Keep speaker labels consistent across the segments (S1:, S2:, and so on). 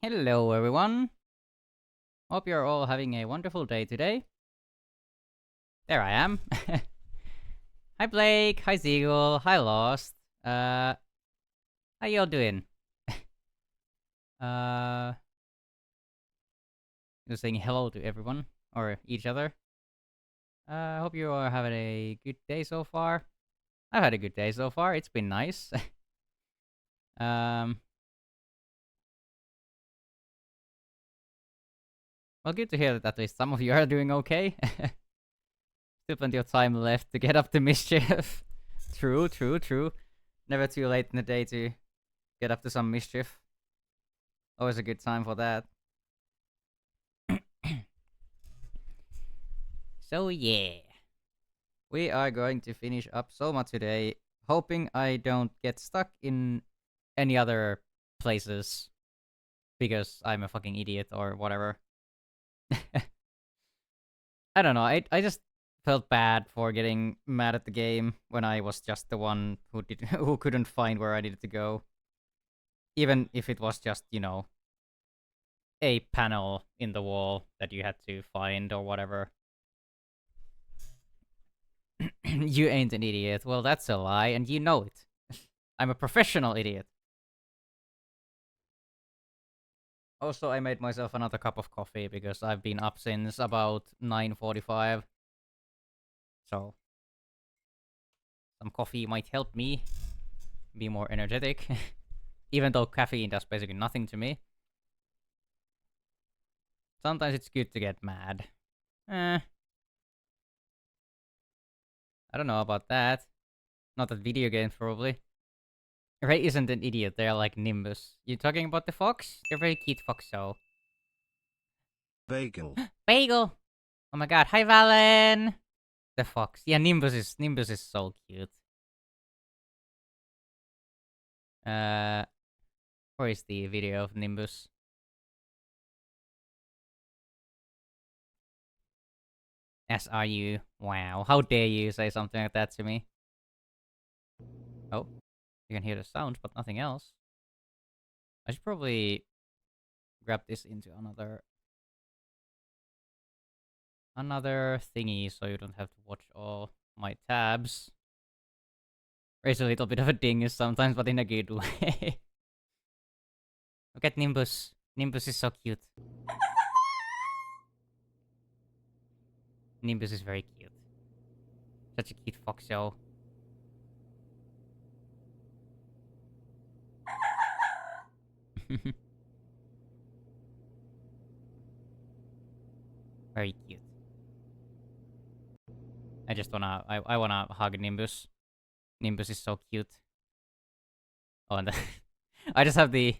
S1: Hello, everyone. Hope you're all having a wonderful day today. There I am. Hi, Blake. Hi, Zeagle. Hi, Lost. How y'all doing? uh, just saying hello to everyone or each other. Hope you are having a good day so far. I've had a good day so far. It's been nice. um, well, good to hear that at least some of you are doing okay. Still plenty of time left to get up to mischief. True, true, true. Never too late in the day to get up to some mischief. Always a good time for that. So yeah, we are going to finish up Soma today, hoping I don't get stuck in any other places because I'm a fucking idiot or whatever. I don't know. I just felt bad for getting mad at the game when I was just the one who couldn't find where I needed to go, even if it was just a panel in the wall that you had to find or whatever. You ain't an idiot. Well, that's a lie, and you know it. I'm a professional idiot. Also, I made myself another cup of coffee because I've been up since about 9:45. So, some coffee might help me be more energetic. Even though caffeine does basically nothing to me. Sometimes it's good to get mad. I don't know about that. Not that video games, probably. Ray isn't an idiot, they're like Nimbus. You talking about the fox? They're very cute foxo.
S2: Bagel.
S1: Bagel! Oh my god, hi Valen! The fox. Yeah, Nimbus is so cute. Where is the video of Nimbus? SRU. Wow, how dare you say something like that to me? Oh, you can hear the sound, but nothing else. I should probably grab this into another thingy so you don't have to watch all my tabs. Raise a little bit of a dingus sometimes, but in a good way. Look at Nimbus. Nimbus is so cute. Nimbus is very cute. Such a cute foxo. Very cute. I wanna hug Nimbus. Nimbus is so cute. Oh, and I just have the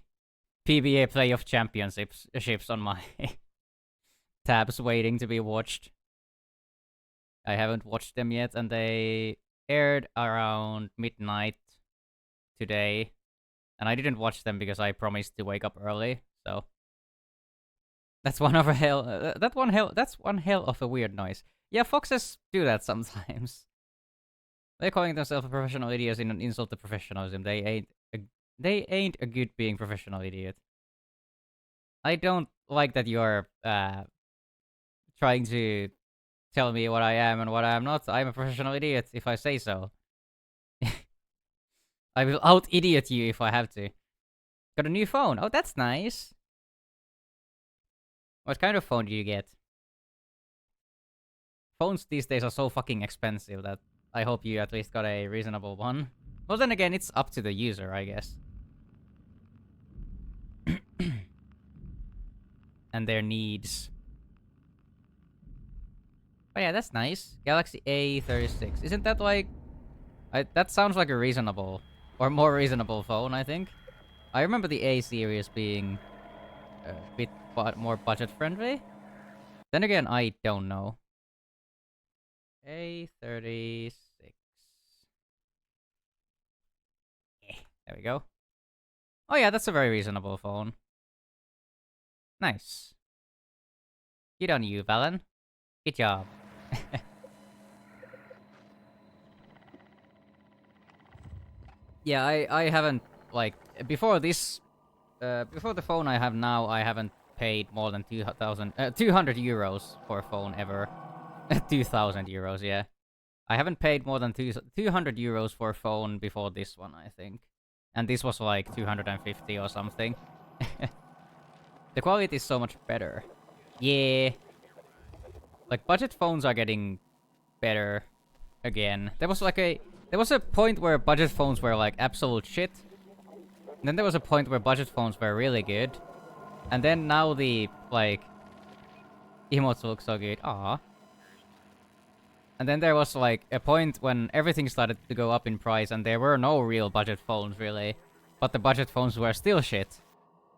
S1: PBA Playoff Championships ships on my tabs waiting to be watched. I haven't watched them yet, and they aired around midnight today. And I didn't watch them because I promised to wake up early, so that's one of a hell. That's one hell of a weird noise. Yeah, foxes do that sometimes. They're calling themselves professional idiots in an insult to professionalism. They ain't a good being professional idiot. I don't like that you're trying to tell me what I am and what I am not. I'm a professional idiot if I say so. I will out idiot you if I have to. Got a new phone. Oh, that's nice. What kind of phone do you get? Phones these days are so fucking expensive that I hope you at least got a reasonable one. Well, then again, it's up to the user, I guess. And their needs. But yeah, that's nice. Galaxy A36. Isn't that like... that sounds like a reasonable... or more reasonable phone, I think. I remember the A series being a bit more budget-friendly. Then again, I don't know. A36. There we go. Oh yeah, that's a very reasonable phone. Nice. Good on you, Valen. Good job. Yeah, I haven't, like, before this before the phone I have now, I haven't paid more than 200 euros for a phone ever. 2,000 euros, yeah. I haven't paid more than 200 euros for a phone before this one, I think. And this was like 250 or something. The quality is so much better. Yeah. Like, budget phones are getting better again. There was a point where budget phones were like absolute shit. And then there was a point where budget phones were really good. And then now the, like, emotes look so good. Aww. And then there was, like, a point when everything started to go up in price and there were no real budget phones, really. But the budget phones were still shit.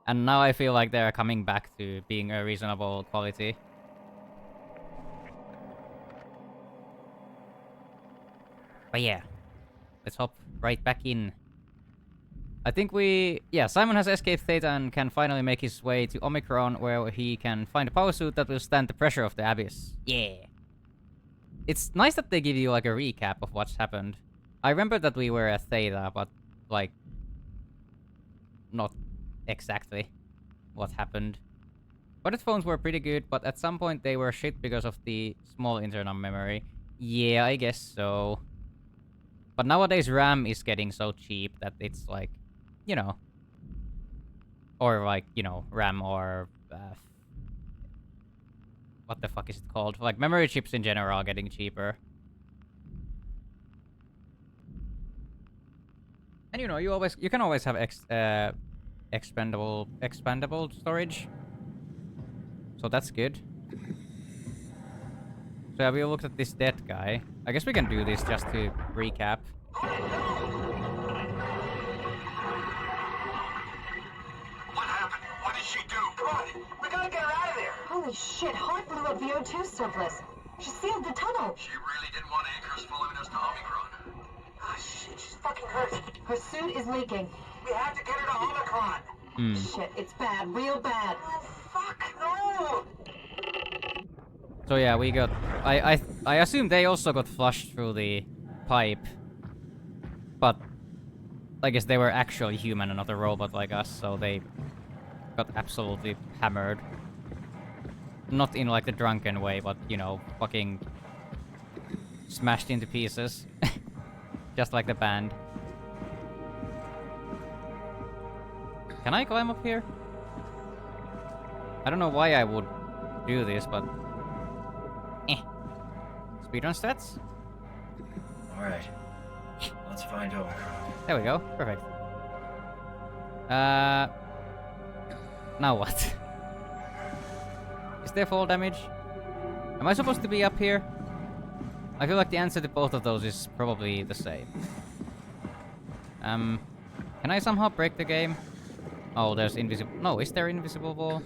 S1: And now I feel like they're coming back to being a reasonable quality. But yeah. Let's hop right back in. I think Simon has escaped Theta and can finally make his way to Omicron, where he can find a power suit that will stand the pressure of the Abyss. Yeah. It's nice that they give you, like, a recap of what's happened. I remember that we were at Theta, but, like, not exactly what happened. Budget phones were pretty good, but at some point they were shit because of the small internal memory. Yeah, I guess so. But nowadays RAM is getting so cheap that it's like, you know. Or like, you know, RAM or... what the fuck is it called? Like, memory chips in general are getting cheaper. And you know, you can always have expandable storage. So that's good. So have we looked at this dead guy? I guess we can do this just to recap.
S2: What happened? What did she do? Come on, we gotta get her out of there.
S3: Holy shit, Hawk blew up the O2 surplus. She sealed the tunnel.
S2: She really didn't want anchors following us to Omicron. Oh shit, she's fucking hurt.
S3: Her suit is leaking.
S2: We have to get her to Omicron.
S3: Shit, it's bad, real bad.
S2: Oh fuck, no!
S1: So yeah, we got... I assume they also got flushed through the pipe. But I guess they were actually human and not a robot like us, so they got absolutely hammered. Not in like the drunken way, but you know, fucking smashed into pieces. Just like the band. Can I climb up here? I don't know why I would do this, but... Speedrun stats?
S4: Alright. Let's find Omicron.
S1: There we go. Perfect. Now what? Is there fall damage? Am I supposed to be up here? I feel like the answer to both of those is probably the same. Can I somehow break the game? Oh, there's invisible... No, is there invisible wall?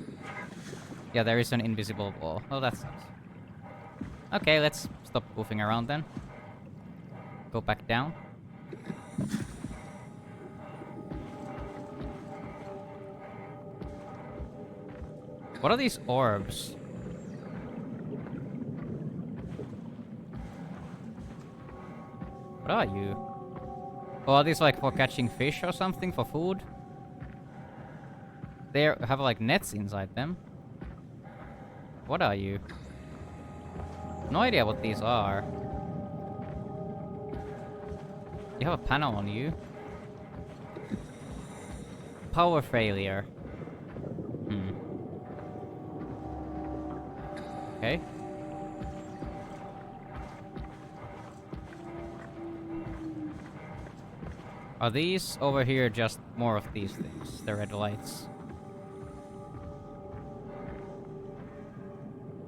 S1: Yeah, there is an invisible wall. Oh, that sucks. Okay, let's stop goofing around then. Go back down. What are these orbs? What are you? Oh, are these like for catching fish or something? For food? They have like nets inside them. What are you? No idea what these are. You have a panel on you. Power failure. Okay. Are these over here just more of these things? The red lights.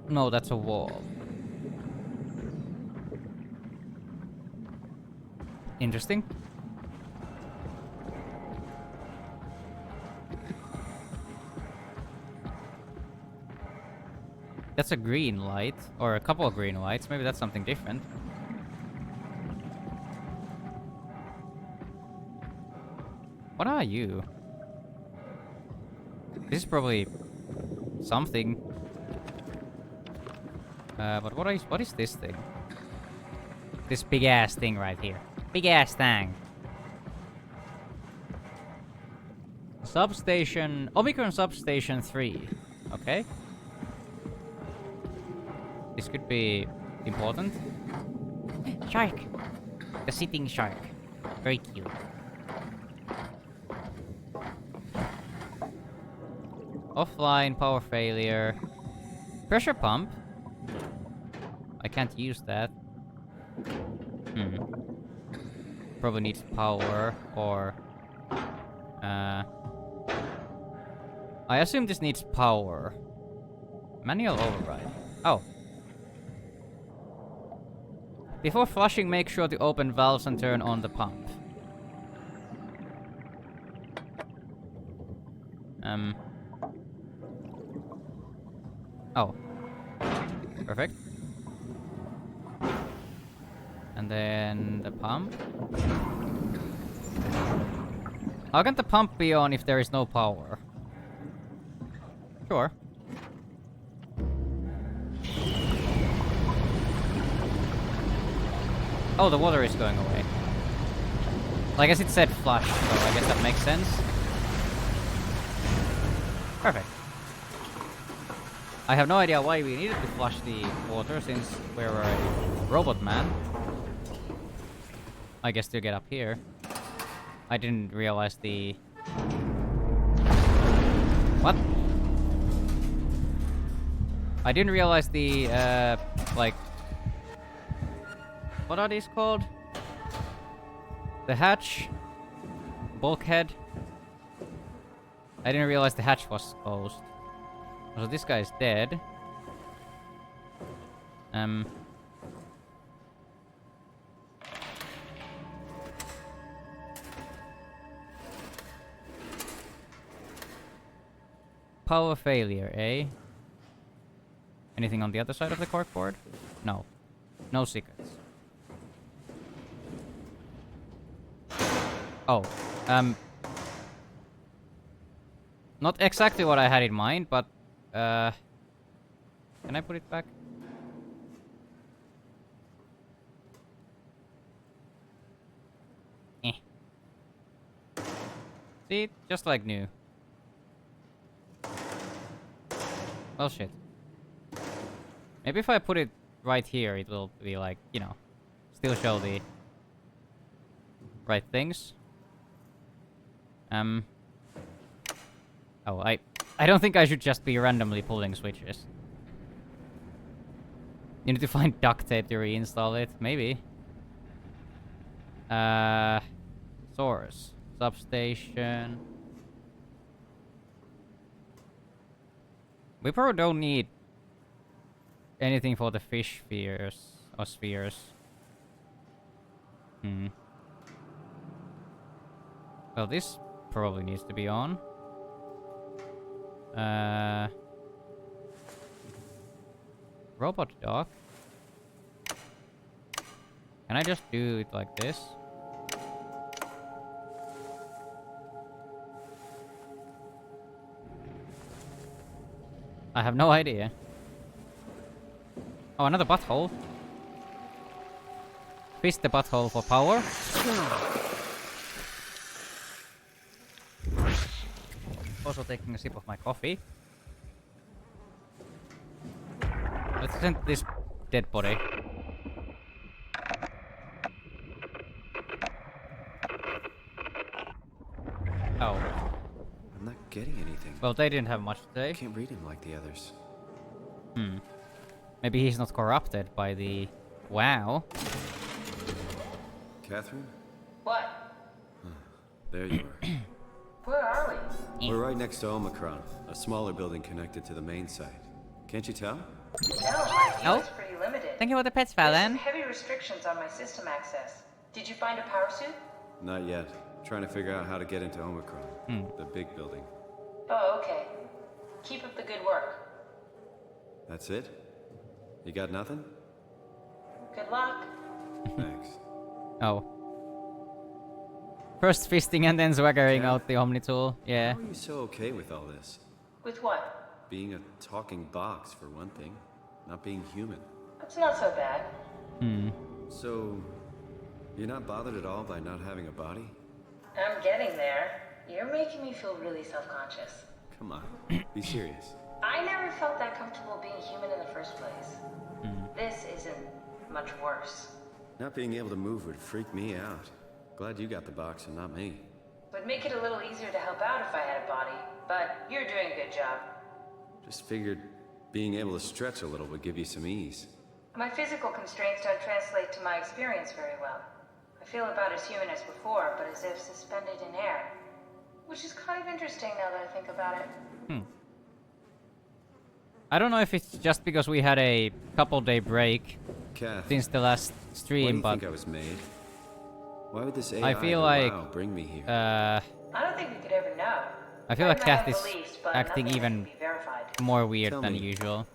S1: No, that's a wall. Interesting. That's a green light, or a couple of green lights. Maybe that's something different. What are you? This is probably something. But what is this thing? This big ass thing right here. Big ass thing. Substation... Omicron Substation 3. Okay. This could be important. Shark! The sitting shark. Very cute. Offline, power failure. Pressure pump? I can't use that. Probably needs power, or... I assume this needs power. Manual override. Oh. Before flushing, make sure to open valves and turn on the pump. Oh. Perfect. And then the pump. How can the pump be on if there is no power? Sure. Oh, the water is going away. Well, I guess it said flush, so I guess that makes sense. Perfect. I have no idea why we needed to flush the water since we're a robot man. I guess to get up here. I didn't realize the... What? I didn't realize the, like... What are these called? The hatch? Bulkhead? I didn't realize the hatch was closed. So this guy is dead. Power failure, eh? Anything on the other side of the corkboard? No. No secrets. Oh. Not exactly what I had in mind, but... Can I put it back? Eh. See? Just like new. Well, shit. Maybe if I put it right here, it will be like, you know, still show the right things. Oh, I don't think I should just be randomly pulling switches. You need to find duct tape to reinstall it. Maybe. Source. Substation. We probably don't need anything for the fish spheres. Or spheres. Well, this probably needs to be on. Robot dock. Can I just do it like this? I have no idea. Oh, another butthole. Fist the butthole for power. Also taking a sip of my coffee. Let's send this dead body. Oh.
S5: I'm not getting anything.
S1: Well, they didn't have much to say.
S5: I can't read him like the others.
S1: Maybe he's not corrupted by the... Wow.
S5: Catherine?
S3: What?
S5: There you are.
S3: Where are we?
S5: We're right next to Omicron, a smaller building connected to the main site. Can't you tell?
S3: No, my view
S1: Oh.
S3: is pretty limited.
S1: Thank you for the pets,
S3: There's
S1: Fallon.
S3: some heavy restrictions on my system access. Did you find a power suit?
S5: Not yet. Trying to figure out how to get into Omicron, the big building.
S3: Oh, okay. Keep up the good work.
S5: That's it? You got nothing?
S3: Good luck.
S5: Thanks.
S1: Oh. First fisting and then swaggering
S5: Yeah.
S1: out the Omni tool. Yeah.
S5: How are you so okay with all this?
S3: With what?
S5: Being a talking box, for one thing. Not being human.
S3: It's not so bad.
S5: So, you're not bothered at all by not having a body?
S3: I'm getting there.
S6: You're making me feel really self-conscious.
S5: Come on, be serious.
S6: I never felt that comfortable being human in the first place. This isn't much worse.
S5: Not being able to move would freak me out. Glad you got the box and not me.
S6: Would make it a little easier to help out if I had a body, but you're doing a good job.
S5: Just figured being able to stretch a little would give you some ease.
S6: My physical constraints don't translate to my experience very well. I feel about as human as before, but as if suspended in air. Which is kind of interesting now that I think about it.
S1: I don't know if it's just because we had a couple-day break
S5: Kath,
S1: since the last
S5: why do
S1: stream,
S5: you
S1: but
S5: think I was made? Why would this AI
S1: feel
S5: or
S1: like,
S5: WoW bring me here?
S6: I don't think we could ever know.
S1: I feel like
S6: might have
S1: Kath is
S6: beliefs, but
S1: acting
S6: nothing
S1: even
S6: can be verified.
S1: more weird
S5: Tell
S1: than
S5: me.
S1: usual.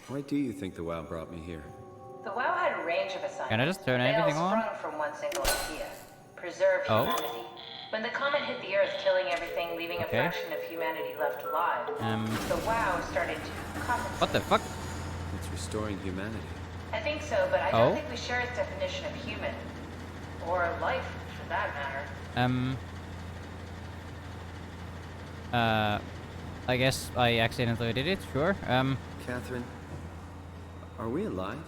S5: Why do you think the WoW brought me here?
S6: The WoW had a range of assignments.
S1: Can I just turn
S6: they
S1: everything
S6: all
S1: on?
S6: sprung from one single idea. Preserve
S1: Oh.
S6: humanity. When the comet hit the Earth, killing everything, leaving
S1: Okay.
S6: a fraction of humanity left alive, the WoW started to compensate.
S1: What the fuck?
S5: It's restoring humanity.
S6: I think so, but I
S1: Oh?
S6: don't think we share its definition of human. Or life, for that matter.
S1: I guess I accidentally did it, sure.
S5: Catherine, are we alive?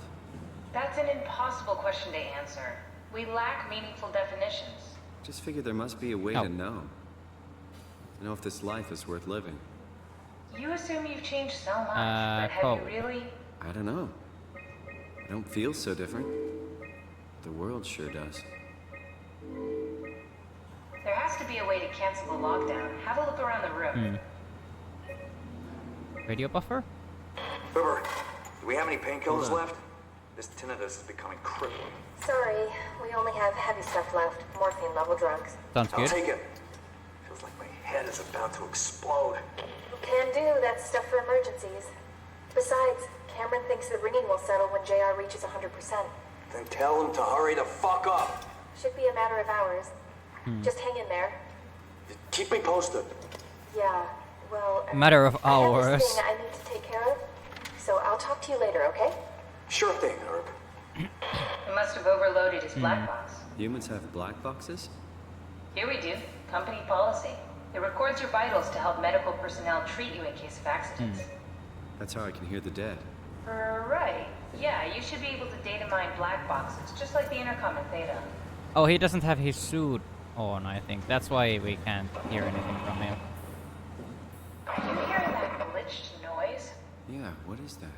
S6: That's an impossible question to answer. We lack meaningful definitions.
S5: Just figured there must be a way
S1: Oh.
S5: to know. To know if this life is worth living.
S6: You assume you've changed so much, but have
S1: oh.
S6: you really?
S5: I don't know. I don't feel so different. The world sure does.
S6: There has to be a way to cancel the lockdown. Have a look around the room.
S1: Radio buffer?
S2: River, do we have any painkillers
S5: Hold on.
S2: left? This tinnitus is becoming crippling.
S3: Sorry, we only have heavy stuff left. Morphine level drugs.
S1: Sounds
S2: I'll
S1: good.
S2: take it. Feels like my head is about to explode.
S3: Can do, that's stuff for emergencies. Besides, Cameron thinks the ringing will settle when JR reaches 100%.
S2: Then tell him to hurry the fuck up.
S3: Should be a matter of hours. Just hang in there.
S2: Keep me posted.
S3: Yeah, well...
S1: Matter of
S3: I have
S1: hours.
S3: this thing I need to take care of, so I'll talk to you later, okay?
S2: Sure thing, Herb.
S6: He must have overloaded his black box.
S5: Humans have black boxes?
S6: Here we do. Company policy. It records your vitals to help medical personnel treat you in case of accidents.
S5: That's how I can hear the dead.
S6: Right. Yeah, you should be able to data mine black boxes, just like the intercom in Theta.
S1: Oh, he doesn't have his suit on, I think. That's why we can't hear anything from him.
S6: Are you hearing that glitched noise?
S5: Yeah, what is that?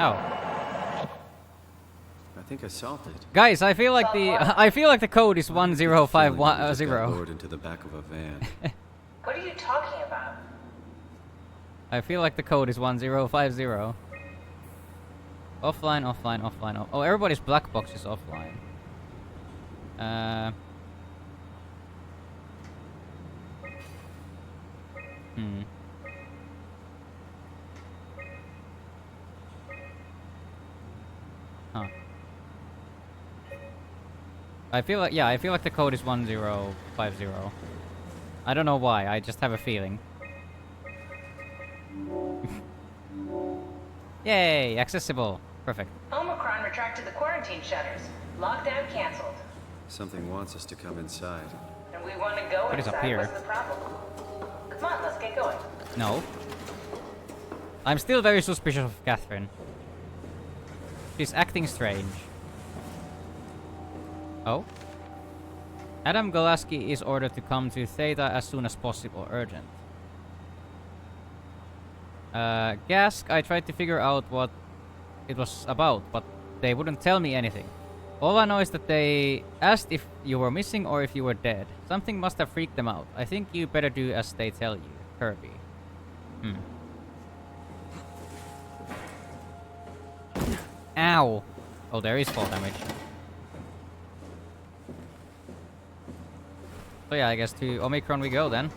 S1: Oh.
S5: I think I solved it.
S1: Guys, I feel like the code is
S5: Feeling we just got
S1: 1050.
S5: lured into the back of a van.
S6: What are you talking about?
S1: I feel like the code is 1050. Offline, offline, offline. Oh, everybody's black box is offline. Huh. I feel like the code is 1050. I don't know why, I just have a feeling. Yay, accessible. Perfect.
S6: Omicron retracted the quarantine shutters. Lockdown canceled.
S5: Something wants us to come inside.
S6: And we want to go
S1: What is up
S6: inside.
S1: here?
S6: What's the problem? Come on, let's get going.
S1: No. I'm still very suspicious of Catherine. She's acting strange. Oh? Adam Golaski is ordered to come to Theta as soon as possible. Urgent. Gask, I tried to figure out what it was about, but they wouldn't tell me anything. All I know is that they asked if you were missing or if you were dead. Something must have freaked them out. I think you better do as they tell you. Kirby. Ow! Oh, there is fall damage. So yeah, I guess to Omicron we go then.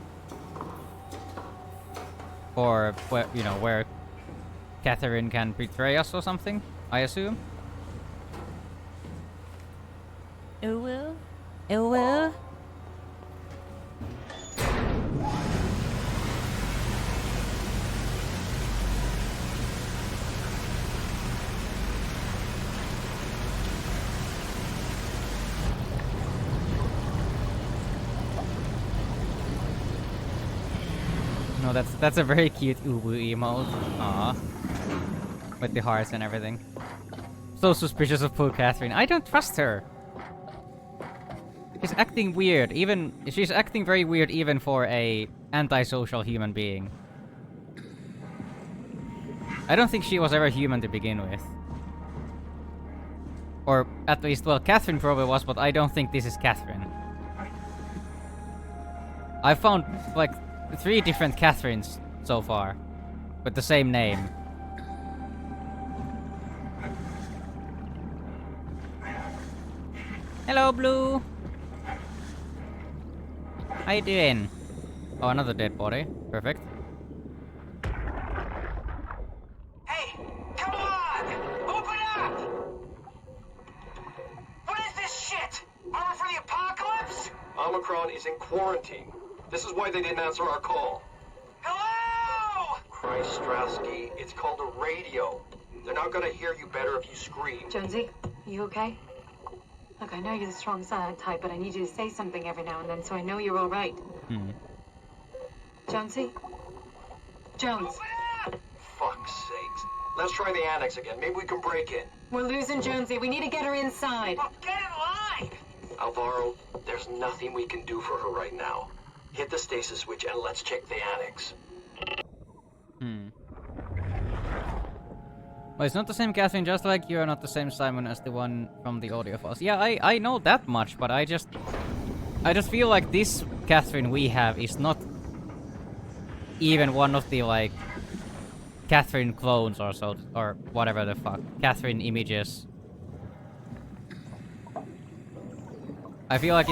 S1: Or where, you know, where Catherine can betray us or something, I assume. Oh well. Oh well. that's a very cute uwu emote. Aw. With the hearts and everything. So suspicious of poor Catherine. I don't trust her. She's acting weird. She's acting very weird even for a antisocial human being. I don't think she was ever human to begin with. Or at least, well, Catherine probably was, but I don't think this is Catherine. I found like 3 different Catherines so far with the same name. Hello, Blue. How you doing? Oh, another dead body. Perfect.
S2: Hey, come on! Open up! What is this shit? Armor for the apocalypse?
S7: Omicron is in quarantine. This is why they didn't answer our call.
S2: Hello!
S7: Christ, Strasky, it's called a radio. They're not gonna hear you better if you scream.
S8: Jonesy, you okay? Look, I know you're the strong silent type, but I need you to say something every now and then so I know you're all right. Jonesy? Jones,
S2: Open up!
S7: Fuck's sakes. Let's try the annex again. Maybe we can break in.
S8: we're losing Jonesy. We need to get her inside.
S2: Well, get in line!
S7: Alvaro, there's nothing we can do for her right now. Hit the stasis switch and let's check the annex.
S1: Well, it's not the same Catherine, just like you're not the same Simon as the one from the audio files. Yeah, I know that much, but I just feel like this Catherine we have is not even one of the, like, Catherine clones or so, or whatever the fuck. Catherine images. I feel like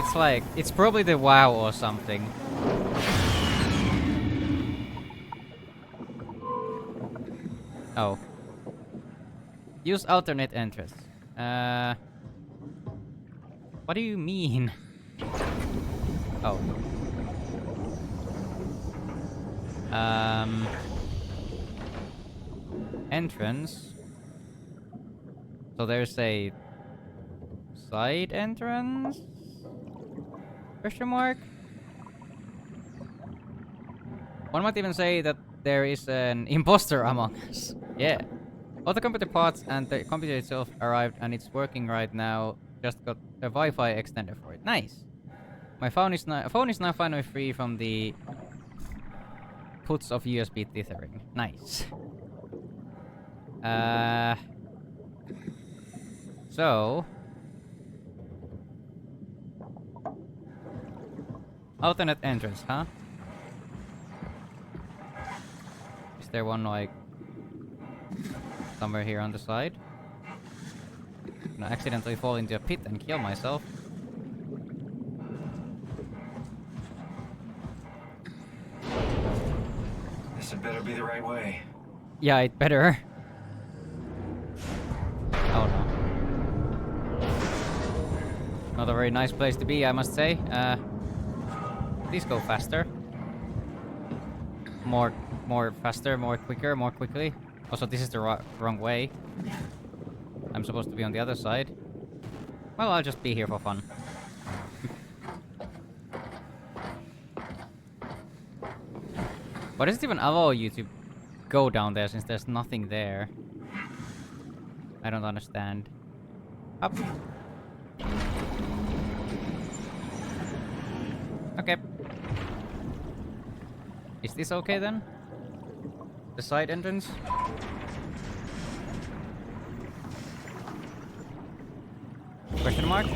S1: it's probably the WoW or something. Oh. Use alternate entrance. What do you mean? Oh. Entrance. So there's a side entrance? Question mark? One might even say that there is an imposter among us. Yeah. All the computer parts and the computer itself arrived and it's working right now. Just got a Wi-Fi extender for it. Nice. My phone is now finally free from the puts of USB tethering. Nice. So alternate entrance, huh? Is there one like somewhere here on the side? I'm gonna accidentally fall into a pit and kill myself.
S4: This had better be the right way.
S1: Yeah, it better. Oh no. Not a very nice place to be, I must say. Please go faster. More faster, more quicker, more quickly. Also, this is the wrong way. I'm supposed to be on the other side. Well, I'll just be here for fun. Why does it even allow you to go down there since there's nothing there? I don't understand. Up. Okay. Is this okay then? The side entrance? Question mark?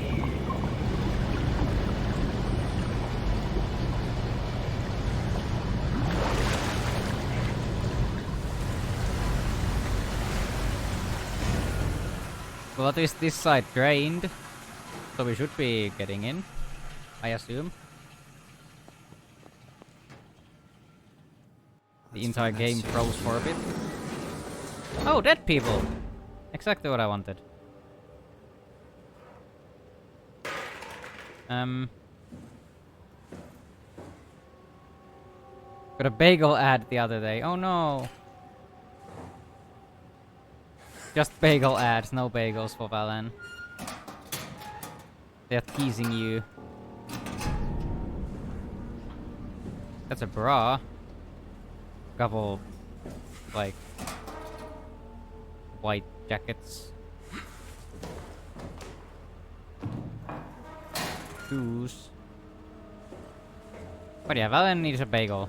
S1: Well, at least this side drained, so we should be getting in, I assume. The entire game froze for a bit. Oh, dead people! Exactly what I wanted. Got a bagel ad the other day. Oh no! Just bagel ads, no bagels for Valen. They're teasing you. That's a bra. couple, like, white jackets. Shoes. But yeah, Valen needs a bagel.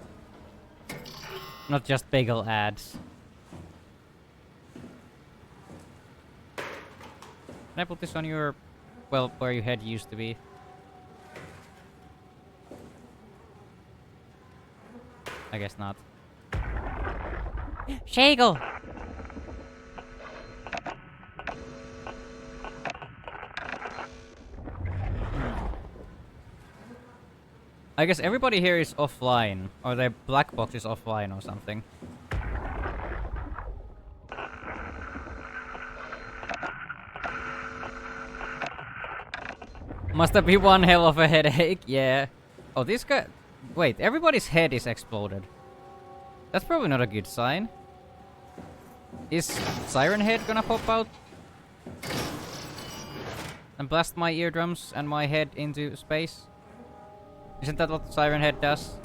S1: Not just bagel ads. Can I put this on your... well, where your head used to be? I guess not. Shagel! I guess everybody here is offline, or their black box is offline or something. Must have been one hell of a headache, yeah. Oh, this guy... wait, everybody's head is exploded. That's probably not a good sign. Is Siren Head gonna pop out? And blast my eardrums and my head into space? Isn't that what Siren Head does?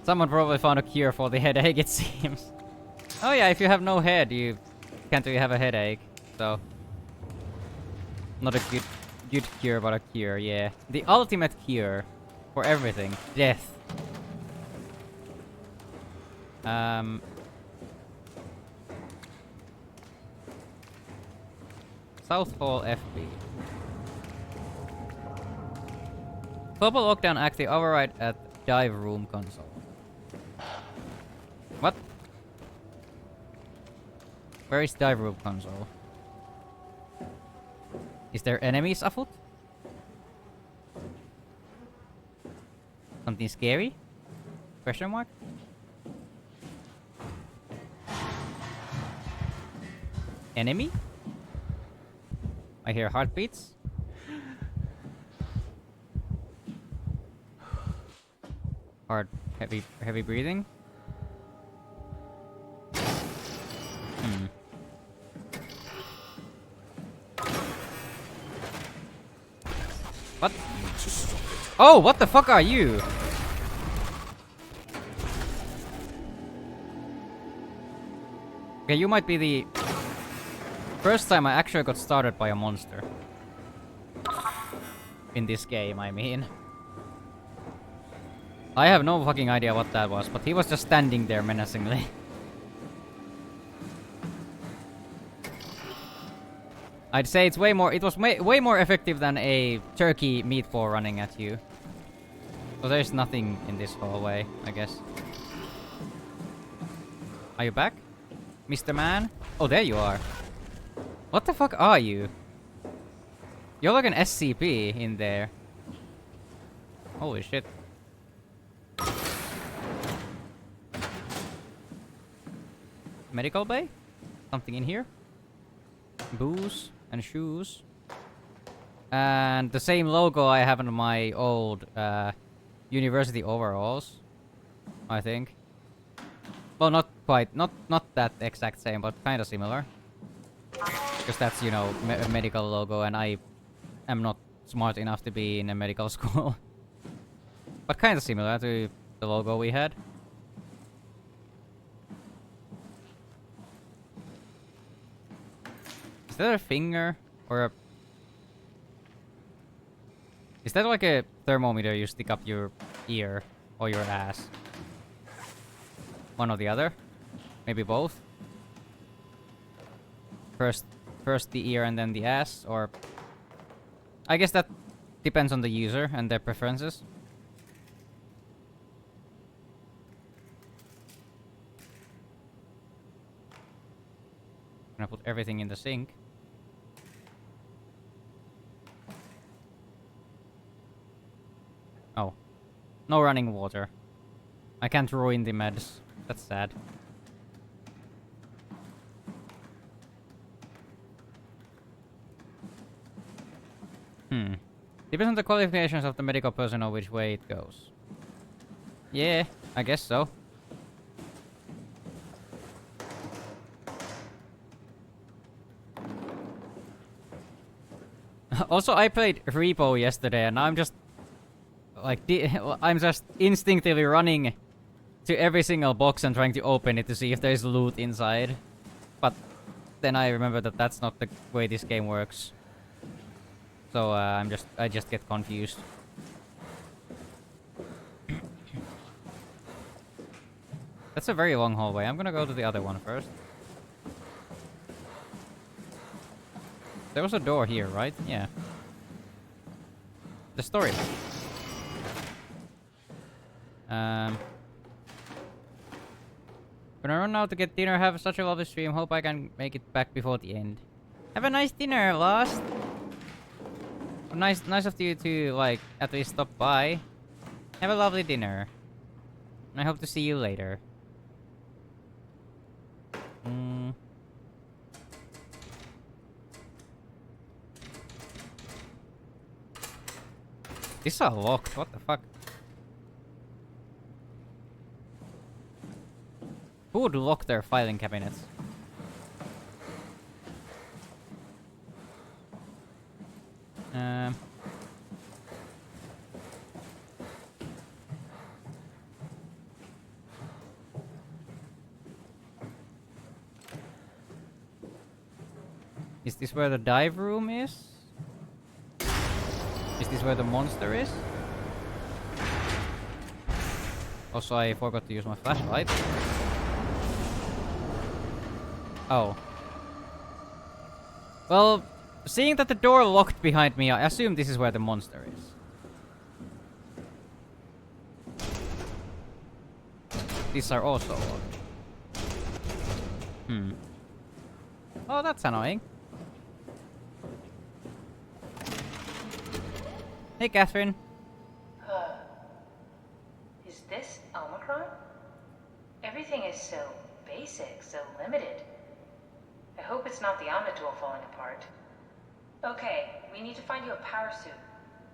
S1: Someone probably found a cure for the headache, it seems. Oh yeah, if you have no head, you can't really have a headache. So... not a good cure, but a cure, yeah. The ultimate cure for everything. Death. South Hall FB. Global lockdown active override at dive room console. What? Where is dive room console? Is there enemies afoot? Something scary? Question mark? Enemy? I hear heartbeats. Hard, heavy breathing. What? Oh, what the fuck are you? Okay, you might be the first time I actually got started by a monster. In this game, I mean. I have no fucking idea what that was, but he was just standing there menacingly. I'd say it's it was way more effective than a turkey meatball running at you. So there's nothing in this hallway, I guess. Are you back? Mr. Man? Oh, there you are. What the fuck are you? You're like an SCP in there. Holy shit. Medical bay? Something in here? Booze and shoes. And the same logo I have on my old university overalls. I think. Well, not quite. Not that exact same, but kind of similar. Because that's, you know, a medical logo, and I am not smart enough to be in a medical school. But kind of similar to the logo we had. Is that a finger? Or a... Is that like a thermometer you stick up your ear or your ass? One or the other? Maybe both? First the ear and then the ass, or... I guess that depends on the user and their preferences. I'm gonna put everything in the sink. Oh. No running water. I can't ruin the meds. That's sad. Depends on the qualifications of the medical personnel which way it goes. Yeah, I guess so. Also, I played Repo yesterday, and I'm just like I'm just instinctively running to every single box and trying to open it to see if there's loot inside. But then I remember that that's not the way this game works. So I just get confused. That's a very long hallway. I'm gonna go to the other one first. There was a door here, right? Yeah. The story. Gonna run now to get dinner. Have such a lovely stream. Hope I can make it back before the end. Have a nice dinner, Lost. Nice of you to like at least stop by. Have a lovely dinner. I hope to see you later. These are locked. What the fuck? Who would lock their filing cabinets? Is this where the dive room is? Is this where the monster is? Also, I forgot to use my flashlight. Oh. Well, seeing that the door locked behind me, I assume this is where the monster is. These are also locked. Oh, that's annoying. Hey, Catherine.
S6: Is this Omicron? Everything is so basic, so limited. I hope it's not the Omnitool falling apart. Okay, we need to find you a power suit.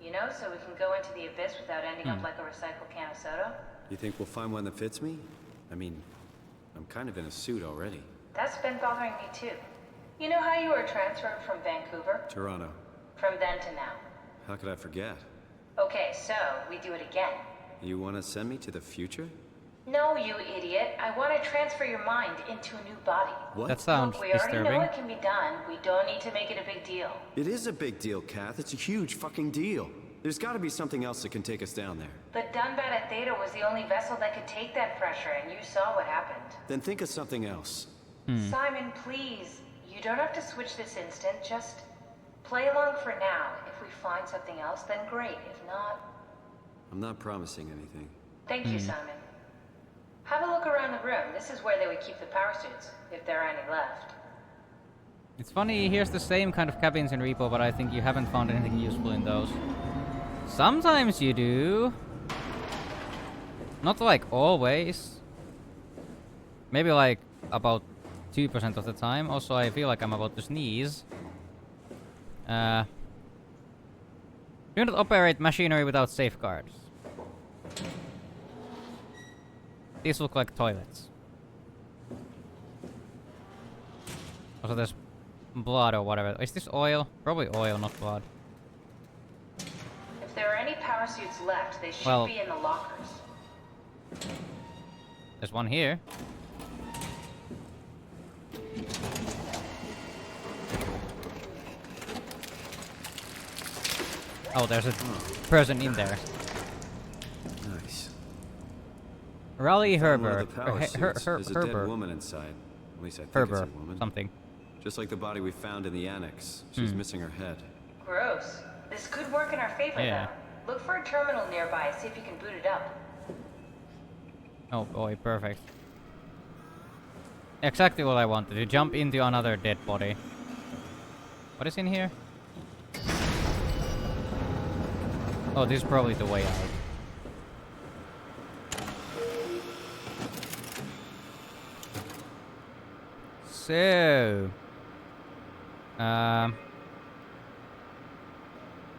S6: You know, so we can go into the abyss without ending up like a recycled can of soda.
S5: You think we'll find one that fits me? I mean, I'm kind of in a suit already.
S6: That's been bothering me too. You know how you were transferred from Vancouver?
S5: Toronto.
S6: From then to now.
S5: How could I forget?
S6: Okay, so we do it again.
S5: You want to send me to the future?
S6: No, you idiot. I want to transfer your mind into a new body.
S5: What?
S1: That sounds
S6: Look, we already know
S1: disturbing.
S6: it can be done. We don't need to make it a big deal.
S5: It is a big deal, Kath. It's a huge fucking deal. There's got to be something else that can take us down there.
S6: But Dunbat at Theta was the only vessel that could take that pressure, and you saw what happened.
S5: Then think of something else.
S6: Simon, please. You don't have to switch this instant. Just play along for now. If we find something else, then great. If not...
S5: I'm not promising anything.
S6: Thank you, Simon. Have a look around the room. This is where they would keep the power suits, if there are any left.
S1: It's funny, here's the same kind of cabins in Repo, but I think you haven't found anything useful in those. Sometimes you do. Not like always. Maybe like about 2% of the time. Also, I feel like I'm about to sneeze. Do not operate machinery without safeguards. These look like toilets. Also, there's blood or whatever. Is this oil? Probably oil, not blood.
S6: If there are any power suits left, they should
S1: Well-
S6: be in the lockers.
S1: There's one here. Oh, there's a person in there.
S5: Nice.
S1: Raleigh
S5: Found one of
S1: Herbert.
S5: the power suits. There's a dead
S1: Herbert.
S5: woman inside. At least I think it's a
S1: Herbert.
S5: woman.
S1: Something.
S5: Just like the body we found in the annex. She's missing her head.
S6: Gross. This could work in our favor,
S1: Yeah.
S6: though. Look for a terminal nearby, see if you can boot it up.
S1: Oh boy, perfect. Exactly what I wanted, to jump into another dead body. What is in here? Oh, this is probably the way out. So...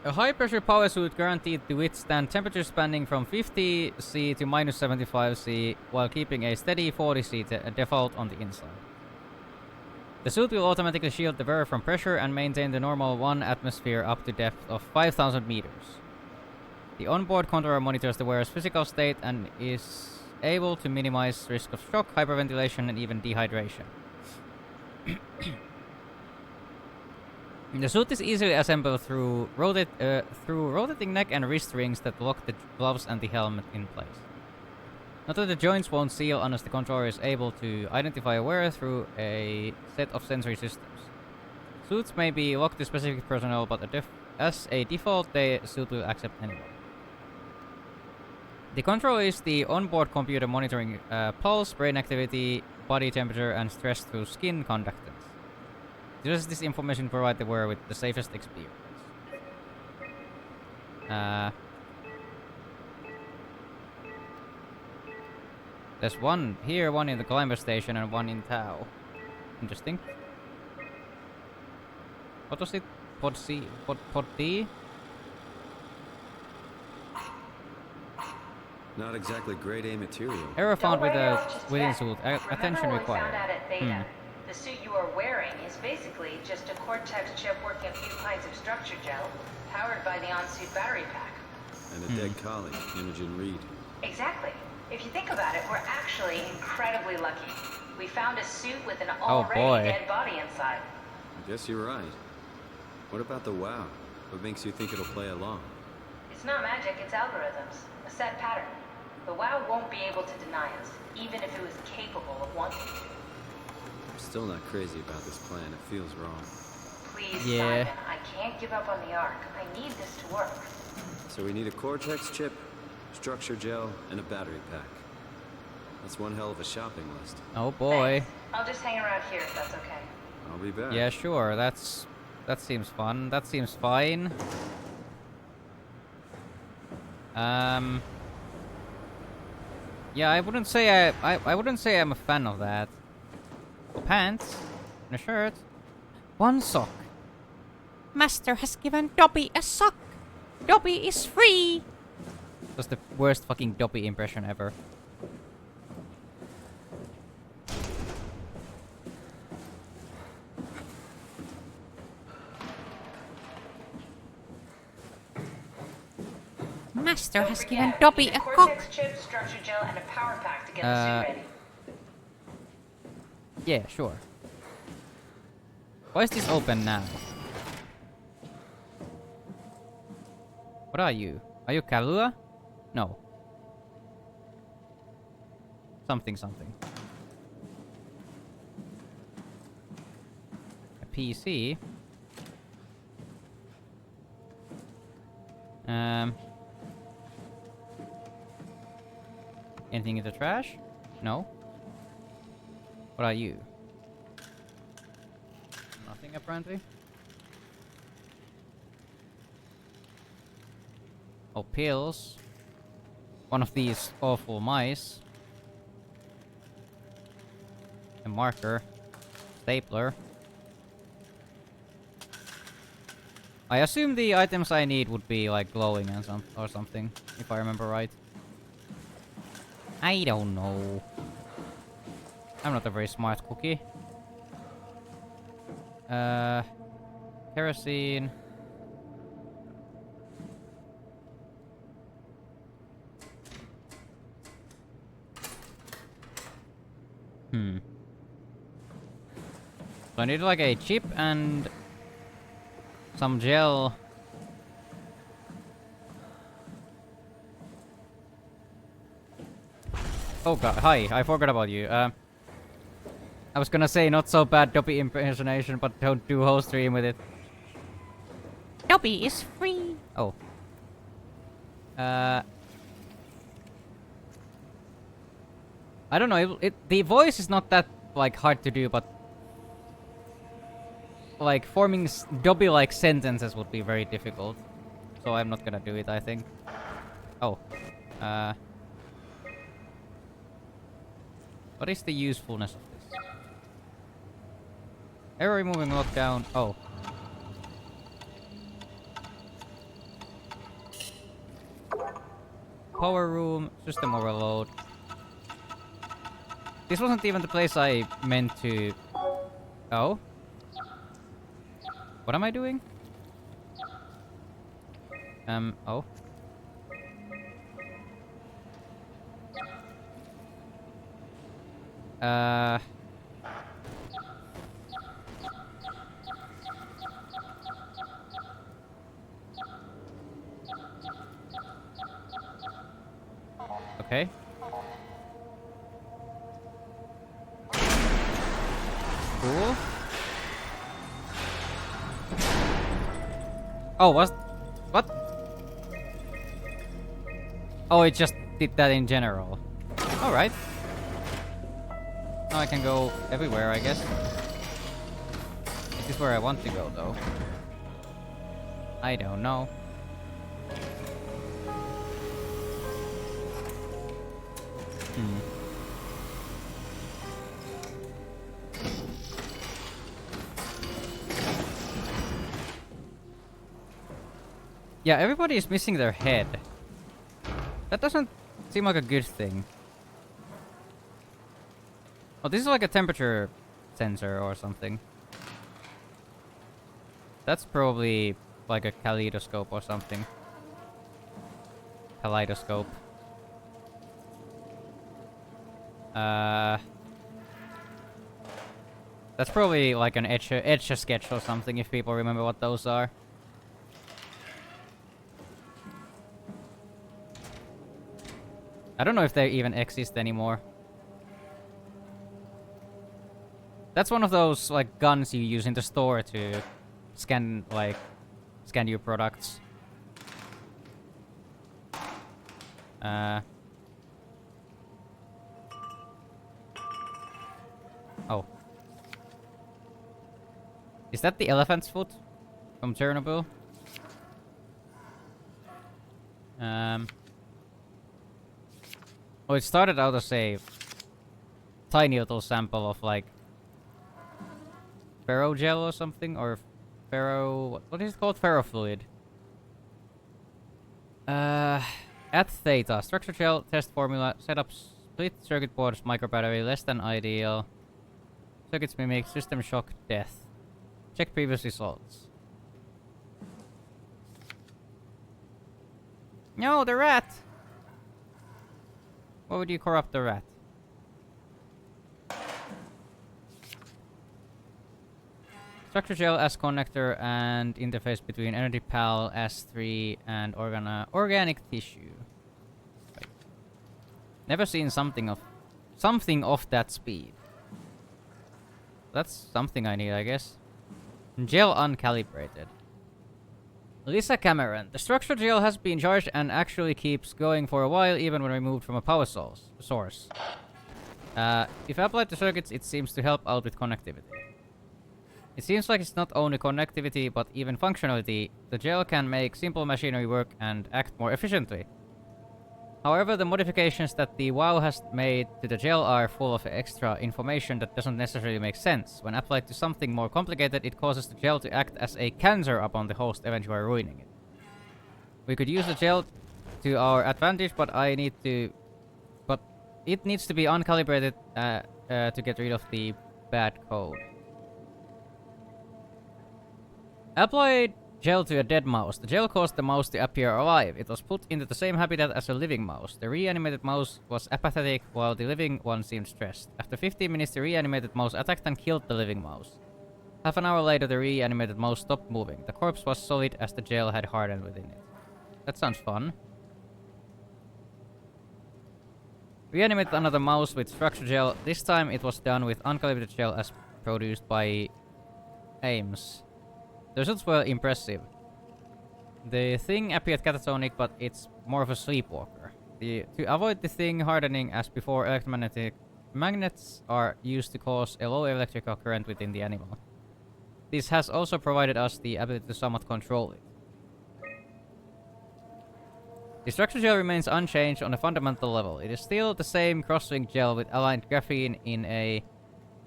S1: a high-pressure power suit guaranteed to withstand temperatures spanning from 50 C to minus 75 C while keeping a steady 40 C default on the inside. The suit will automatically shield the wearer from pressure and maintain the normal 1 atmosphere up to depth of 5,000 meters. The onboard controller monitors the wearer's physical state and is able to minimize risk of shock, hyperventilation, and even dehydration. The suit is easily assembled through rotating neck and wrist rings that lock the gloves and the helmet in place. Note that the joints won't seal unless the controller is able to identify a wearer through a set of sensory systems. Suits may be locked to specific personnel, but as a default, the suit will accept anyone. The controller is the onboard computer monitoring pulse, brain activity, body temperature, and stress through skin conductance. Does this information provide the wearer with the safest experience? There's one here, one in the climber station, and one in Tau. Interesting. What was it? Pod C? Pod D?
S5: Not exactly grade A material.
S1: Error found with a
S6: just
S1: within
S6: yet.
S1: suit.
S6: Remember
S1: Attention
S6: what we
S1: required.
S6: found out at Theta? The suit you are wearing is basically just a Cortex chip working a few pints of structure gel, powered by the on-suit battery pack.
S5: And a dead colleague, Imogen Reed.
S6: Exactly. If you think about it, we're actually incredibly lucky. We found a suit with an
S1: Oh,
S6: already
S1: boy.
S6: dead body inside.
S5: I guess you're right. What about the WoW? What makes you think it'll play along?
S6: It's not magic, it's algorithms. A set pattern. The WoW won't be able to deny us, even if it was capable of wanting to.
S5: I'm still not crazy about this plan. It feels wrong.
S6: Please,
S1: Yeah.
S6: Simon, I can't give up on the Ark. I need this to work.
S5: So we need a Cortex chip, structure gel, and a battery pack. That's one hell of a shopping list.
S1: Oh boy.
S6: Thanks. I'll just hang around here if that's okay.
S5: I'll be back.
S1: Yeah, sure. That seems fun. That seems fine. Yeah, I wouldn't say I wouldn't say I'm a fan of that. Pants and a shirt. One sock. Master has given Dobby a sock. Dobby is free. That's the worst fucking Dobby impression ever. Master
S6: Don't
S1: has
S6: forget,
S1: given
S6: we
S1: Dobby
S6: need
S1: a
S6: Cortex
S1: cock.
S6: chip, structure gel, and a power pack to get the suit ready.
S1: Yeah, sure. Why is this open now? What are you? Are you Kalua? No. Something. A PC. Anything in the trash? No. What are you? Nothing, apparently. Oh, pills. One of these awful mice. A marker. Stapler. I assume the items I need would be like glowing and or something, if I remember right. I don't know. I'm not a very smart cookie. Kerosene. So I need like a chip and some gel. Oh god, hi, I forgot about you. I was gonna say not so bad Dobby impersonation, but don't do whole stream with it. Dobby is free! Oh. I don't know, the voice is not that, like, hard to do, but like, forming Dobby-like sentences would be very difficult. So I'm not gonna do it, I think. Oh. What is the usefulness of this? Error removing lockdown. Oh. Power room, system overload. This wasn't even the place I meant to Oh? What am I doing? Oh. Okay. Cool. Oh, what? Oh, it just did that in general. Alright. Now I can go everywhere, I guess. Is this where I want to go, though? I don't know. Yeah, everybody is missing their head. That doesn't seem like a good thing. Oh, this is like a temperature sensor or something. That's probably like a kaleidoscope or something. Kaleidoscope. That's probably like an etch-a-sketch or something, if people remember what those are. I don't know if they even exist anymore. That's one of those like guns you use in the store to scan your products. Oh. Is that the elephant's foot from Chernobyl? Oh, it started out as a tiny little sample of like ferrogel or something, or what is it called? Ferrofluid. At Theta, structure gel test formula, setup split circuit boards, micro battery less than ideal. Circuits mimic system shock death. Check previous results. No, the rat! Why would you corrupt the rat? Structure gel as connector and interface between Energy Pal S3 and organic tissue. Wait. Never seen something of that speed. That's something I need, I guess. Gel uncalibrated. Lisa Cameron. The structure gel has been charged and actually keeps going for a while, even when removed from a power source. If applied to circuits, it seems to help out with connectivity. It seems like it's not only connectivity, but even functionality. The gel can make simple machinery work and act more efficiently. However, the modifications that the WoW has made to the gel are full of extra information that doesn't necessarily make sense. When applied to something more complicated, it causes the gel to act as a cancer upon the host, eventually ruining it. We could use the gel to our advantage, but it needs to be uncalibrated to get rid of the bad code. Applied gel to a dead mouse. The gel caused the mouse to appear alive. It was put into the same habitat as a living mouse. The reanimated mouse was apathetic, while the living one seemed stressed. After 15 minutes, the reanimated mouse attacked and killed the living mouse. Half an hour later, the reanimated mouse stopped moving. The corpse was solid as the gel had hardened within it. That sounds fun. Reanimated another mouse with structure gel. This time it was done with uncalibrated gel as produced by Ames. The results were impressive. The thing appeared catatonic, but it's more of a sleepwalker. To avoid the thing hardening as before, electromagnetic magnets are used to cause a low electrical current within the animal. This has also provided us the ability to somewhat control it. The structure gel remains unchanged on a fundamental level. It is still the same cross-linked gel with aligned graphene in a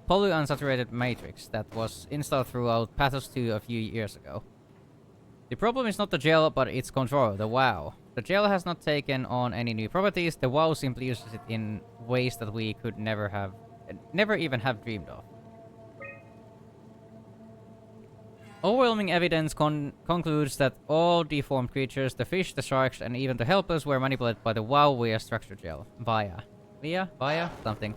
S1: polyunsaturated matrix that was installed throughout Pathos 2 a few years ago. The problem is not the gel, but its controller, the WoW. The gel has not taken on any new properties. The WoW simply uses it in ways that we could never even have dreamed of. Overwhelming evidence concludes that all deformed creatures, the fish, the sharks, and even the helpers were manipulated by the WoW via structure gel. Via? Something.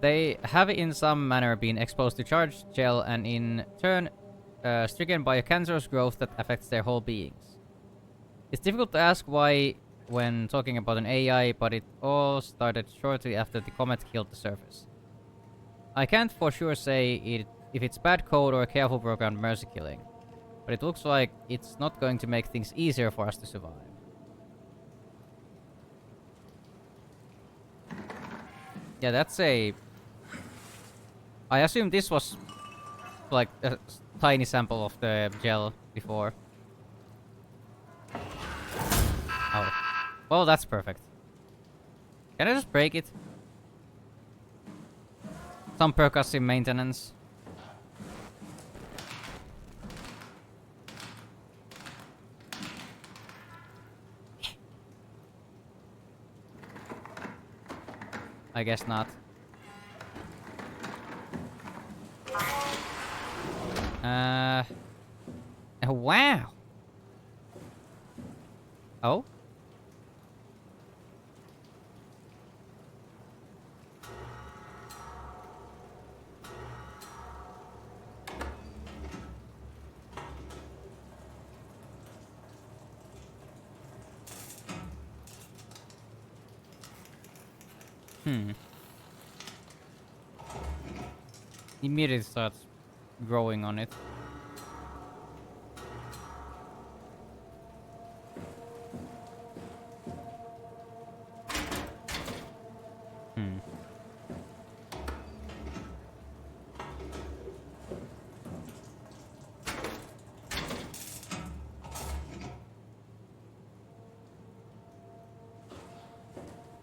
S1: They have in some manner been exposed to charged gel and in turn stricken by a cancerous growth that affects their whole beings. It's difficult to ask why when talking about an AI, but it all started shortly after the comet killed the surface. I can't for sure say if it's bad code or a careful programmed mercy killing, but it looks like it's not going to make things easier for us to survive. Yeah, that's a... I assume this was like a tiny sample of the gel before. Oh. Well, that's perfect. Can I just break it? Some percussive maintenance. I guess not. Wow. Oh? Immediately starts growing on it.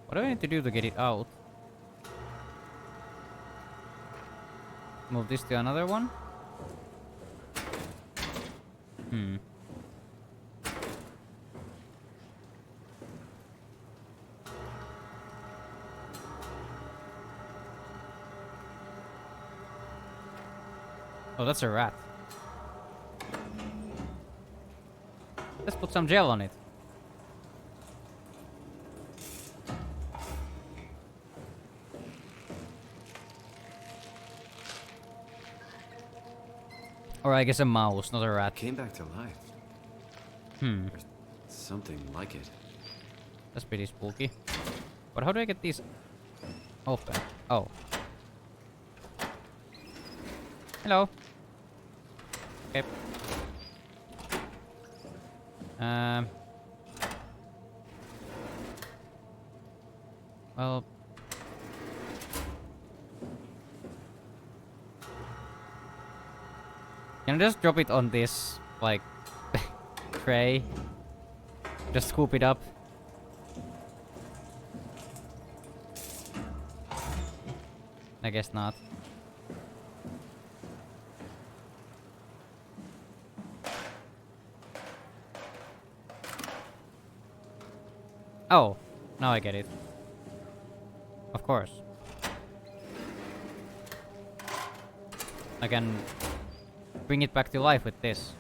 S1: What do I need to do to get it out? Move this to another one? Oh, that's a rat. Let's put some gel on it. Or I guess a mouse, not a rat.
S5: Came back to life. Or something like it.
S1: That's pretty spooky. But how do I get these open? Oh. Hello. Okay. Well. Can I just drop it on this, like, tray? Just scoop it up? I guess not. Oh, now I get it. Of course. I can bring it back to life with this.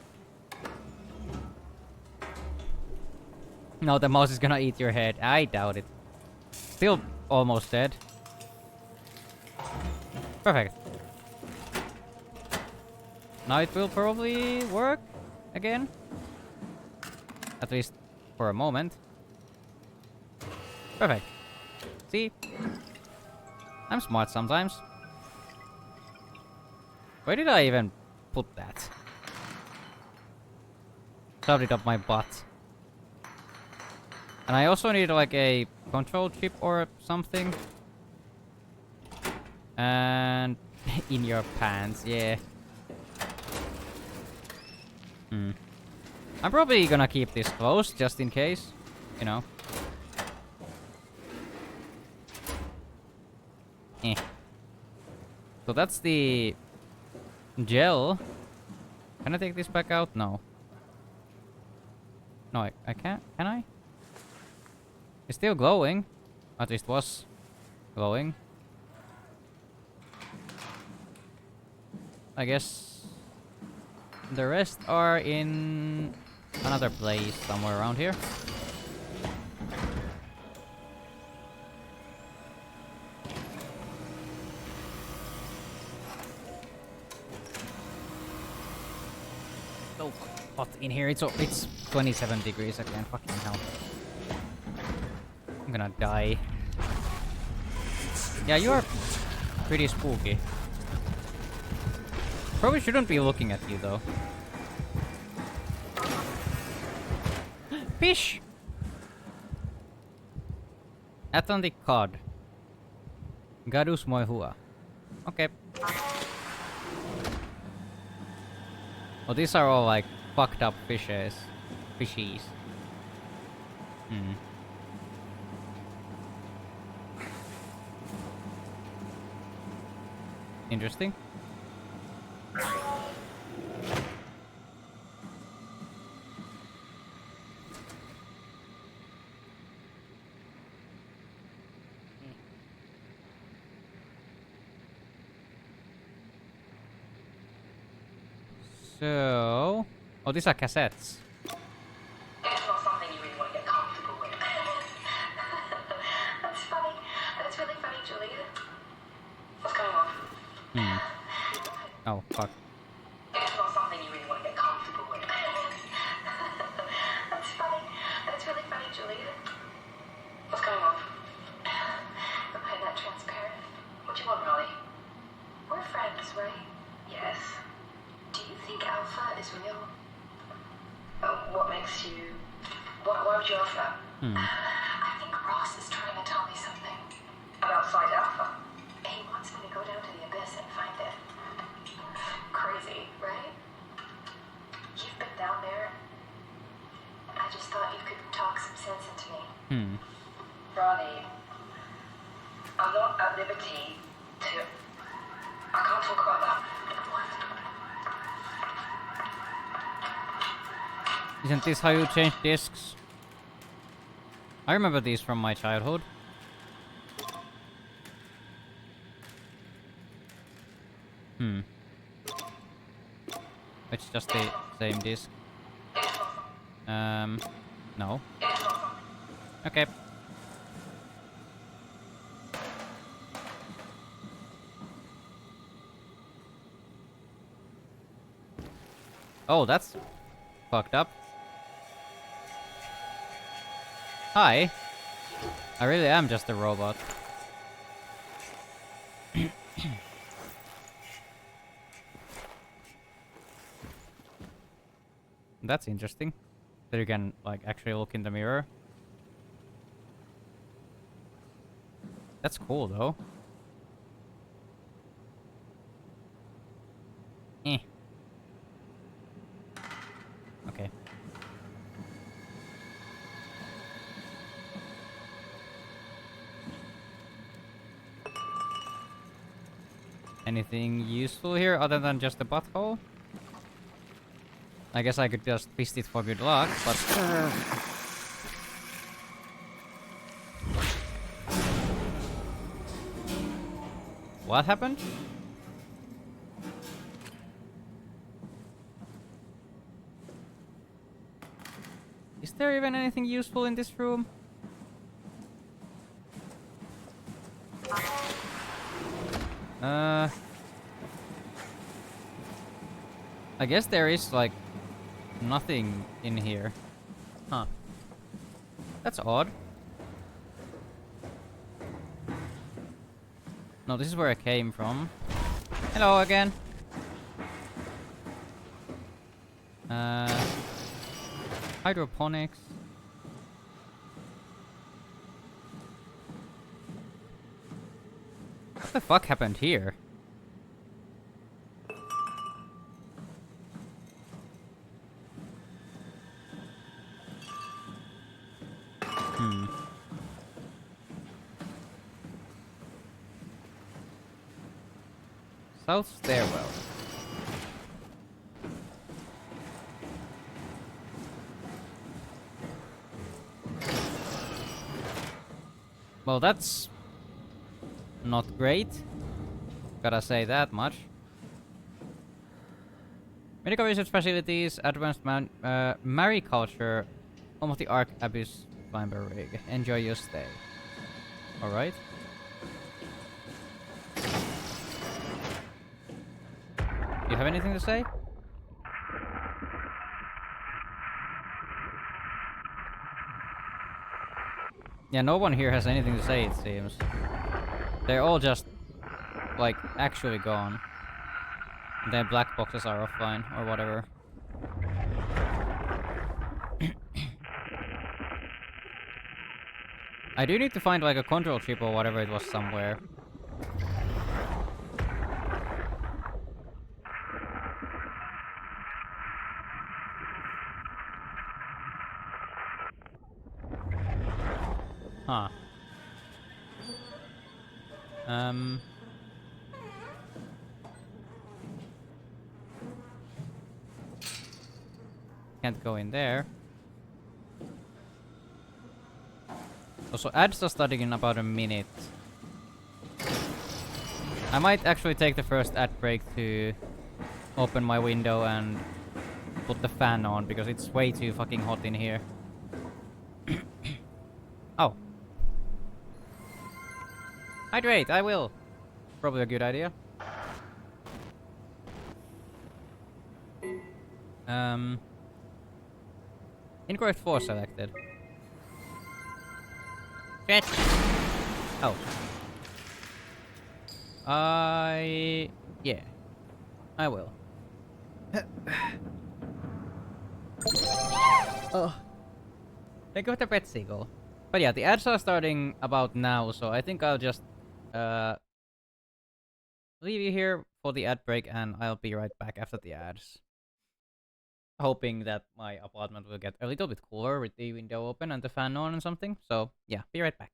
S1: No, the mouse is gonna eat your head. I doubt it. Still almost dead. Perfect. Now it will probably work again. At least for a moment. Perfect. See? I'm smart sometimes. Where did I even put that? Shoved it up my butt. And I also need like a control chip or something. And in your pants, yeah. I'm probably gonna keep this closed just in case, you know. So that's the gel. Can I take this back out? No. No, I can't. Can I? It's still glowing. At least was glowing. I guess The rest are in another place somewhere around here. So hot in here. It's 27 degrees again. Fucking hell. I'm gonna die. Yeah, you are pretty spooky. Probably shouldn't be looking at you though. Fish! Atlantic cod. Gadus moihua. Okay. Oh, these are all like fucked up fishes. Fishies. Hmm. Interesting. So... Oh, these are cassettes.
S3: It's not something you really want to get comfortable with. That's funny. That's really funny, Julia. What's going on?
S1: Hmm. Oh, fuck.
S3: It's not something you really want to get comfortable with. That's funny. That's really funny, Julia. What's going on? Am I that transparent? What do you want, Rolly? We're friends, right? Yes. Do you think Alpha is real? What makes you... Why would you ask that? I think Ross is trying to tell me something. About Site Alpha? He wants me to go down to the Abyss and find it. Crazy, right? You've been down there. I just thought you could talk some sense into me. Ronnie, I'm not at liberty to... I can't talk about that.
S1: Isn't this how you change discs? I remember these from my childhood. It's just the same disc. No. Okay. Oh, that's fucked up. Hi. I really am just a robot. That's interesting. That you can, like, actually look in the mirror. That's cool, though. Eh. Okay. Anything useful here other than just a butthole? I guess I could just fist it for good luck, but... What happened? Is there even anything useful in this room? I guess there is, like, nothing in here. Huh. That's odd. No, this is where I came from. Hello again. Hydroponics. What the fuck happened here? South stairwell. Well, that's not great. Gotta say that much. Medical research facilities, advanced mariculture, home of the Ark Abyss climber rig. Enjoy your stay. Alright. Do you have anything to say? Yeah, no one here has anything to say, it seems. They're all just, like, actually gone. Their black boxes are offline, or whatever. I do need to find, like, a control chip or whatever it was somewhere. Huh. Can't go in there. Also, ads are starting in about a minute. I might actually take the first ad break to open my window and put the fan on, because it's way too fucking hot in here. Oh. Hydrate, I will. Probably a good idea. Incorrect force selected. Shit! Oh. Yeah. I will. Oh. Think of the pet seagull. But yeah, the ads are starting about now, so I think I'll just leave you here for the ad break, and I'll be right back after the ads. Hoping that my apartment will get a little bit cooler with the window open and the fan on and something. So yeah, be right back.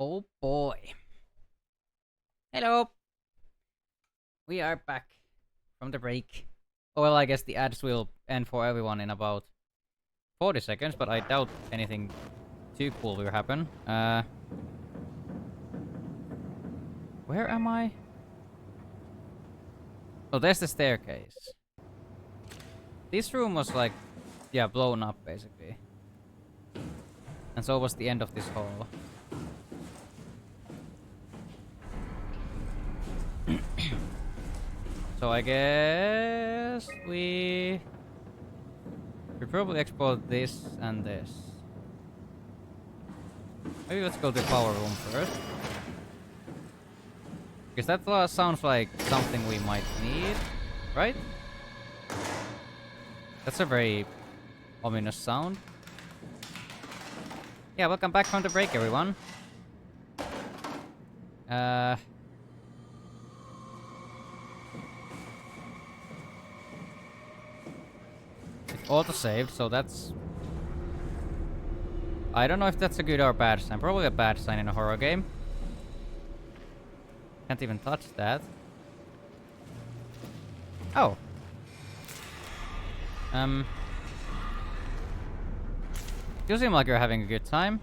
S1: Oh boy. Hello. We are back from the break. Oh, well, I guess the ads will end for everyone in about 40 seconds, but I doubt anything too cool will happen. Where am I? Oh, there's the staircase. This room was like, yeah, blown up basically. And so was the end of this hall. So I guess we probably explore this and this. Maybe let's go to the power room first. Because that sounds like something we might need, right? That's a very ominous sound. Yeah, welcome back from the break, everyone. It's auto-saved, so that's... I don't know if that's a good or bad sign. Probably a bad sign in a horror game. Can't even touch that. Oh. You seem like you're having a good time.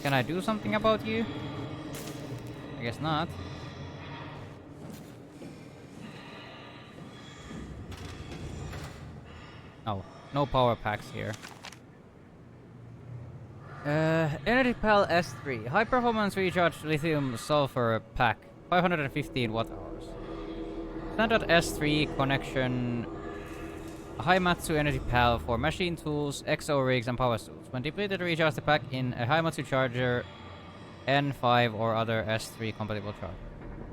S1: Can I do something about you? I guess not. Oh, no power packs here. Energy Pal S3. High performance recharged lithium sulfur pack. 515 watt hours. Standard S3 connection. Haimatsu Energy Pal for machine tools, XO rigs, and power tools. When depleted, recharge the pack in a Haimatsu charger, N5 or other S3 compatible charger.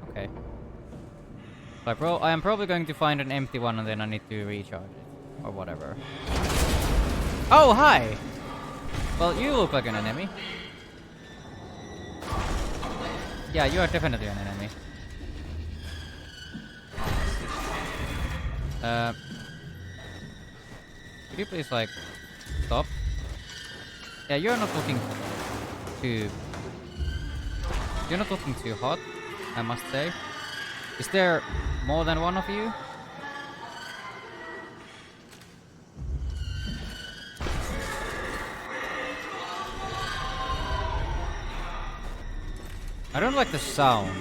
S1: Okay. So I am probably going to find an empty one and then I need to recharge it. Or whatever. Oh, hi! Well, you look like an enemy. Yeah, you are definitely an enemy. Could you please, like, stop? Yeah, you're not looking too... You're not looking too hot, I must say. Is there more than one of you? I don't like the sound.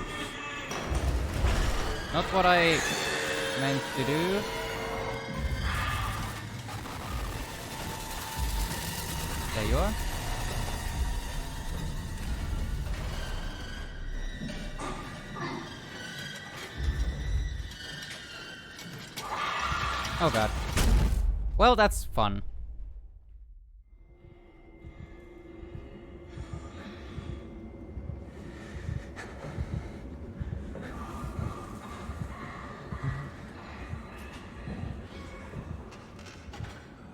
S1: Not what I meant to do. There you are. Oh god. Well, that's fun.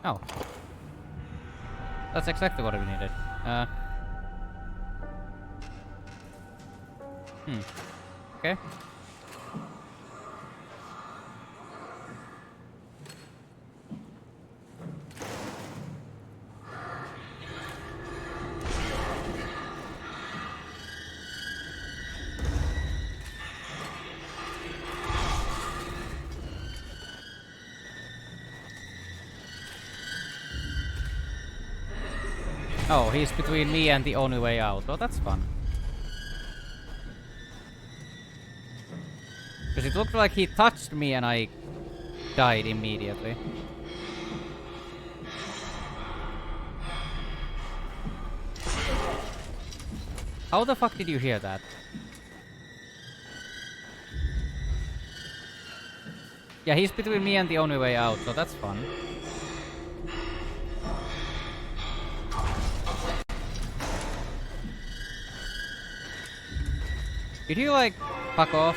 S1: Oh. That's exactly what we needed. Okay. Oh, he's between me and the only way out. Oh, that's fun. Because it looked like he touched me and I died immediately. How the fuck did you hear that? Yeah, he's between me and the only way out, so that's fun. Did you, like, fuck off?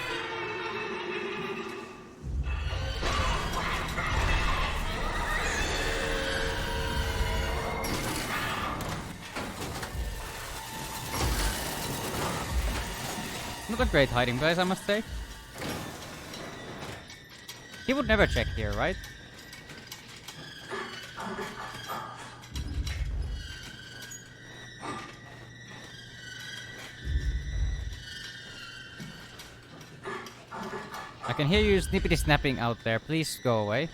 S1: Not a great hiding place, I must say. He would never check here, right? can hear you snippety snapping out there. Please go away.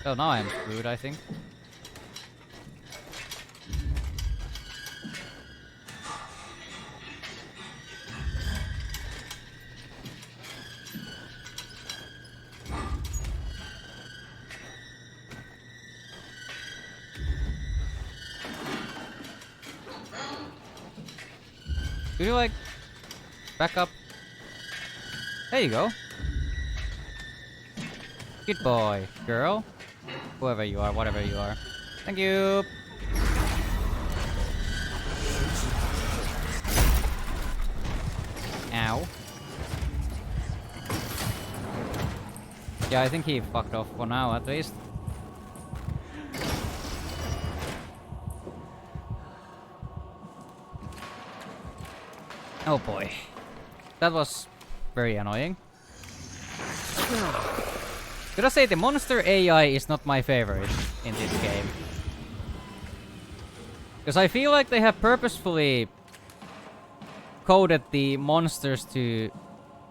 S1: Oh, now I'm screwed, I think. Could you, like, back up? There you go. Good boy, girl. Whoever you are, whatever you are. Thank you! Ow. Yeah, I think he fucked off for now, at least. Oh boy. That was very annoying. Could I say the monster AI is not my favorite in this game? Because I feel like they have purposefully coded the monsters to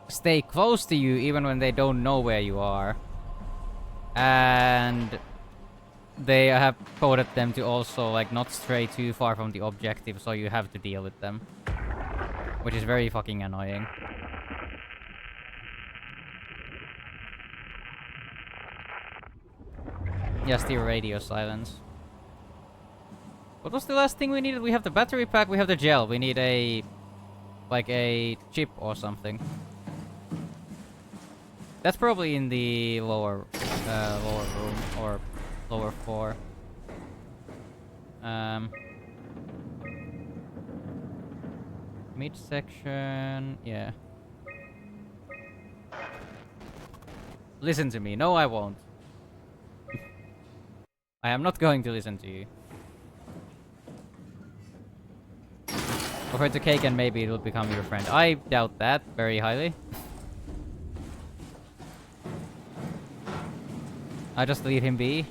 S1: stay close to you even when they don't know where you are. And they have coded them to also like not stray too far from the objective, so you have to deal with them. Which is very fucking annoying. Yes, the radio silence. What was the last thing we needed? We have the battery pack, we have the gel. We need a... like a chip or something. That's probably in the lower room, or lower floor. Midsection, yeah. Listen to me. No, I won't. I am not going to listen to you. Offer it to Cake and maybe it will become your friend. I doubt that very highly. I just leave him be.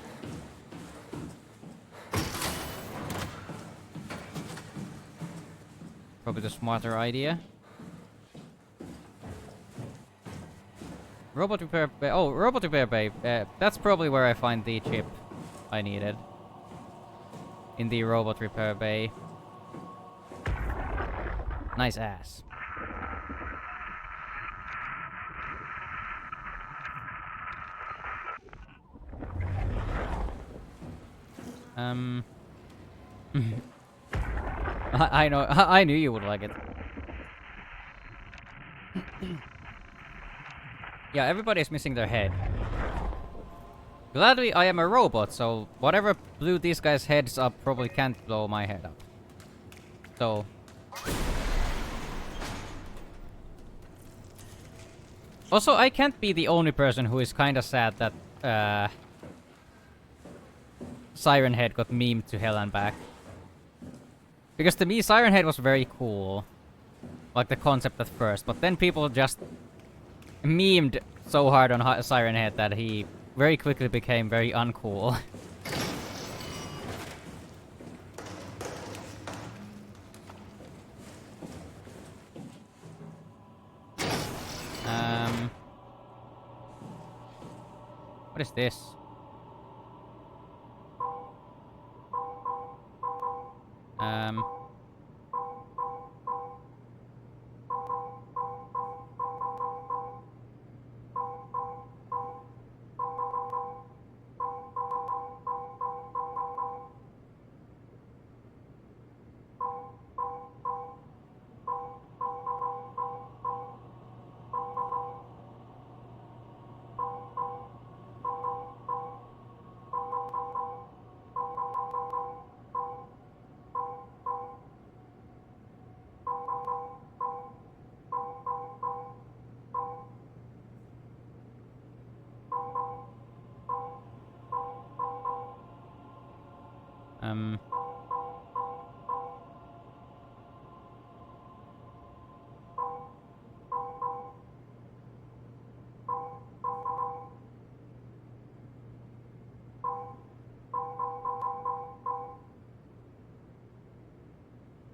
S1: Probably the smarter idea. Robot repair bay. Oh, robot repair bay. That's probably where I find the chip I needed. In the robot repair bay. Nice ass. I know. I knew you would like it. Yeah, everybody's missing their head. Gladly, I am a robot, so whatever blew these guys' heads up probably can't blow my head up. So... Also, I can't be the only person who is kinda sad that, Siren Head got memed to hell and back. Because to me, Siren Head was very cool. Like the concept at first, but then people just memed so hard on Siren Head that he very quickly became very uncool. What is this?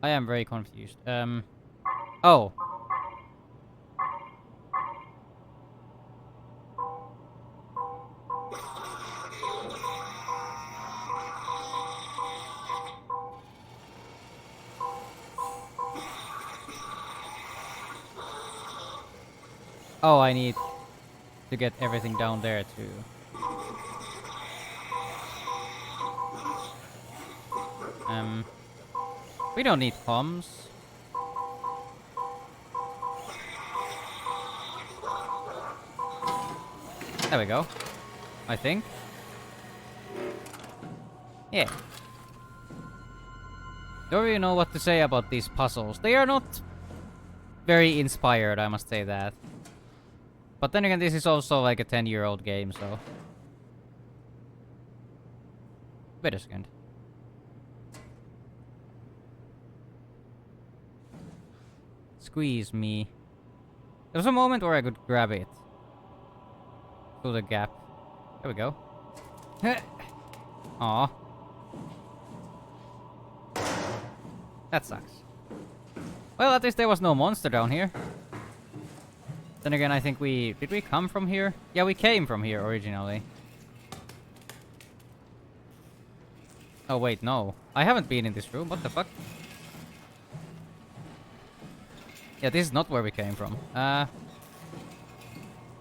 S1: I am very confused. Oh. Oh, I need to get everything down there too. We don't need comms. There we go. I think. Yeah. Don't really know what to say about these puzzles. They are not very inspired, I must say that. But then again, this is also like a 10-year-old game, so... Wait a second. Squeeze me. There was a moment where I could grab it. Through the gap. There we go. Aw. That sucks. Well, at least there was no monster down here. Then again, I think we... Did we come from here? Yeah, we came from here originally. Oh, wait, no. I haven't been in this room. What the fuck? Yeah, this is not where we came from.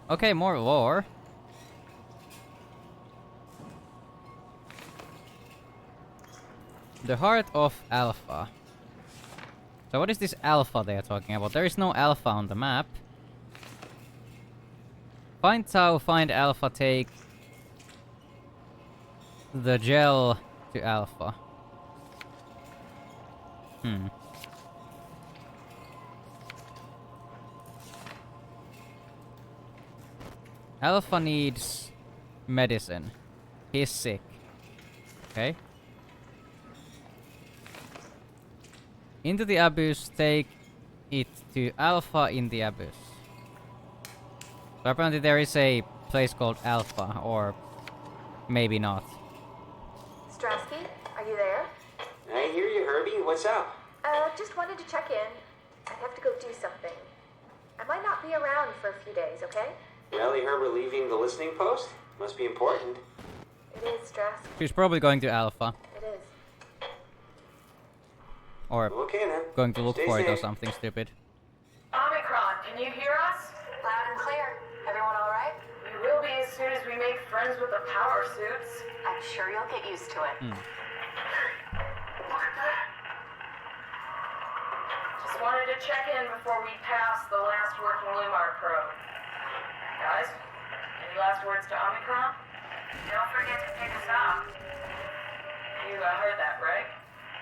S1: Okay, more lore. The Heart of Alpha. So what is this alpha they are talking about? There is no alpha on the map. Find Tau, find alpha, take the gel to alpha. Alpha needs medicine. He's sick. Okay. Into the abyss, take it to Alpha in the abyss. So apparently there is a place called Alpha, or maybe not.
S3: Strasky, are you there?
S9: I hear you, Herbie. What's up?
S3: Just wanted to check in. I have to go do something. I might not be around for a few days, okay?
S9: Rally Herbert leaving the listening post? Must be important.
S3: It is, Strasky.
S1: She's probably going to Alpha.
S3: It is.
S1: Or
S9: Okay, then.
S1: going to look
S9: Stay
S1: for it or
S9: safe.
S1: something stupid.
S6: Omicron, can you hear us?
S8: Loud and clear. Everyone all right?
S6: We will be as soon as we make friends with the power suits.
S8: I'm sure you'll get used to it.
S6: Look at that. Just wanted to check in before we pass the last working Lumar probe. Guys, any last words to Omicron? Don't forget to pick us up. You heard that, right?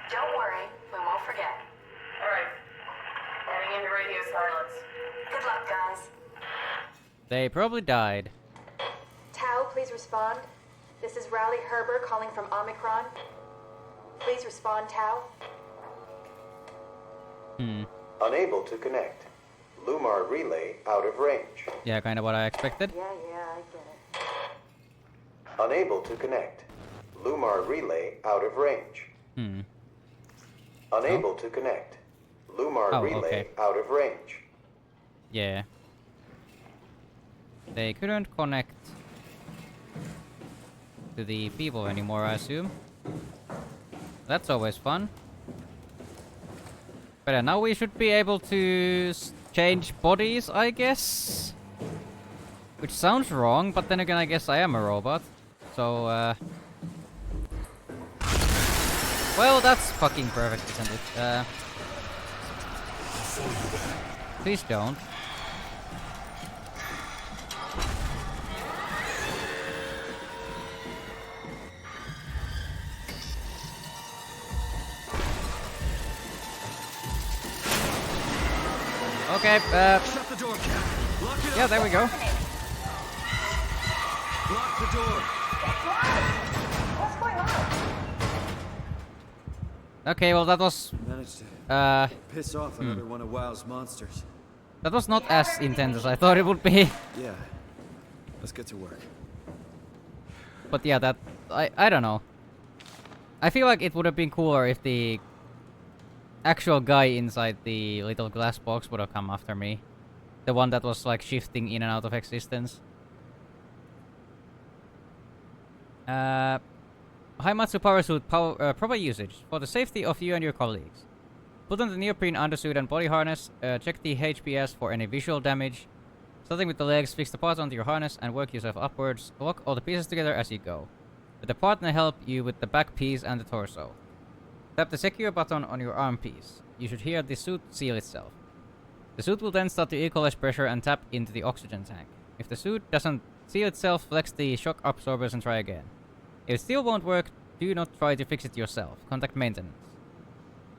S8: Don't worry, we won't forget.
S6: Alright. Heading into radio silence.
S8: Good luck, guys.
S1: They probably died.
S3: Tau, please respond. This is Rowley Herber calling from Omicron. Please respond, Tau.
S10: Unable to connect. Lumar relay out of range.
S1: Yeah, kind of what I expected.
S3: Yeah, I get it.
S10: Unable to connect. Lumar relay out of range. Unable to connect. Lumar
S1: Oh,
S10: relay
S1: okay.
S10: out of range.
S1: Yeah. They couldn't connect to the people anymore, I assume. That's always fun. But now we should be able to change bodies, I guess? Which sounds wrong, but then again, I guess I am a robot. So, well, that's fucking perfect, isn't it? Please don't. Okay,
S5: Shut the door, Cap. Lock it
S1: yeah,
S5: up.
S1: there we go.
S5: Lock the door.
S3: What's going on?
S1: Okay, well, that was,
S5: Managed to piss off
S1: Hmm.
S5: another one of WoW's monsters.
S1: that was not as intense as I thought it would be.
S5: Yeah. Let's get to work.
S1: But yeah, that, I don't know. I feel like it would have been cooler if the actual guy inside the little glass box would have come after me. The one that was like shifting in and out of existence. Haimatsu power suit proper usage for the safety of you and your colleagues. Put on the neoprene undersuit and body harness. Check the HPS for any visual damage. Starting with the legs, fix the parts onto your harness and work yourself upwards. Lock all the pieces together as you go. Let the partner help you with the back piece and the torso. Tap the secure button on your arm piece. You should hear the suit seal itself. The suit will then start to equalize pressure and tap into the oxygen tank. If the suit doesn't seal itself, flex the shock absorbers and try again. If it still won't work, do not try to fix it yourself. Contact maintenance.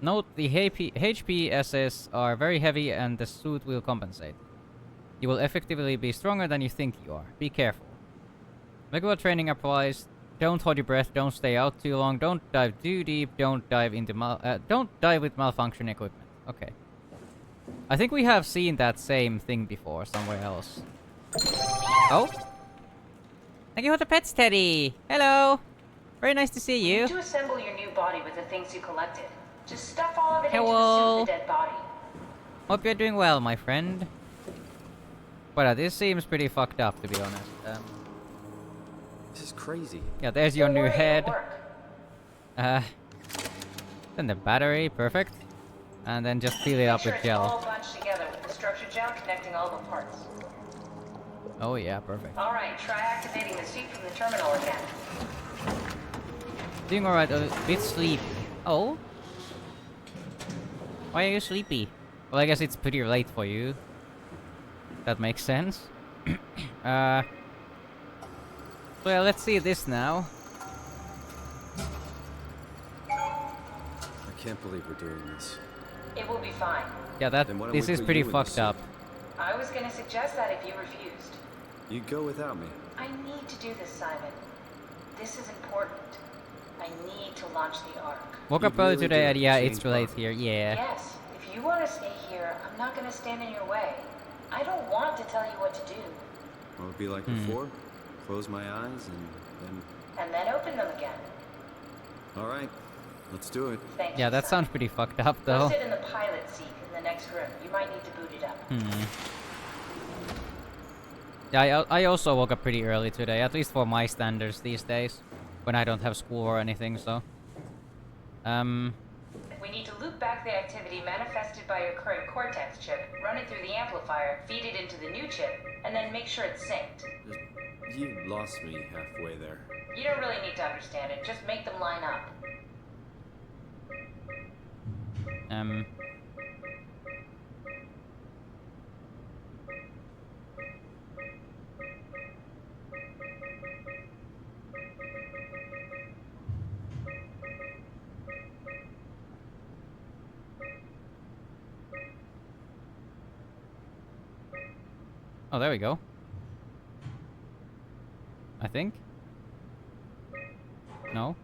S1: Note the HPSs are very heavy and the suit will compensate. You will effectively be stronger than you think you are. Be careful. Regular training applies. Don't hold your breath, don't stay out too long, don't dive too deep, don't dive into don't dive with malfunction equipment. Okay. I think we have seen that same thing before somewhere else. Oh? Thank you for the pets, Teddy! Hello! Very nice to see you.
S6: You need to assemble your new body with the things you collected. Just stuff all of it
S1: Hello.
S6: into the suit of the dead body.
S1: Hope you're doing well, my friend. But this seems pretty fucked up, to be honest.
S5: This is crazy.
S1: Yeah, there's your
S6: Don't
S1: new
S6: worry,
S1: head.
S6: it'll work.
S1: Then the battery, perfect. And then just fill it up with
S6: It's
S1: gel.
S6: all bunched together with the structure gel connecting all the parts.
S1: Oh yeah, perfect.
S6: Alright, try activating the suit from the terminal again.
S1: Doing alright, a bit sleepy. Oh? Why are you sleepy? Well, I guess it's pretty late for you. That makes sense. So yeah, let's see this now.
S5: I can't believe we're doing this.
S6: It will be fine.
S1: Yeah, this is pretty fucked up.
S6: I was gonna suggest that if you refused.
S5: You go without me.
S6: I need to do this, Simon. This is important. I need to launch the Ark.
S1: Woke up early today and yeah, it's late here, yeah.
S6: Yes, if you want to stay here, I'm not gonna stand in your way. I don't want to tell you what to do.
S5: Will it be like before? Close my eyes
S6: And then open them again.
S5: Alright, let's do it.
S6: Thank you.
S1: Yeah, that
S6: Simon.
S1: sounds pretty fucked up
S6: Go
S1: though.
S6: sit in the pilot seat in the next room. You might need to boot it up.
S1: Yeah, I also woke up pretty early today, at least for my standards these days. When I don't have school or anything, so...
S6: We need to loop back the activity manifested by your current Cortex chip, run it through the amplifier, feed it into the new chip, and then make sure it's synced.
S5: You lost me halfway there.
S6: You don't really need to understand it, just make them line up.
S1: Oh, there we go. I think. No?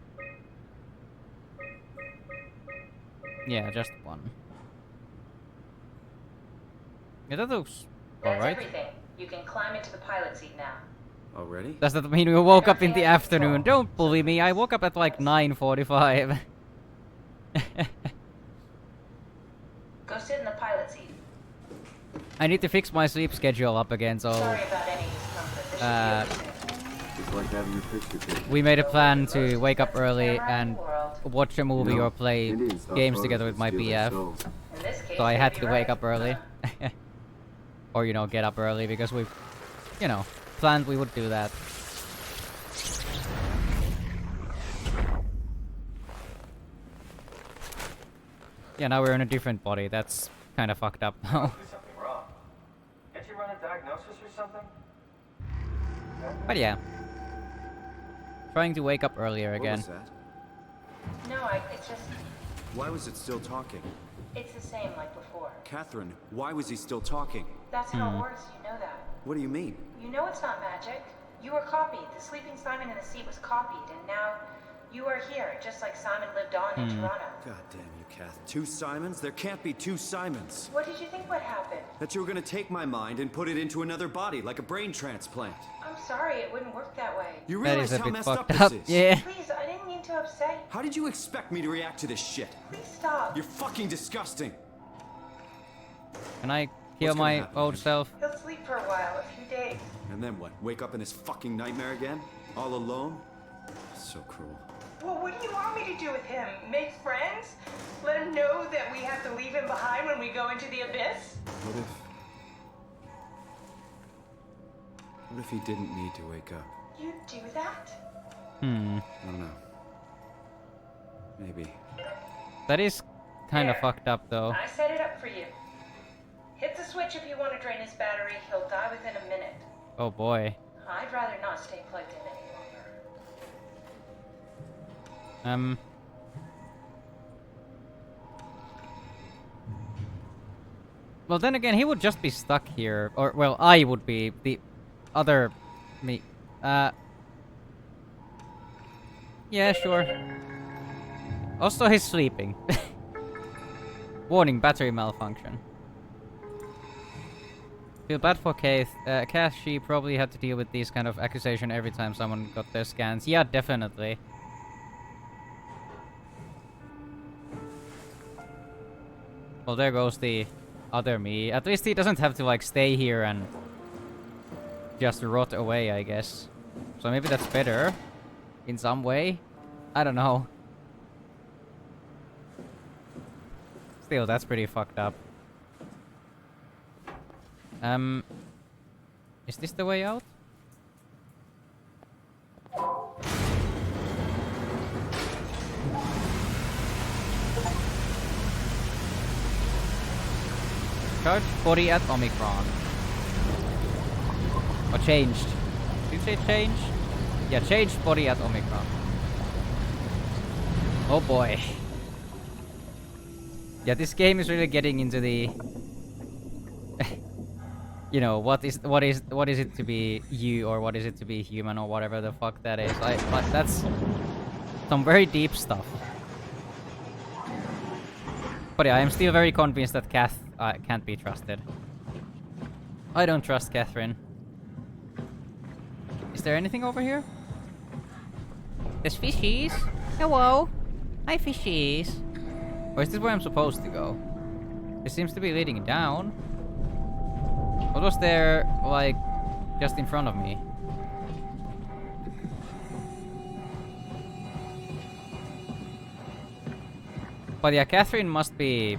S1: Yeah, just one. Yeah, that looks
S6: That's
S1: alright.
S6: everything. You can climb into the pilot seat now.
S5: Already?
S1: Does that mean we woke up in the afternoon? Don't bully me, I woke up at like 9:45.
S6: Go sit in the pilot seat.
S1: I need to fix my sleep schedule up again, so...
S6: Sorry about any discomfort. This should be okay.
S5: It's like having your picture taken.
S1: We made a plan to wake up early
S6: Samurai
S1: and
S6: world.
S1: watch a movie or play
S10: Indians thought
S1: games
S10: photos
S1: together
S10: would
S1: with my
S10: steal their
S1: BF.
S10: souls.
S6: In this case,
S1: So I had
S6: you'd
S1: to
S6: be
S1: wake
S6: right.
S1: up early. Or, you know, get up early because we, you know, planned we would do that. Yeah, now we're in a different body. That's kind of fucked up now.
S4: There's something wrong. Can't you run a diagnosis or something?
S1: But yeah. Trying to wake up earlier
S5: What
S1: again.
S5: was that?
S6: No, it's just...
S5: Why was it still talking?
S6: It's the same like before.
S5: Catherine, why was he still talking?
S6: That's how it works, you know that.
S5: What do you mean?
S6: You know it's not magic. You were copied. The sleeping Simon in the seat was copied, and now you are here, just like Simon lived on in Toronto.
S5: God damn you, Kath. 2 Simons? There can't be 2 Simons.
S6: What did you think would happen?
S5: That you were gonna take my mind and put it into another body, like a brain transplant.
S6: I'm I'm sorry, it wouldn't work that way.
S5: You
S1: That
S5: realize
S1: is a
S5: how
S1: bit
S5: messed up
S1: fucked
S5: this
S1: up.
S5: is?
S1: Yeah.
S6: Please, I didn't mean to upset you.
S5: How did you expect me to react to this shit?
S6: Please stop.
S5: You're fucking disgusting.
S1: Can I kill
S5: What's gonna
S1: my
S5: happen?
S1: old self?
S6: He'll sleep for a while, a few days.
S5: And then what? Wake up in this fucking nightmare again? All alone? So cruel.
S6: Well, what do you want me to do with him? Make friends? Let him know that we have to leave him behind when we go into the abyss?
S5: What if he didn't need to wake up?
S6: You do that?
S5: I don't know. Maybe.
S1: That is kind of
S6: There.
S1: fucked up though.
S6: I set it up for you. Hit the switch if you want to drain his battery. He'll die within a minute.
S1: Oh boy.
S6: I'd rather not stay plugged in any longer.
S1: Well, then again, he would just be stuck here, or well, I would be the other me. Yeah, sure. Also, he's sleeping. Warning: battery malfunction. Feel bad for Kath. Kath, she probably had to deal with these kind of accusation every time someone got their scans. Yeah, definitely. Well, there goes the other me. At least he doesn't have to like stay here and just rot away, I guess. So maybe that's better in some way. I don't know. Still, that's pretty fucked up. Is this the way out? Charge body at Omicron. Or changed. Did you say change? Yeah, changed body at Omicron. Oh boy. Yeah, this game is really getting into the you know, what is it to be you, or what is it to be human, or whatever the fuck that is. Like that's some very deep stuff. But yeah, I am still very convinced that Kath can't be trusted. I don't trust Catherine. Is there anything over here? There's fishies. Hello. Hi, fishies. Or is this where I'm supposed to go? This seems to be leading down. What was there, like, just in front of me? But yeah, Catherine must be,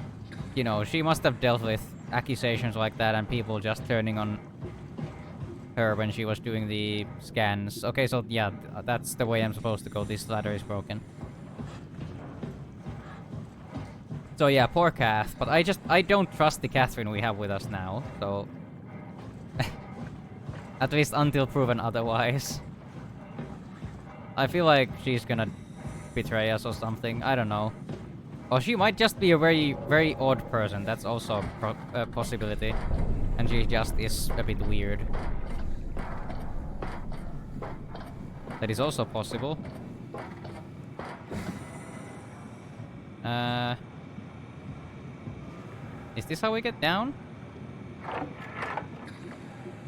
S1: you know, she must have dealt with accusations like that and people just turning on her when she was doing the scans. Okay, so yeah, that's the way I'm supposed to go. This ladder is broken. So yeah, poor Kath. But I don't trust the Catherine we have with us now, so... At least until proven otherwise. I feel like she's gonna betray us or something. I don't know. Or she might just be a very, very odd person. That's also a possibility. And she just is a bit weird. That is also possible. Is this how we get down?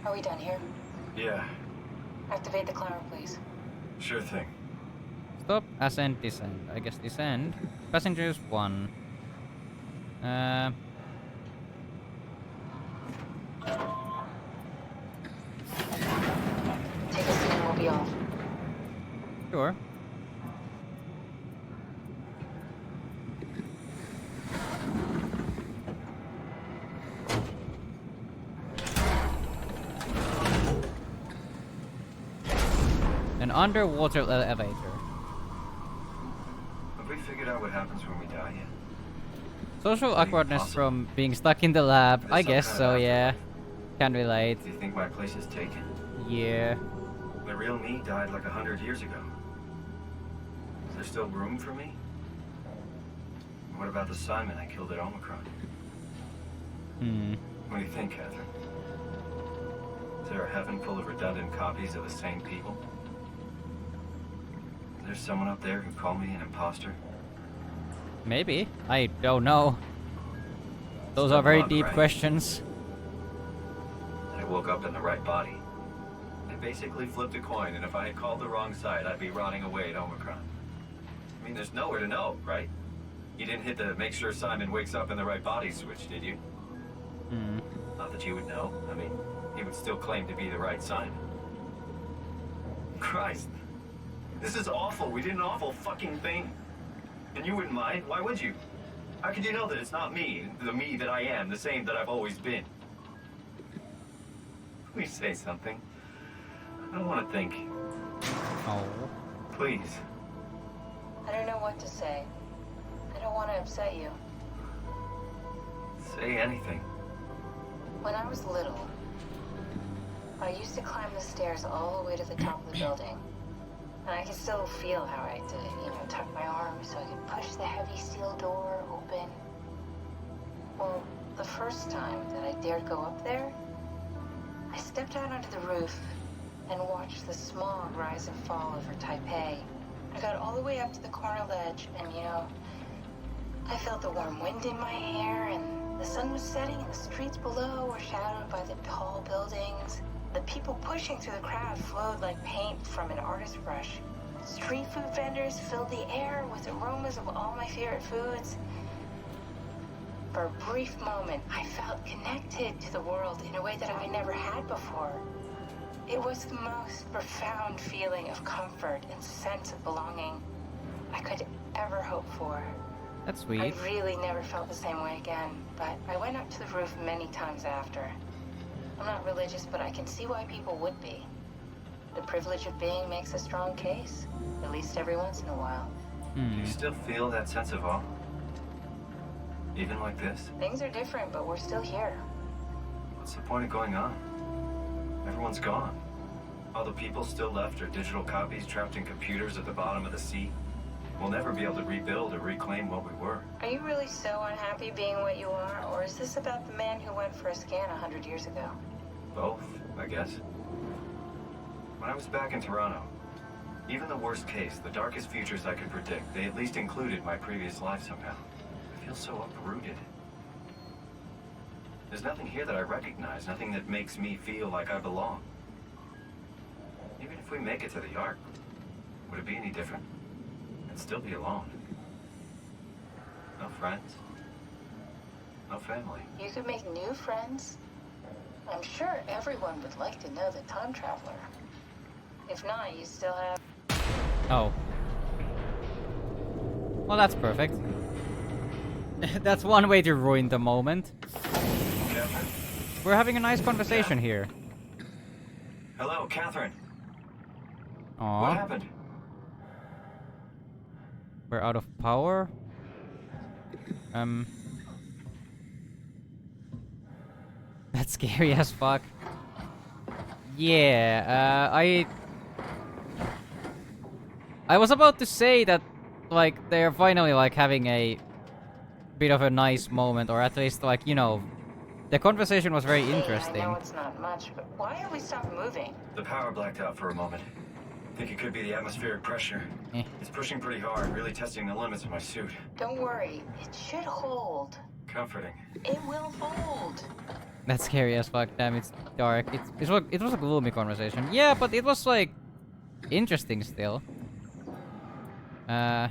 S8: Are we done here?
S4: Yeah,
S8: Activate the climber, please.
S4: sure thing.
S1: Stop, ascend, descend. I guess descend. Passengers 1.
S8: Take a seat and we'll be off.
S1: Sure. An underwater elevator.
S4: Have we figured out what happens when we die yet?
S1: Social
S4: Really
S1: awkwardness
S4: possible.
S1: from being stuck in the lab.
S4: There's
S1: I
S4: some
S1: guess
S4: kind
S1: so,
S4: of
S1: yeah.
S4: afterlife.
S1: Can relate.
S4: Do you think my place is taken?
S1: Yeah.
S4: The real me died like 100 years ago. Is there still room for me? What about the Simon I killed at Omicron? What do you think, Catherine? Is there a heaven full of redundant copies of the same people? Is there someone up there who called me an imposter?
S1: Maybe. I don't know. Those
S4: Still
S1: are very
S4: wrong,
S1: deep
S4: right?
S1: questions.
S4: I woke up in the right body. basically flipped a coin, and if I had called the wrong side, I'd be rotting away at Omicron. I mean, there's nowhere to know, right? You didn't hit the make sure Simon wakes up in the right body switch, did you?
S1: Hmm.
S4: Not that you would know. I mean, he would still claim to be the right Simon. Christ. This is awful. We did an awful fucking thing. And you wouldn't mind? Why would you? How could you know that it's not me, the me that I am, the same that I've always been? Please say something. I don't want to think.
S1: Oh.
S4: Please.
S6: I don't know what to say. I don't want to upset you.
S4: Say anything.
S6: When I was little, I used to climb the stairs all the way to the top of the building. And I can still feel how I had to, tuck my arm so I could push the heavy steel door open. Well, the first time that I dared go up there, I stepped out onto the roof and watched the smog rise and fall over Taipei. I got all the way up to the corner ledge and, I felt the warm wind in my hair and the sun was setting and the streets below were shadowed by the tall buildings. The people pushing through the crowd flowed like paint from an artist's brush. Street food vendors filled the air with aromas of all my favorite foods. For a brief moment, I felt connected to the world in a way that I never had before. It was the most profound feeling of comfort and sense of belonging I could ever hope for.
S1: That's sweet.
S6: I really never felt the same way again, but I went up to the roof many times after. I'm not religious, but I can see why people would be. The privilege of being makes a strong case, at least every once in a while.
S4: Do you still feel that sense of awe? Even like this?
S6: Things are different, but we're still here.
S4: What's the point of going on? Everyone's gone. All the people still left are digital copies trapped in computers at the bottom of the sea. We'll never be able to rebuild or reclaim what we were.
S6: Are you really so unhappy being what you are, or is this about the man who went for a scan 100 years ago?
S4: Both, I guess. When I was back in Toronto, even the worst case, the darkest futures I could predict, they at least included my previous life somehow. I feel so uprooted. There's nothing here that I recognize, nothing that makes me feel like I belong. Even if we make it to the Ark, would it be any different? I'd still be alone. No friends. No family.
S6: You could make new friends. I'm sure everyone would like to know the time traveler. If not, you still have...
S1: Oh. Well, that's perfect. That's one way to ruin the moment.
S4: Catherine?
S1: We're having a nice conversation here.
S4: Hello, Catherine.
S1: Aww.
S4: What happened?
S1: We're out of power. That's scary as fuck. Yeah, I was about to say that, like, they're finally, like, having a bit of a nice moment, or at least, like, the conversation was very interesting.
S6: I know it's not much, but why have we stopped moving?
S4: The power blacked out for a moment. Think it could be the atmospheric pressure. It's pushing pretty hard, really testing the limits of my suit.
S6: Don't worry, it should hold.
S4: Comforting.
S6: It will hold.
S1: That's scary as fuck. Damn, it's dark. It was a gloomy conversation. Yeah, but it was, like, interesting still. Oh,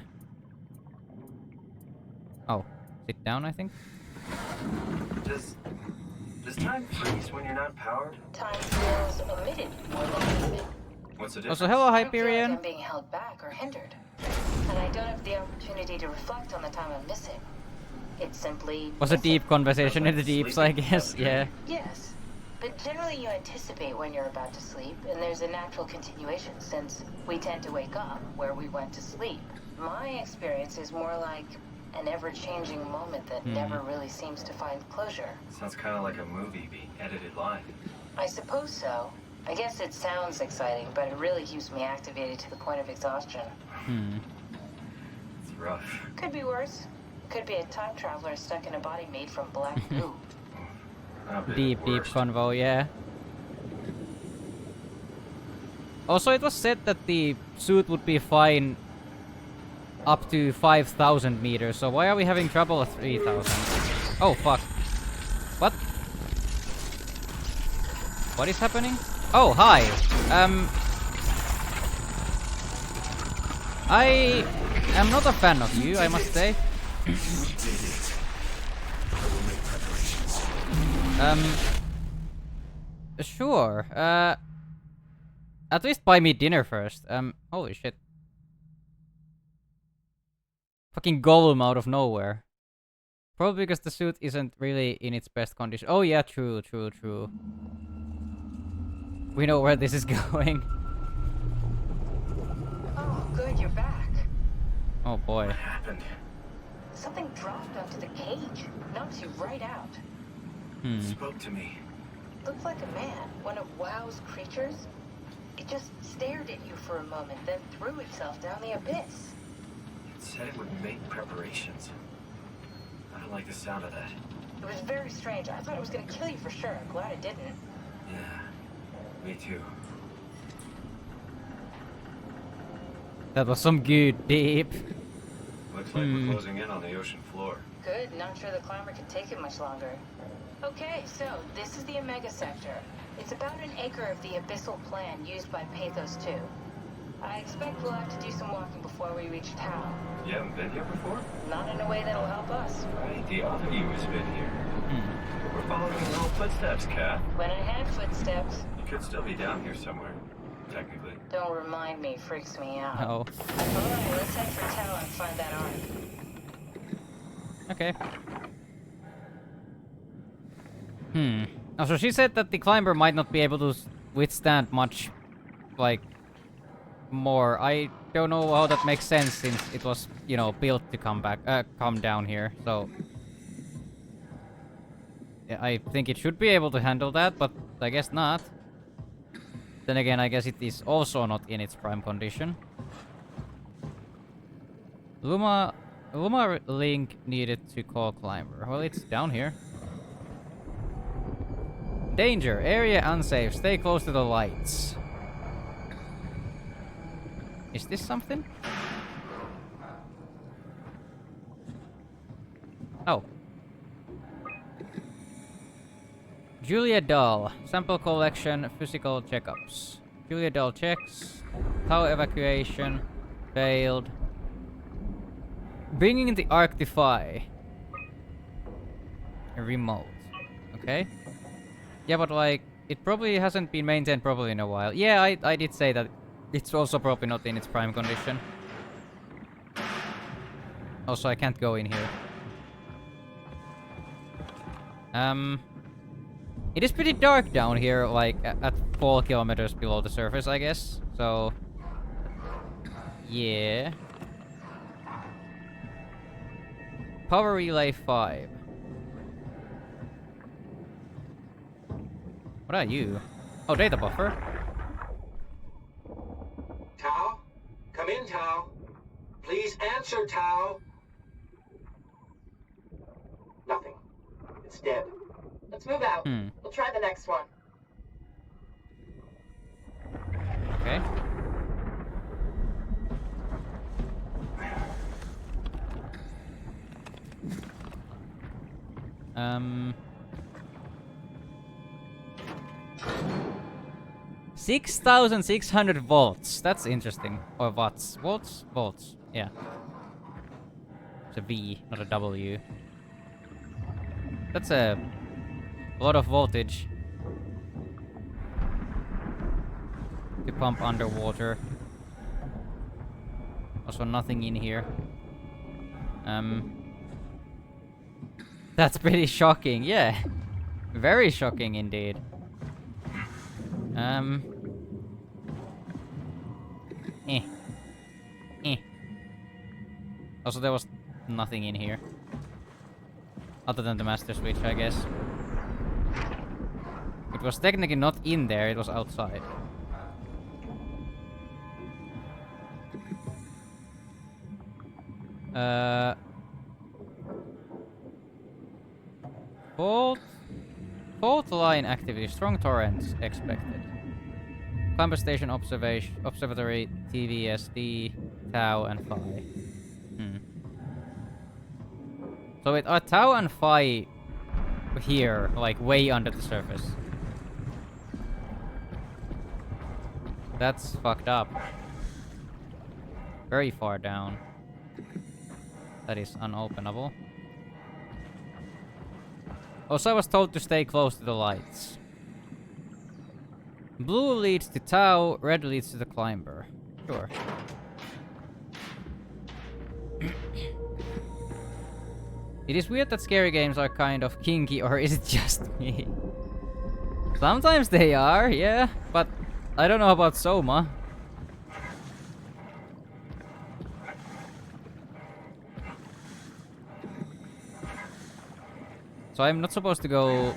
S1: sit down, I think.
S4: Does time freeze when you're not powered?
S6: Time feels omitted more than moving.
S4: What's the
S1: Oh,
S4: difference?
S1: so hello,
S6: I don't feel like
S1: Hyperion.
S6: I'm being held back or hindered. And I don't have the opportunity to reflect on the time I'm missing. It's simply...
S1: Was a deep conversation in the deeps, I guess. Yeah.
S6: Yes. But generally you anticipate when you're about to sleep, and there's a natural continuation since we tend to wake up where we went to sleep. My experience is more like an ever-changing moment that never really seems to find closure.
S4: Sounds kind of like a movie being edited live.
S6: I suppose so. I guess it sounds exciting, but it really keeps me activated to the point of exhaustion.
S4: It's rough.
S6: Could be worse. Could be a time traveler stuck in a body made from black goo.
S1: Deep convo, yeah. Also, it was said that the suit would be fine up to 5,000 meters, so why are we having trouble at 3,000? Oh, fuck. What? What is happening? Oh, hi. I am not a fan of you, I must say. Sure. At least buy me dinner first. Holy shit. Fucking Gollum out of nowhere. Probably because the suit isn't really in its best condition. Oh yeah, true. We know where this is going.
S6: Oh, good, you're back.
S1: Oh boy.
S4: What happened?
S6: Something dropped onto the cage. Knocks you right out.
S1: Hmm.
S4: Spoke to me.
S6: Looked like a man, one of WoW's creatures. It just stared at you for a moment, then threw itself down the abyss.
S4: It said it would make preparations. I don't like the sound of that.
S6: It was very strange. I thought it was gonna kill you for sure. I'm glad it didn't.
S4: Yeah, me too.
S1: That was some good deep.
S4: Looks like we're closing in on the ocean floor.
S6: Good, not sure the climber can take it much longer. Okay, so this is the Omega Sector. It's about an acre of the abyssal plan used by Pathos 2. I expect we'll have to do some walking before we reach town.
S4: You haven't been here before?
S6: Not in a way that'll help us.
S4: Right, the other you has been here. We're following your old footsteps, Kat.
S6: When in hand footsteps.
S4: You could still be down here somewhere, technically.
S6: Don't remind me, freaks me out.
S1: No.
S6: Alright, let's head for town and find that ark.
S1: Okay. Oh, so she said that the climber might not be able to withstand much, like, more. I don't know how that makes sense since it was, you know, built to come down here. So yeah, I think it should be able to handle that, but I guess not. Then again, I guess it is also not in its prime condition. Luma link needed to call climber. Well, it's down here. Danger! Area unsafe. Stay close to the lights. Is this something? Oh. Julia Dahl. Sample collection. Physical checkups. Julia Dahl checks. Tau evacuation. Failed. Bringing the Ark Defy. Remote. Okay. Yeah, but like, it probably hasn't been maintained properly in a while. Yeah, I did say that it's also probably not in its prime condition. Also, I can't go in here. It is pretty dark down here, like, at 4 kilometers below the surface, I guess. So, yeah. Power Relay 5. What are you? Oh, data buffer.
S7: Tao? Come in, Tao. Please answer, Tao. Nothing. It's dead.
S11: Let's move out. We'll try the next one.
S1: Okay. Um... 6,600 volts. That's interesting. Or watts. Volts? Volts. Yeah. It's a V, not a W. That's a lot of voltage to pump underwater. Also nothing in here. That's pretty shocking. Yeah. Very shocking indeed. Also, there was nothing in here. Other than the master switch, I guess. It was technically not in there, it was outside. Fault line activity. Strong torrents expected. Climber station observatory, TVSD, Tau, and Phi. So it are Tau and Phi here, like way under the surface. That's fucked up. Very far down. That is unopenable. Also, I was told to stay close to the lights. Blue leads to Tau, red leads to the climber. Sure. It is weird that scary games are kind of kinky, or is it just me? Sometimes they are, yeah, but I don't know about Soma. So I'm not supposed to go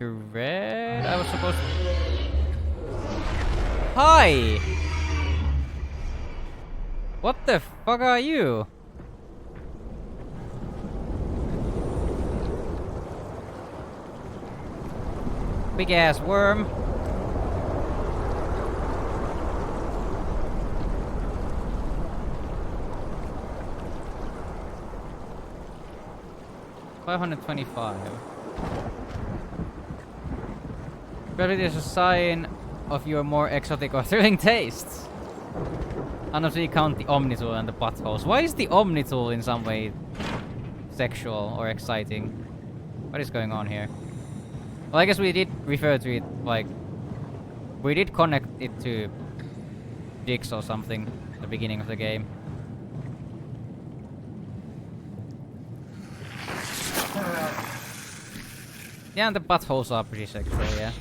S1: to red? I was supposed to... Hi! What the fuck are you? Big ass worm. $525. Gravity is a sign of your more exotic or thrilling tastes. Unless we count the Omnitool and the buttholes. Why is the Omnitool in some way sexual or exciting? What is going on here? Well, I guess we did refer to it like... We did connect it to dicks or something at the beginning of the game. Yeah, and the buttholes are pretty sexual, yeah.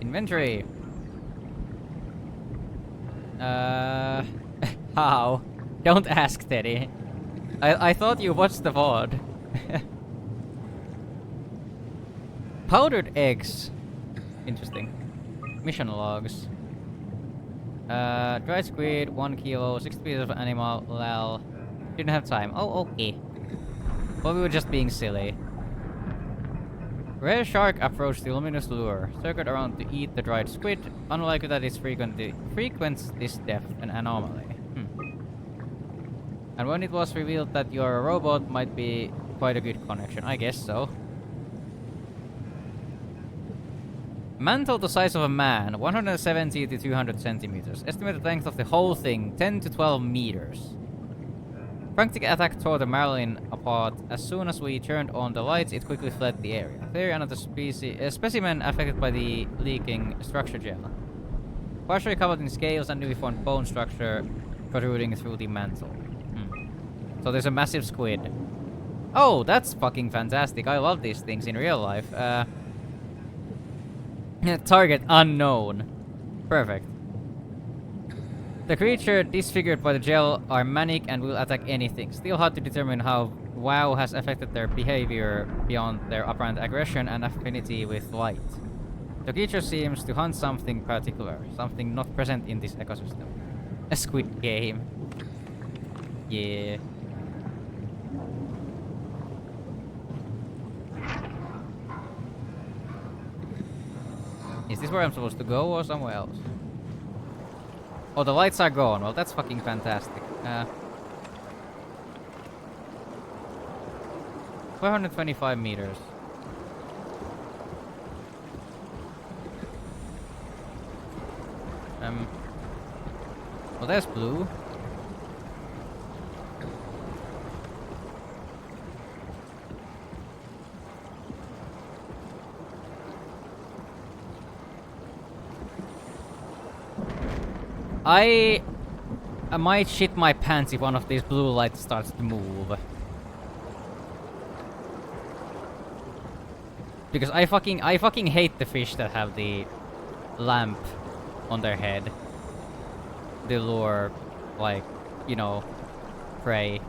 S1: Inventory. How? Don't ask, Teddy. I thought you watched the VOD. Powdered eggs. Interesting. Mission logs. Dried squid, 1 kilo, 60 pieces of animal, lol. Didn't have time. Oh, okay. Well, we were just being silly. Rare shark approached the luminous lure, circled around to eat the dried squid. Unlikely that it frequents this depth, an anomaly. And when it was revealed that you're a robot, might be quite a good connection. I guess so. Mantle the size of a man, 170 to 200 centimeters. Estimated length of the whole thing, 10 to 12 meters. Frantic attack tore the Marilyn apart. As soon as we turned on the lights, it quickly fled the area. Clearly another specimen affected by the leaking structure gel. Partially covered in scales and newly formed bone structure protruding through the mantle. So there's a massive squid. Oh, that's fucking fantastic. I love these things in real life. Target unknown. Perfect. The creature disfigured by the gel are manic and will attack anything. Still hard to determine how WoW has affected their behavior beyond their apparent aggression and affinity with light. The creature seems to hunt something particular, something not present in this ecosystem. A squid game. Yeah. Is this where I'm supposed to go or somewhere else? Oh, the lights are gone. Well, that's fucking fantastic. 425 meters. Well, there's blue. I might shit my pants if one of these blue lights starts to move. Because I fucking hate the fish that have the lamp on their head. They lure, like, you know, prey.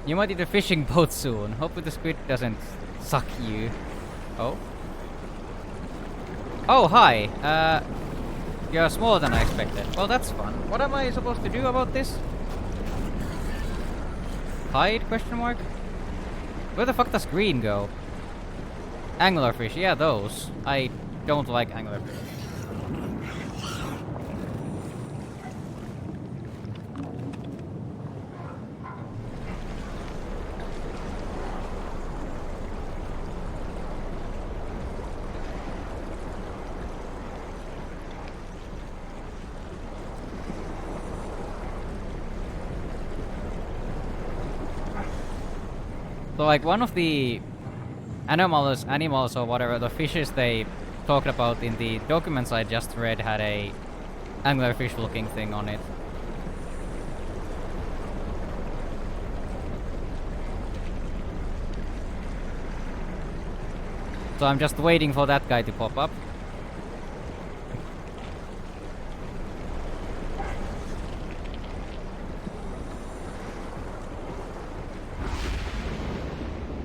S1: You might need a fishing boat soon. Hopefully the squid doesn't suck you. Oh? Oh, hi. You're smaller than I expected. Well, that's fun. What am I supposed to do about this? Hide? Question mark? Where the fuck does green go? Anglerfish. Yeah, those. I don't like anglerfish. So like one of the animals or whatever, the fishes they talked about in the documents I just read had a anglerfish looking thing on it. So I'm just waiting for that guy to pop up.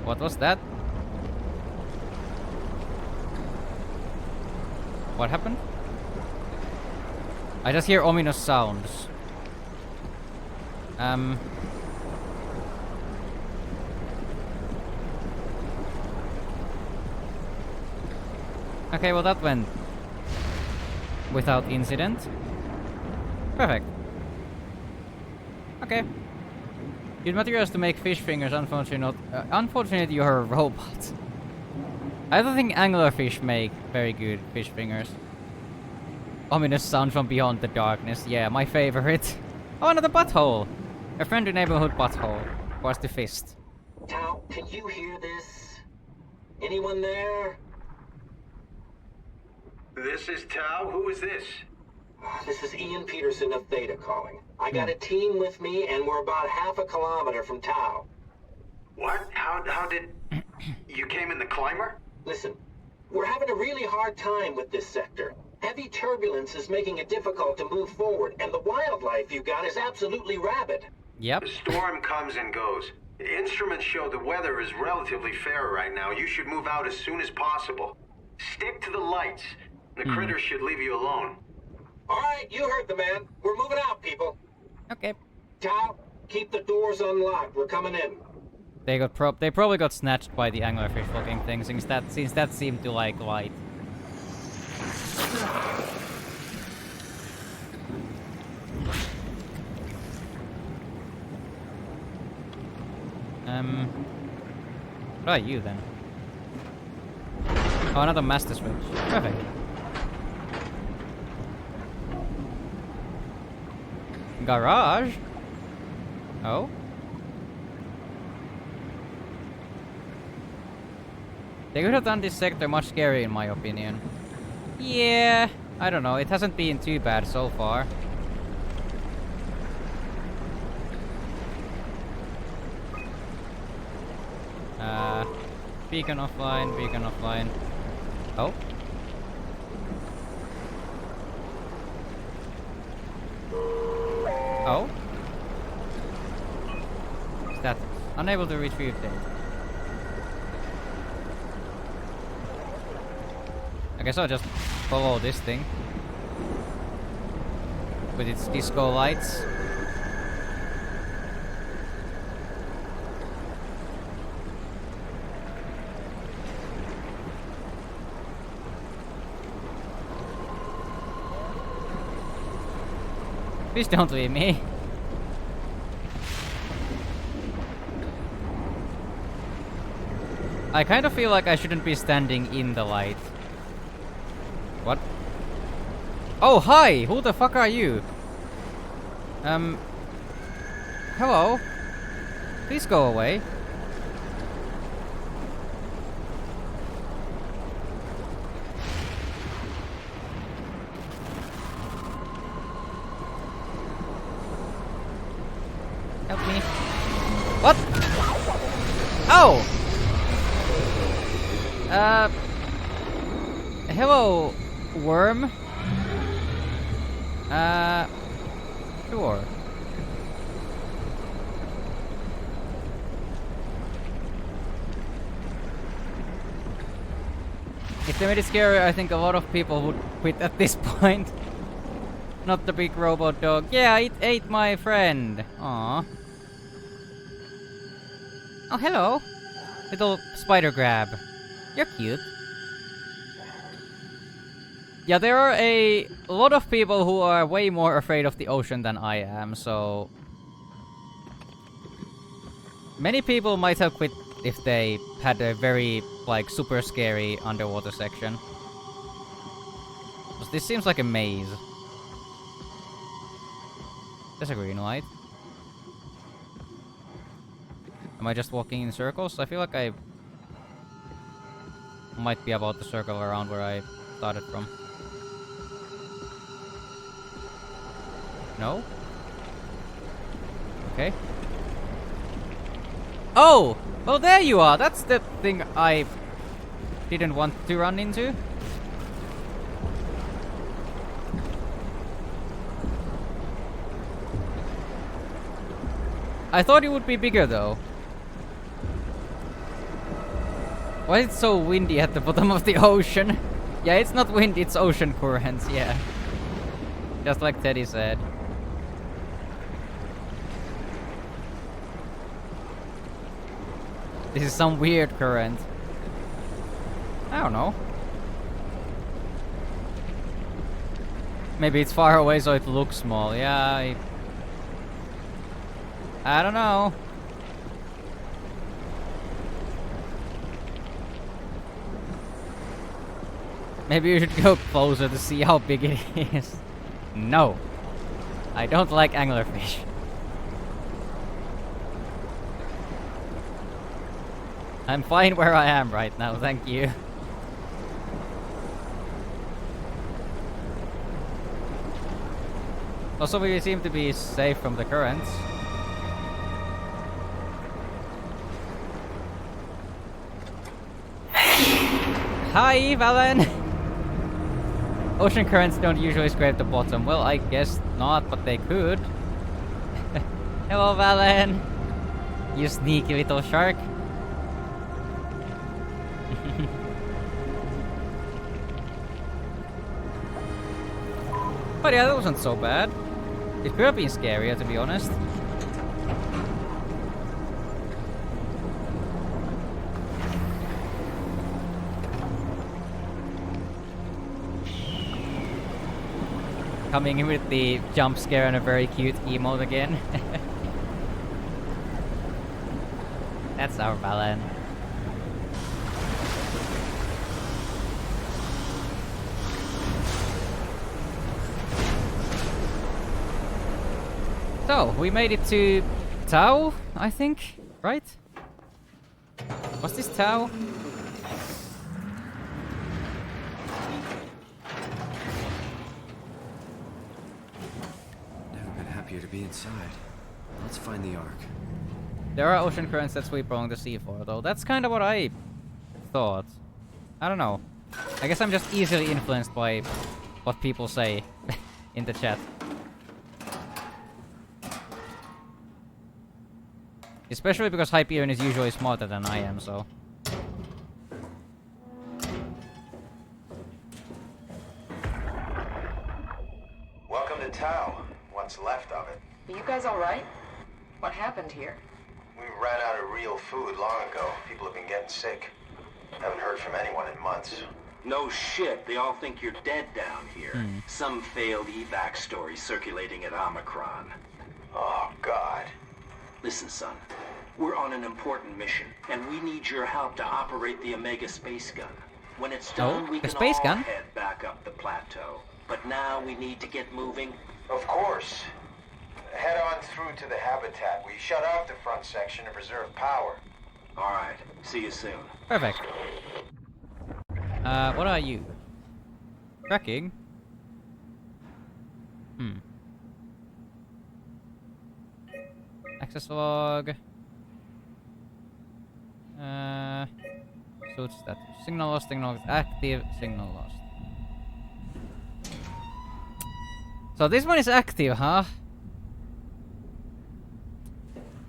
S1: What was that? What happened? I just hear ominous sounds. Okay, well that went without incident. Perfect. Okay. Use materials to make fish fingers. Unfortunately, you're a robot. I don't think anglerfish make very good fish fingers. Ominous sound from beyond the darkness. Yeah, my favorite. Oh, another butthole. A friendly neighborhood butthole. Was the fist.
S7: Tao, can you hear this? Anyone there?
S10: This is Tao. Who is this?
S7: This is Ian Peterson of Theta calling. I got a team with me, and we're about half a kilometer from Tao.
S10: What? How did... You came in the climber?
S7: Listen, we're having a really hard time with this sector. Heavy turbulence is making it difficult to move forward, and the wildlife you got is absolutely rabid.
S1: Yep.
S10: The storm comes and goes. The instruments show the weather is relatively fair right now. You should move out as soon as possible. Stick to the lights. The critters should leave you alone.
S7: All right, you heard the man. We're moving out, people.
S1: Okay.
S7: Tao, keep the doors unlocked. We're coming in.
S1: They probably got snatched by the anglerfish looking thing since that seemed to like light. What are you then? Oh, another master switch. Perfect. Garage? Oh? They could have done this sector much scarier in my opinion. Yeah, I don't know. It hasn't been too bad so far. Beacon offline, beacon offline. Oh? Oh? Status. Unable to retrieve data. I guess I'll just follow this thing. With its disco lights. Please don't leave me. I kind of feel like I shouldn't be standing in the light. What? Oh, hi! Who the fuck are you? Hello? Please go away. Help me. What? Oh! Hello, worm? Sure. If they made it scary, I think a lot of people would quit at this point. Not the big robot dog. Yeah, it ate my friend. Aww. Oh, hello. Little spider crab. You're cute. Yeah, there are a lot of people who are way more afraid of the ocean than I am, so... Many people might have quit if they had a very, like, super scary underwater section. 'Cause this seems like a maze. There's a green light. Am I just walking in circles? I feel like I might be about to circle around where I started from. No? Okay. Oh! Well, there you are! That's the thing I didn't want to run into. I thought it would be bigger though. Why is it so windy at the bottom of the ocean? Yeah, it's not wind, it's ocean currents, yeah. Just like Teddy said. This is some weird current. I don't know. Maybe it's far away so it looks small. Yeah, I don't know. Maybe you should go closer to see how big it is. No. I don't like anglerfish. I'm fine where I am right now, thank you. Also, we seem to be safe from the currents. Hi, Valen! Ocean currents don't usually scrape the bottom. Well, I guess not, but they could. Hello, Valen! You sneaky little shark. But yeah, that wasn't so bad. It could have been scarier, to be honest. Coming in with the jump scare and a very cute emote again. That's our Valen. So, we made it to Tau, I think, right? Was this Tau?
S5: Never been happier to be inside. Let's find the Ark.
S1: There are ocean currents that sweep along the seafloor, though. That's kind of what I thought. I don't know. I guess I'm just easily influenced by what people say in the chat. Especially because Hyperion is usually smarter than I am, so...
S10: Welcome to Tau. What's left of it.
S11: Are you guys alright? What happened here?
S10: We ran out of real food long ago. People have been getting sick. Haven't heard from anyone in months.
S12: No shit, they all think you're dead down here. Some failed evac story circulating at Omicron.
S10: Oh, God.
S12: Listen, son. We're on an important mission, and we need your help to operate the Omega space gun. When it's done, we can all head back up the plateau. But now we need to get moving.
S10: Of course. Head on through to the habitat. We shut off the front section to preserve power.
S12: All right. See you soon.
S1: Perfect. What are you? Tracking? Access log. Suit status. Signal lost, signal active, signal lost. So this one is active, huh?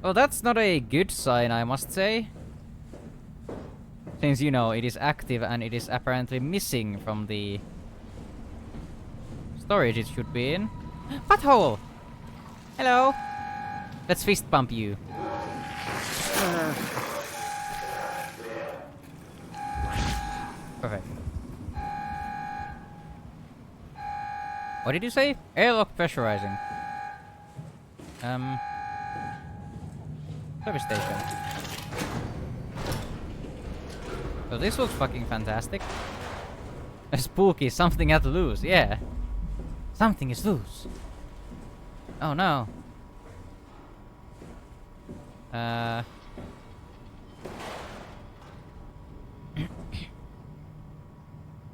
S1: Well, that's not a good sign, I must say. Since, you know, it is active and it is apparently missing from the storage it should be in. Butthole! Hello! Let's fist bump you. Perfect. What did you say? Airlock pressurizing. Service station. So this looks fucking fantastic. Spooky, something at loose, yeah. Something is loose. Oh no.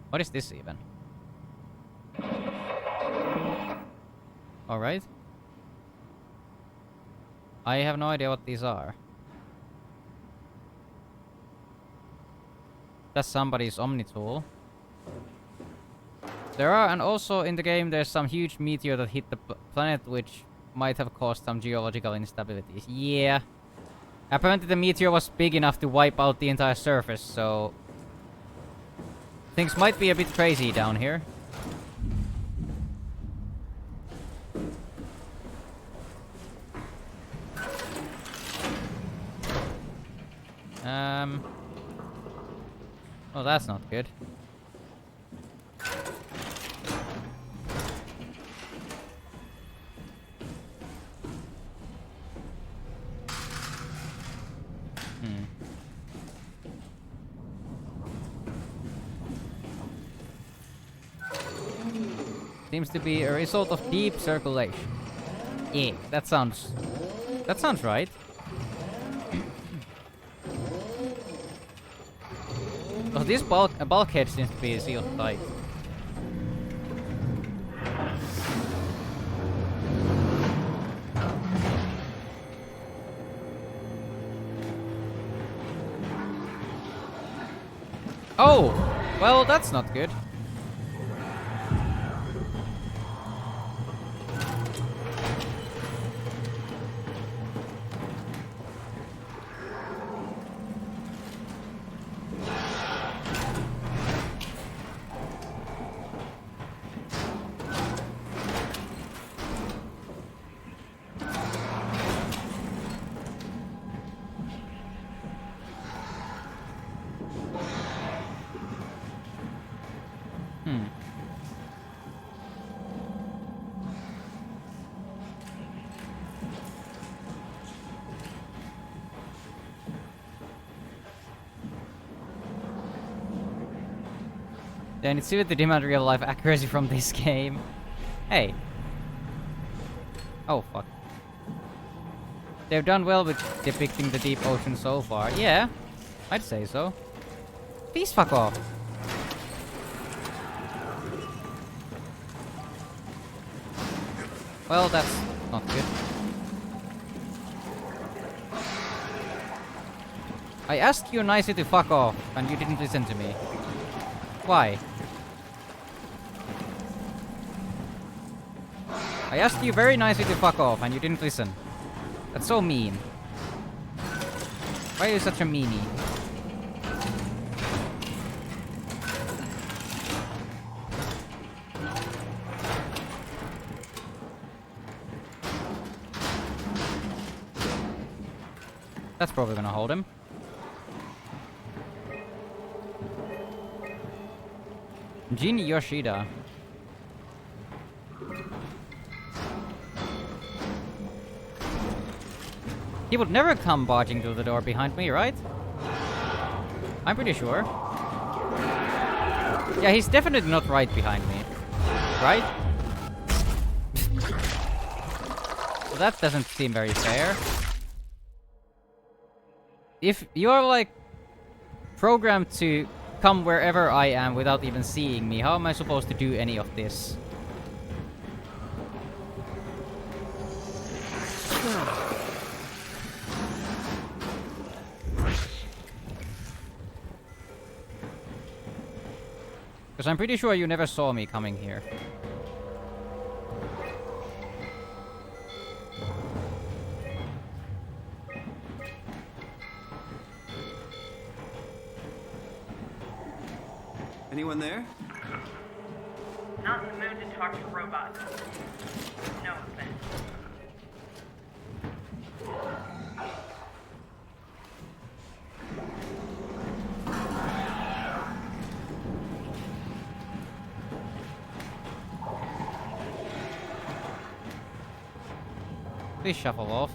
S1: What is this even? Alright. I have no idea what these are. That's somebody's Omni tool. There are, and also in the game there's some huge meteor that hit the planet which might have caused some geological instabilities. Yeah. Apparently the meteor was big enough to wipe out the entire surface, so... things might be a bit crazy down here. Oh, that's not good. Seems to be a result of deep circulation. Yeah, that sounds right. Oh, this bulkhead seems to be sealed tight. Oh! Well, that's not good. Then it's even to demand real life accuracy from this game. Hey. Oh fuck. They've done well with depicting the deep ocean so far. Yeah, I'd say so. Please fuck off. Well, that's not good. I asked you nicely to fuck off, and you didn't listen to me. Why? I asked you very nicely to fuck off, and you didn't listen. That's so mean. Why are you such a meanie? That's probably gonna hold him. Jin Yoshida. He would never come barging through the door behind me, right? I'm pretty sure. Yeah, he's definitely not right behind me. Right? Well, that doesn't seem very fair. If you're like programmed to come wherever I am without even seeing me, how am I supposed to do any of this? Because I'm pretty sure you never saw me coming here.
S5: Anyone there?
S11: Not in the mood to talk to robots. No offense.
S1: Please shuffle off.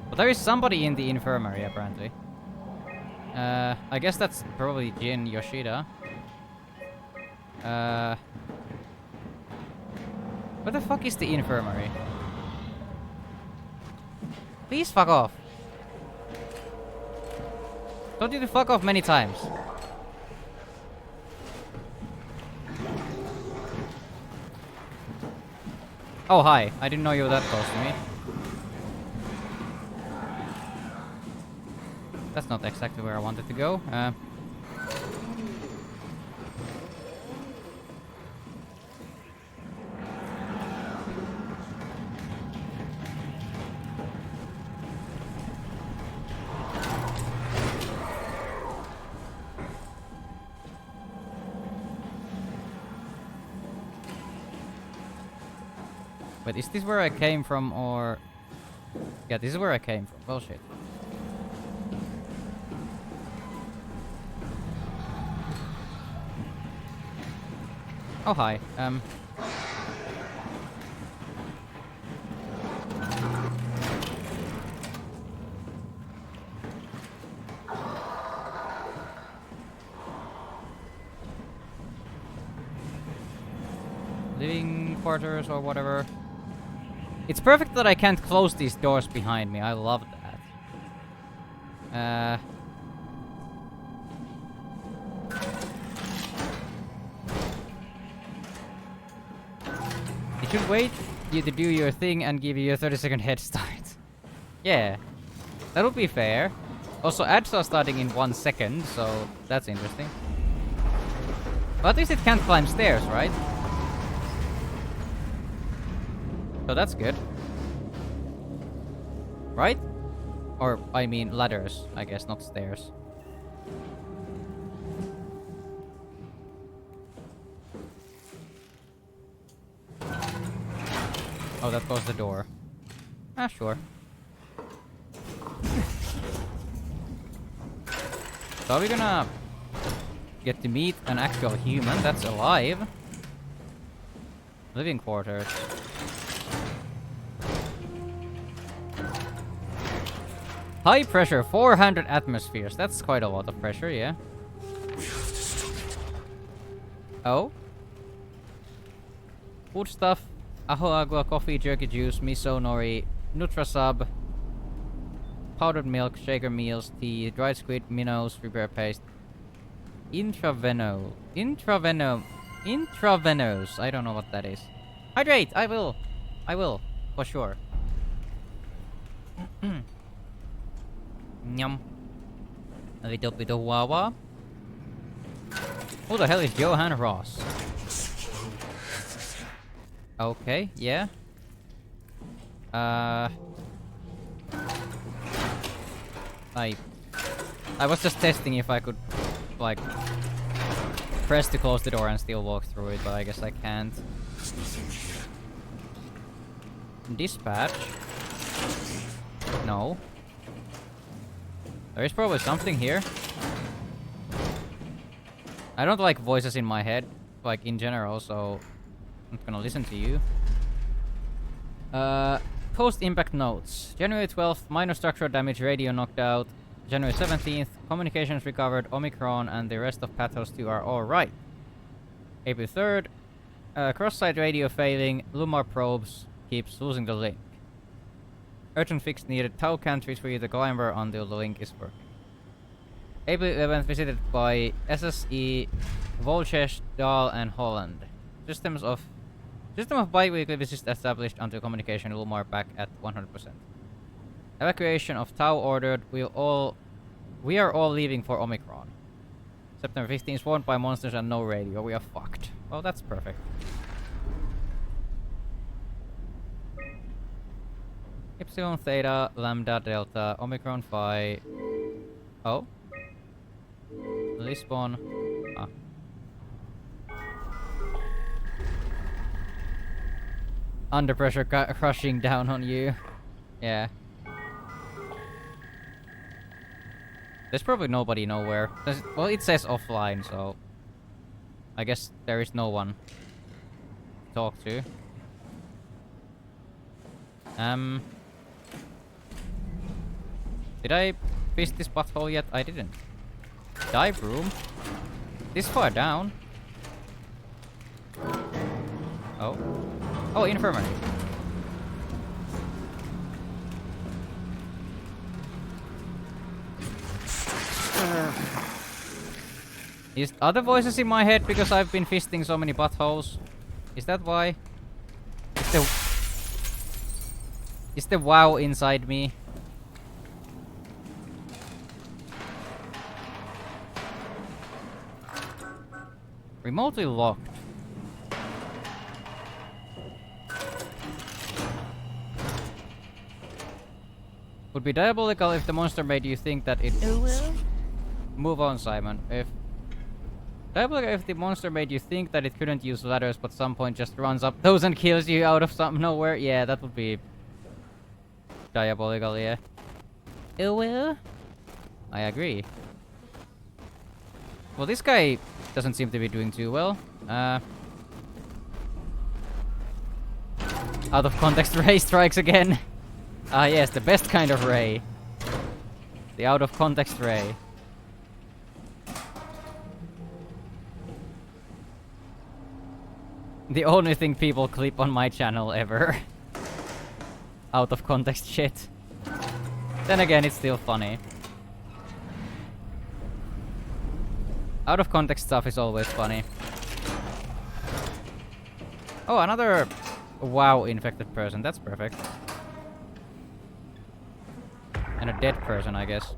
S1: But there is somebody in the infirmary, apparently. I guess that's probably Jin Yoshida. Where the fuck is the infirmary? Please fuck off. Told you to fuck off many times. Oh, hi. I didn't know you were that close to me. That's not exactly where I wanted to go. But is this where I came from, or... Yeah, this is where I came from. Bullshit. Oh, hi. Living quarters or whatever. It's perfect that I can't close these doors behind me. I love that. It should wait you to do your thing and give you a 30-second head start. Yeah, that would be fair. Also, ads are starting in 1 second, so that's interesting. But at least it can't climb stairs, right? So that's good. Right? Or, I mean, ladders, I guess, not stairs. Oh, that closed the door. Ah, sure. So are we gonna get to meet an actual human that's alive? Living quarters. High pressure, 400 atmospheres. That's quite a lot of pressure, yeah. Oh? Food stuff. Aho agua, coffee, jerky juice, miso, nori, Nutrasub, powdered milk, shaker meals, tea, dried squid, minnows, repair paste. Intravenous. I don't know what that is. Hydrate! I will, for sure. Nyum. A little bit of wawa. Who the hell is Johan Ross? Okay, yeah. I was just testing if I could, like, press to close the door and still walk through it, but I guess I can't. Dispatch? No. There is probably something here. I don't like voices in my head, like, in general, so I'm not gonna listen to you. Post-impact notes. January 12th, minor structural damage, radio knocked out. January 17th, communications recovered, Omicron and the rest of Pathos 2 are alright. April 3rd, cross-site radio failing, Lumar probes keeps losing the link. Urgent fix needed, Tau can't retrieve the climber until the link is working. April 11th, visited by SSE, Volchesh, Dahl and Holland. System of bi-weekly visits established until communication Lumar back at 100%. Evacuation of Tau ordered. We are all leaving for Omicron. September 15th, swarmed by monsters and no radio. We are fucked. Well, that's perfect. Epsilon, Theta, Lambda, Delta, Omicron Phi. Oh? Lisbon. Ah. Under pressure crushing down on you. Yeah. There's probably nobody nowhere. Well, it says offline, so I guess there is no one to talk to. Did I fish this butthole yet? I didn't. Dive room? This far down? Oh. Oh, infirmary. Are the voices in my head because I've been fisting so many buttholes? Is that why? Is the WoW inside me? Remotely locked. Would be diabolical if the monster made you think that it... Move on, Simon. Diabolical if the monster made you think that it couldn't use ladders, but some point just runs up those and kills you out of nowhere. Yeah, that would be... diabolical, yeah. I agree. Well, this guy doesn't seem to be doing too well. Out of context ray strikes again. Ah yes, the best kind of ray. The out of context ray. The only thing people clip on my channel ever. Out of context shit. Then again, it's still funny. Out of context stuff is always funny. Oh, another WoW infected person. That's perfect. And a dead person, I guess.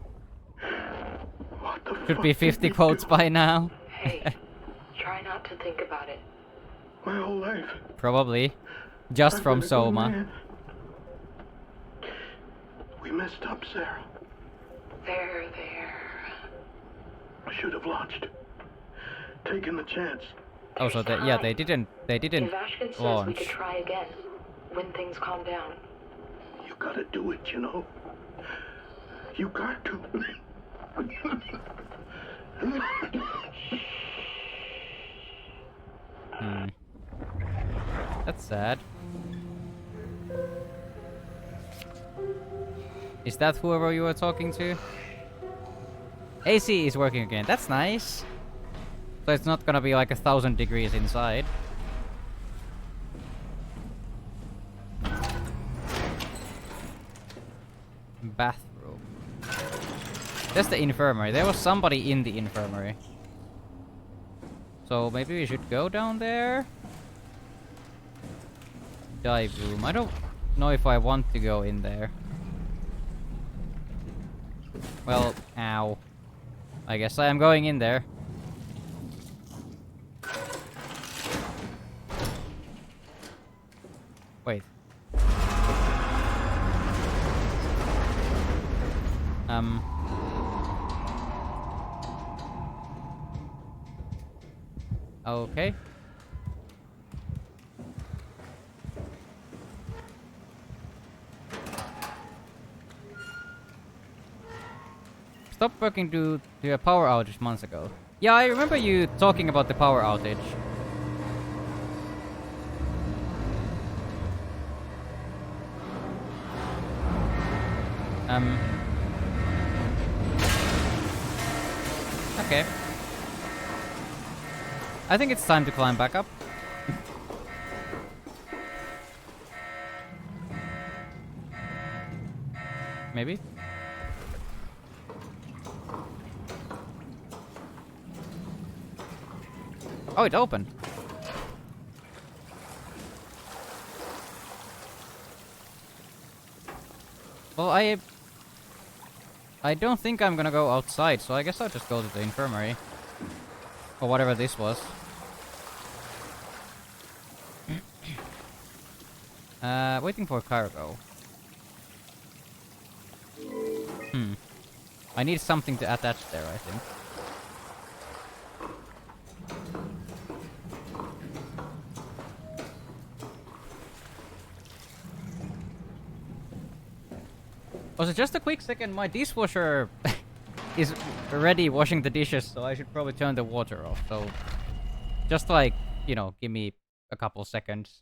S1: Should be 50 quotes by now.
S13: Hey, try not to think about it.
S14: My whole life.
S1: Probably. Just from Soma.
S14: We messed up, Sarah.
S13: There.
S14: I should have launched. Taken the chance.
S1: Oh, so they didn't
S13: Vashkin says we could try again when things calm down.
S14: You gotta do it, you know. You got to.
S1: That's sad. Is that whoever you were talking to? AC is working again. That's nice. So it's not gonna be like 1,000 degrees inside. Bathroom. That's the infirmary. There was somebody in the infirmary. So maybe we should go down there? Dive room. I don't know if I want to go in there. Well, ow. I guess I am going in there. Wait. Okay. Stopped working due to a power outage months ago. Yeah, I remember you talking about the power outage. Okay. I think it's time to climb back up. Maybe? Oh, it opened. Well, I don't think I'm gonna go outside, so I guess I'll just go to the infirmary. Or whatever this was. Waiting for cargo. I need something to attach there, I think. Also, just a quick second, my dishwasher is ready washing the dishes, so I should probably turn the water off. So, just like, you know, give me a couple seconds.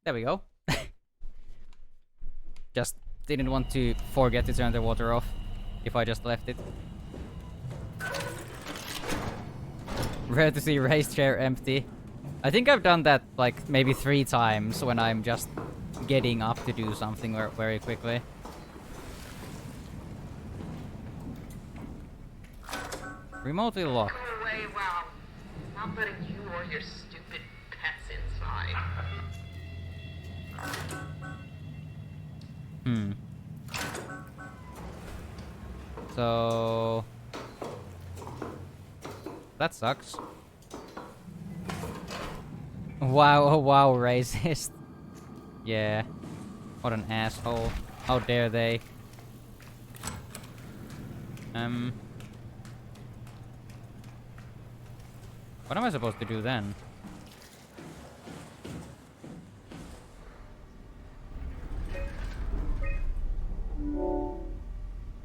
S1: There we go. Just didn't want to forget to turn the water off if I just left it. Rare to see raised chair empty. I think I've done that like maybe 3 times when I'm just getting up to do something very quickly. Remotely locked.
S11: Go away, wow. Not letting you or your stupid pets inside.
S1: So that sucks. Wow, oh wow, racist. Yeah. What an asshole. How dare they? What am I supposed to do then?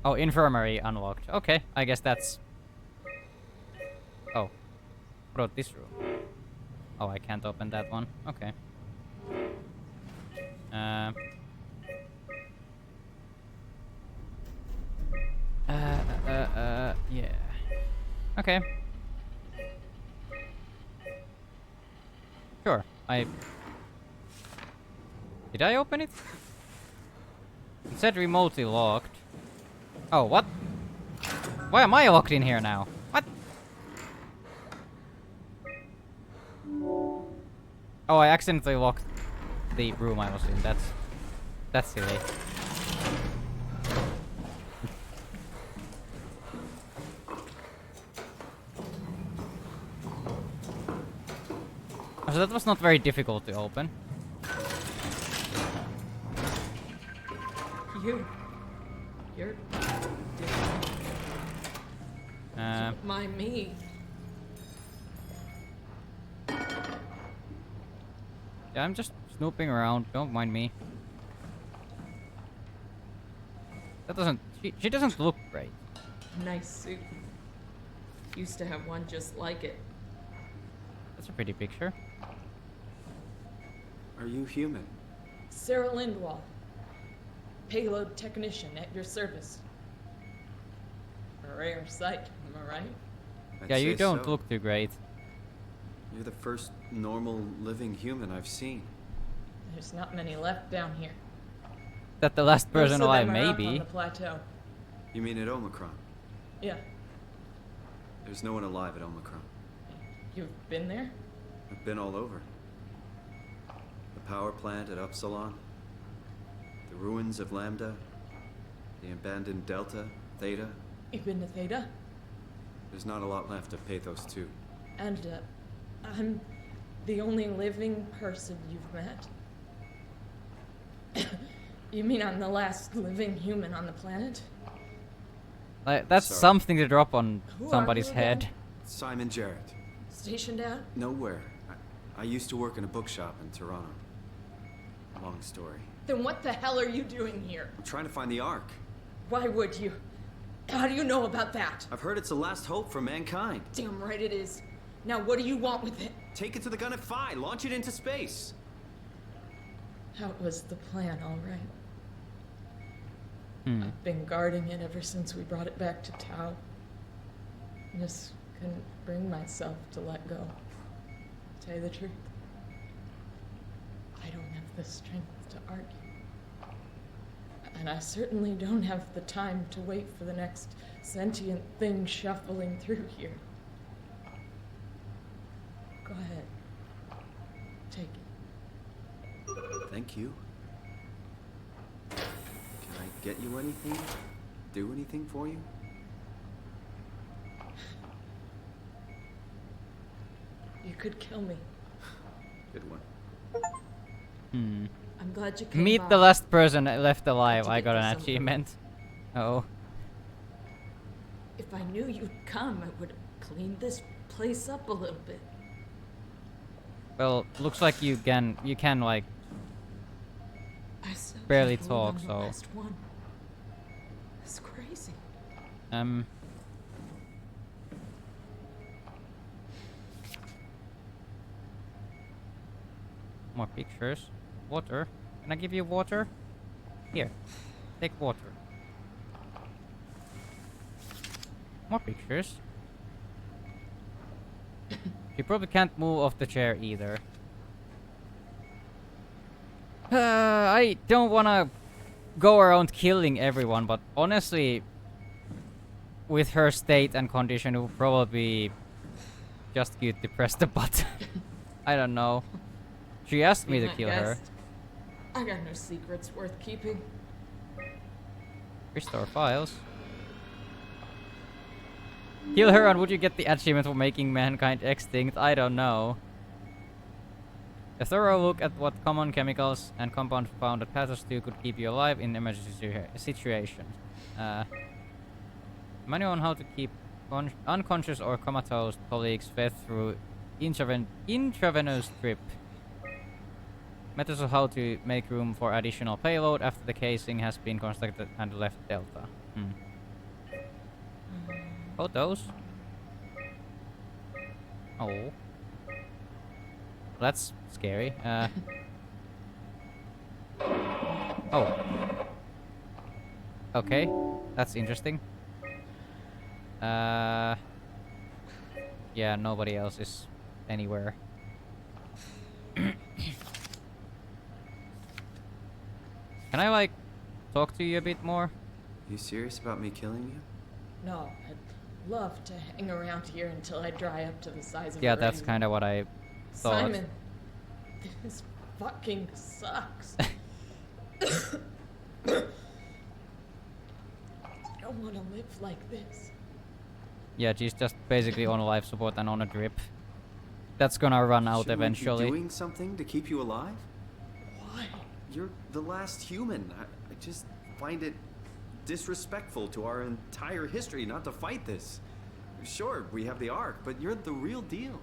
S1: Oh, infirmary unlocked. Okay, I guess that's... Oh. What about this room? Oh, I can't open that one. Okay. Yeah. Okay. Sure, Did I open it? It said remotely locked. Oh, what? Why am I locked in here now? What? Oh, I accidentally locked the room I was in. That's silly. So that was not very difficult to open.
S15: You're different. Don't mind me.
S1: Yeah, I'm just snooping around. Don't mind me. That doesn't... She doesn't look great.
S15: Nice suit. Used to have one just like it.
S1: That's a pretty picture.
S5: Are you human?
S15: Sarah Lindwall. Payload technician at your service. A rare sight, am I right?
S1: Yeah, you don't look too great.
S5: You're the first normal living human I've seen.
S15: There's not many left down here.
S1: That the last person
S15: Most of
S1: alive,
S15: them are up
S1: maybe.
S15: on the plateau.
S5: You mean at Omicron?
S15: Yeah.
S5: There's no one alive at Omicron.
S15: You've been there?
S5: I've been all over. The power plant at Upsilon, the ruins of Lambda, the abandoned Delta, Theta.
S15: You've been to Theta?
S5: There's not a lot left of Pathos 2.
S15: And, I'm the only living person you've met? You mean I'm the last living human on the planet?
S1: Like, that's
S5: Sorry.
S1: something to drop on
S15: Who are
S1: somebody's
S15: you
S1: head.
S15: again?
S5: Simon Jarrett.
S15: Stationed out?
S5: Nowhere. I used to work in a bookshop in Toronto. Long story.
S15: Then what the hell are you doing here?
S5: I'm trying to find the Ark.
S15: Why would you? How do you know about that?
S5: I've heard it's the last hope for mankind.
S15: Damn right it is. Now what do you want with it?
S5: Take it to the gun at Phi. Launch it into space.
S15: That was the plan, all right. I've been guarding it ever since we brought it back to Tau. Just couldn't bring myself to let go. To tell you the truth, I don't have the strength to argue. And I certainly don't have the time to wait for the next sentient thing shuffling through here. Go ahead. Take it.
S5: Thank you. Can I get you anything? Do anything for you?
S15: You could kill me.
S5: Good one.
S15: I'm glad you came
S1: Meet
S15: by.
S1: the last person left alive. I got an
S15: something.
S1: achievement. Oh.
S15: If I knew you'd come, I would have cleaned this place up a little bit.
S1: Well, looks like you can like
S15: I still
S1: barely
S15: can't believe
S1: talk,
S15: I'm the
S1: so
S15: last one. It's crazy.
S1: More pictures. Water. Can I give you water? Here. Take water. More pictures. She probably can't move off the chair either. I don't wanna go around killing everyone, but honestly, with her state and condition, it would probably be just good to press the button. I don't know. She asked me to kill her.
S15: I got no secrets worth keeping.
S1: Restore files. Kill her and would you get the achievement for making mankind extinct? I don't know. A thorough look at what common chemicals and compounds found at Pathos 2 could keep you alive in emergency situations. Manual on how to keep unconscious or comatose colleagues fed through intravenous drip. Methods of how to make room for additional payload after the casing has been constructed and left Delta. Photos? Oh. That's scary. Oh. Okay. That's interesting. Yeah, nobody else is anywhere. Can I, like, talk to you a bit more?
S5: You serious about me killing you?
S15: No, I'd love to hang around here until I dry up to the size of
S1: Yeah,
S15: a
S1: that's
S15: raisin.
S1: kind of what I thought.
S15: Simon, this fucking sucks. I don't want to live like this.
S1: Yeah, she's just basically on life support and on a drip. That's gonna run out
S5: Shouldn't
S1: eventually.
S5: we be doing something to keep you alive?
S15: Why?
S5: You're the last human. I just find it disrespectful to our entire history not to fight this. Sure, we have the Ark, but you're the real deal.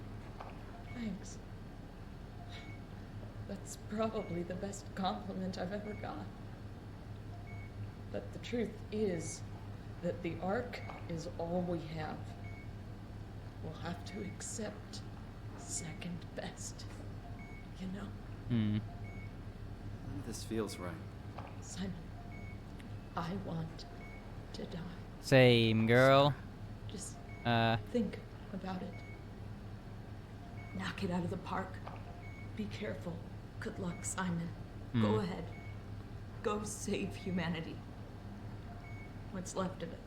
S15: Thanks. That's probably the best compliment I've ever got. But the truth is that the Ark is all we have. We'll have to accept second best, you know?
S5: None of this feels right.
S15: Simon, I want to die.
S1: Same, girl.
S15: Just think about it. Knock it out of the park. Be careful. Good luck, Simon. Go ahead. Go save humanity. What's left of it.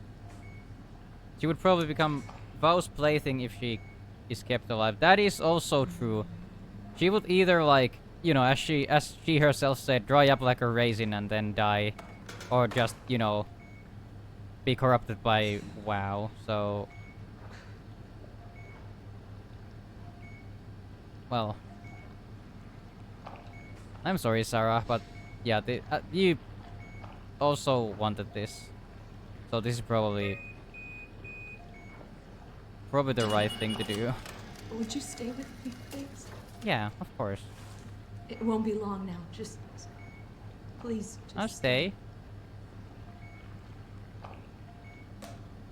S1: She would probably become Vow's plaything if she is kept alive. That is also true. She would either, like, you know, as she herself said, dry up like a raisin and then die, or just, you know, be corrupted by WoW. So, well, I'm sorry, Sarah, but yeah, you also wanted this, so this is probably the right thing to do.
S15: Would you stay with me, please?
S1: Yeah, of course.
S15: It won't be long now. Just please. Just
S1: I'll stay.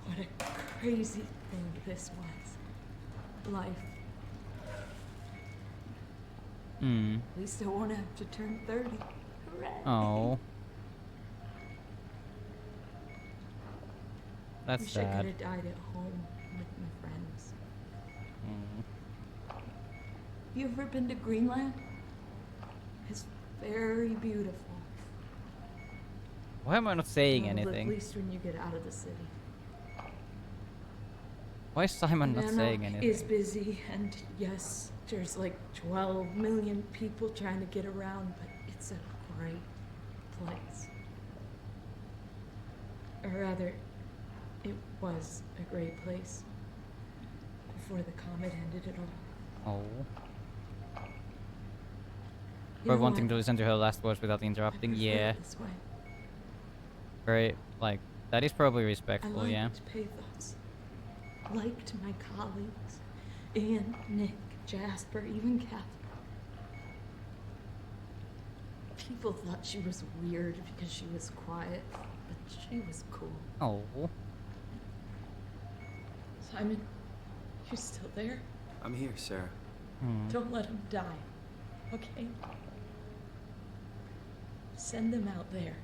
S15: What a crazy thing this was. Life. At least I won't have to turn 30. Hooray.
S1: Oh. That's
S15: Wish
S1: sad.
S15: I could have died at home with my friends. You ever been to Greenland? It's very beautiful.
S1: Why am I not saying
S15: Well,
S1: anything?
S15: At least when you get out of the city.
S1: Why is Simon not
S15: Nana
S1: saying anything?
S15: is busy, and yes, there's like 12 million people trying to get around, but it's a great place. Or rather, it was a great place before the comet ended it all.
S1: Oh.
S15: You
S1: For
S15: know
S1: wanting
S15: what?
S1: to listen to her last words without interrupting,
S15: I prefer
S1: yeah.
S15: it this way.
S1: Very, like, that is probably
S15: I
S1: respectful,
S15: liked
S1: yeah.
S15: Pathos. Liked my colleagues. Ian, Nick, Jasper, even Catherine. People thought she was weird because she was quiet, but she was cool.
S1: Oh.
S15: Simon, you still there?
S5: I'm here, Sarah.
S15: Don't let him die, okay? Send them out there.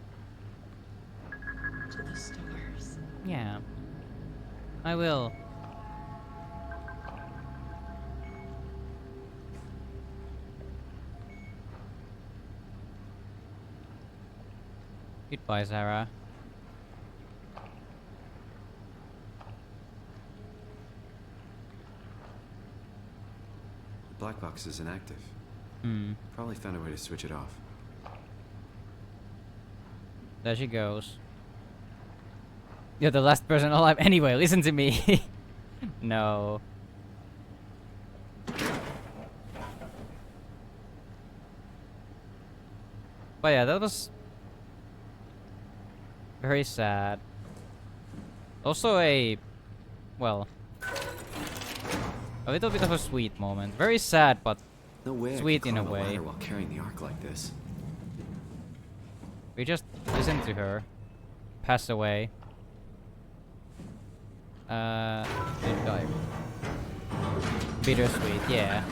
S15: To the stars.
S1: Yeah. I will. Goodbye, Sarah.
S5: The black box is inactive.
S1: Hmm.
S5: Probably found a way to switch it off.
S1: There she goes. You're the last person alive anyway, listen to me. No. But yeah, that was very sad. Also well, a little bit of a sweet moment. Very sad, but
S5: no way
S1: sweet
S5: I
S1: in a
S5: climb
S1: way.
S5: ladder while carrying the ark like this.
S1: We just listened to her pass away. Did die. Bittersweet, yeah.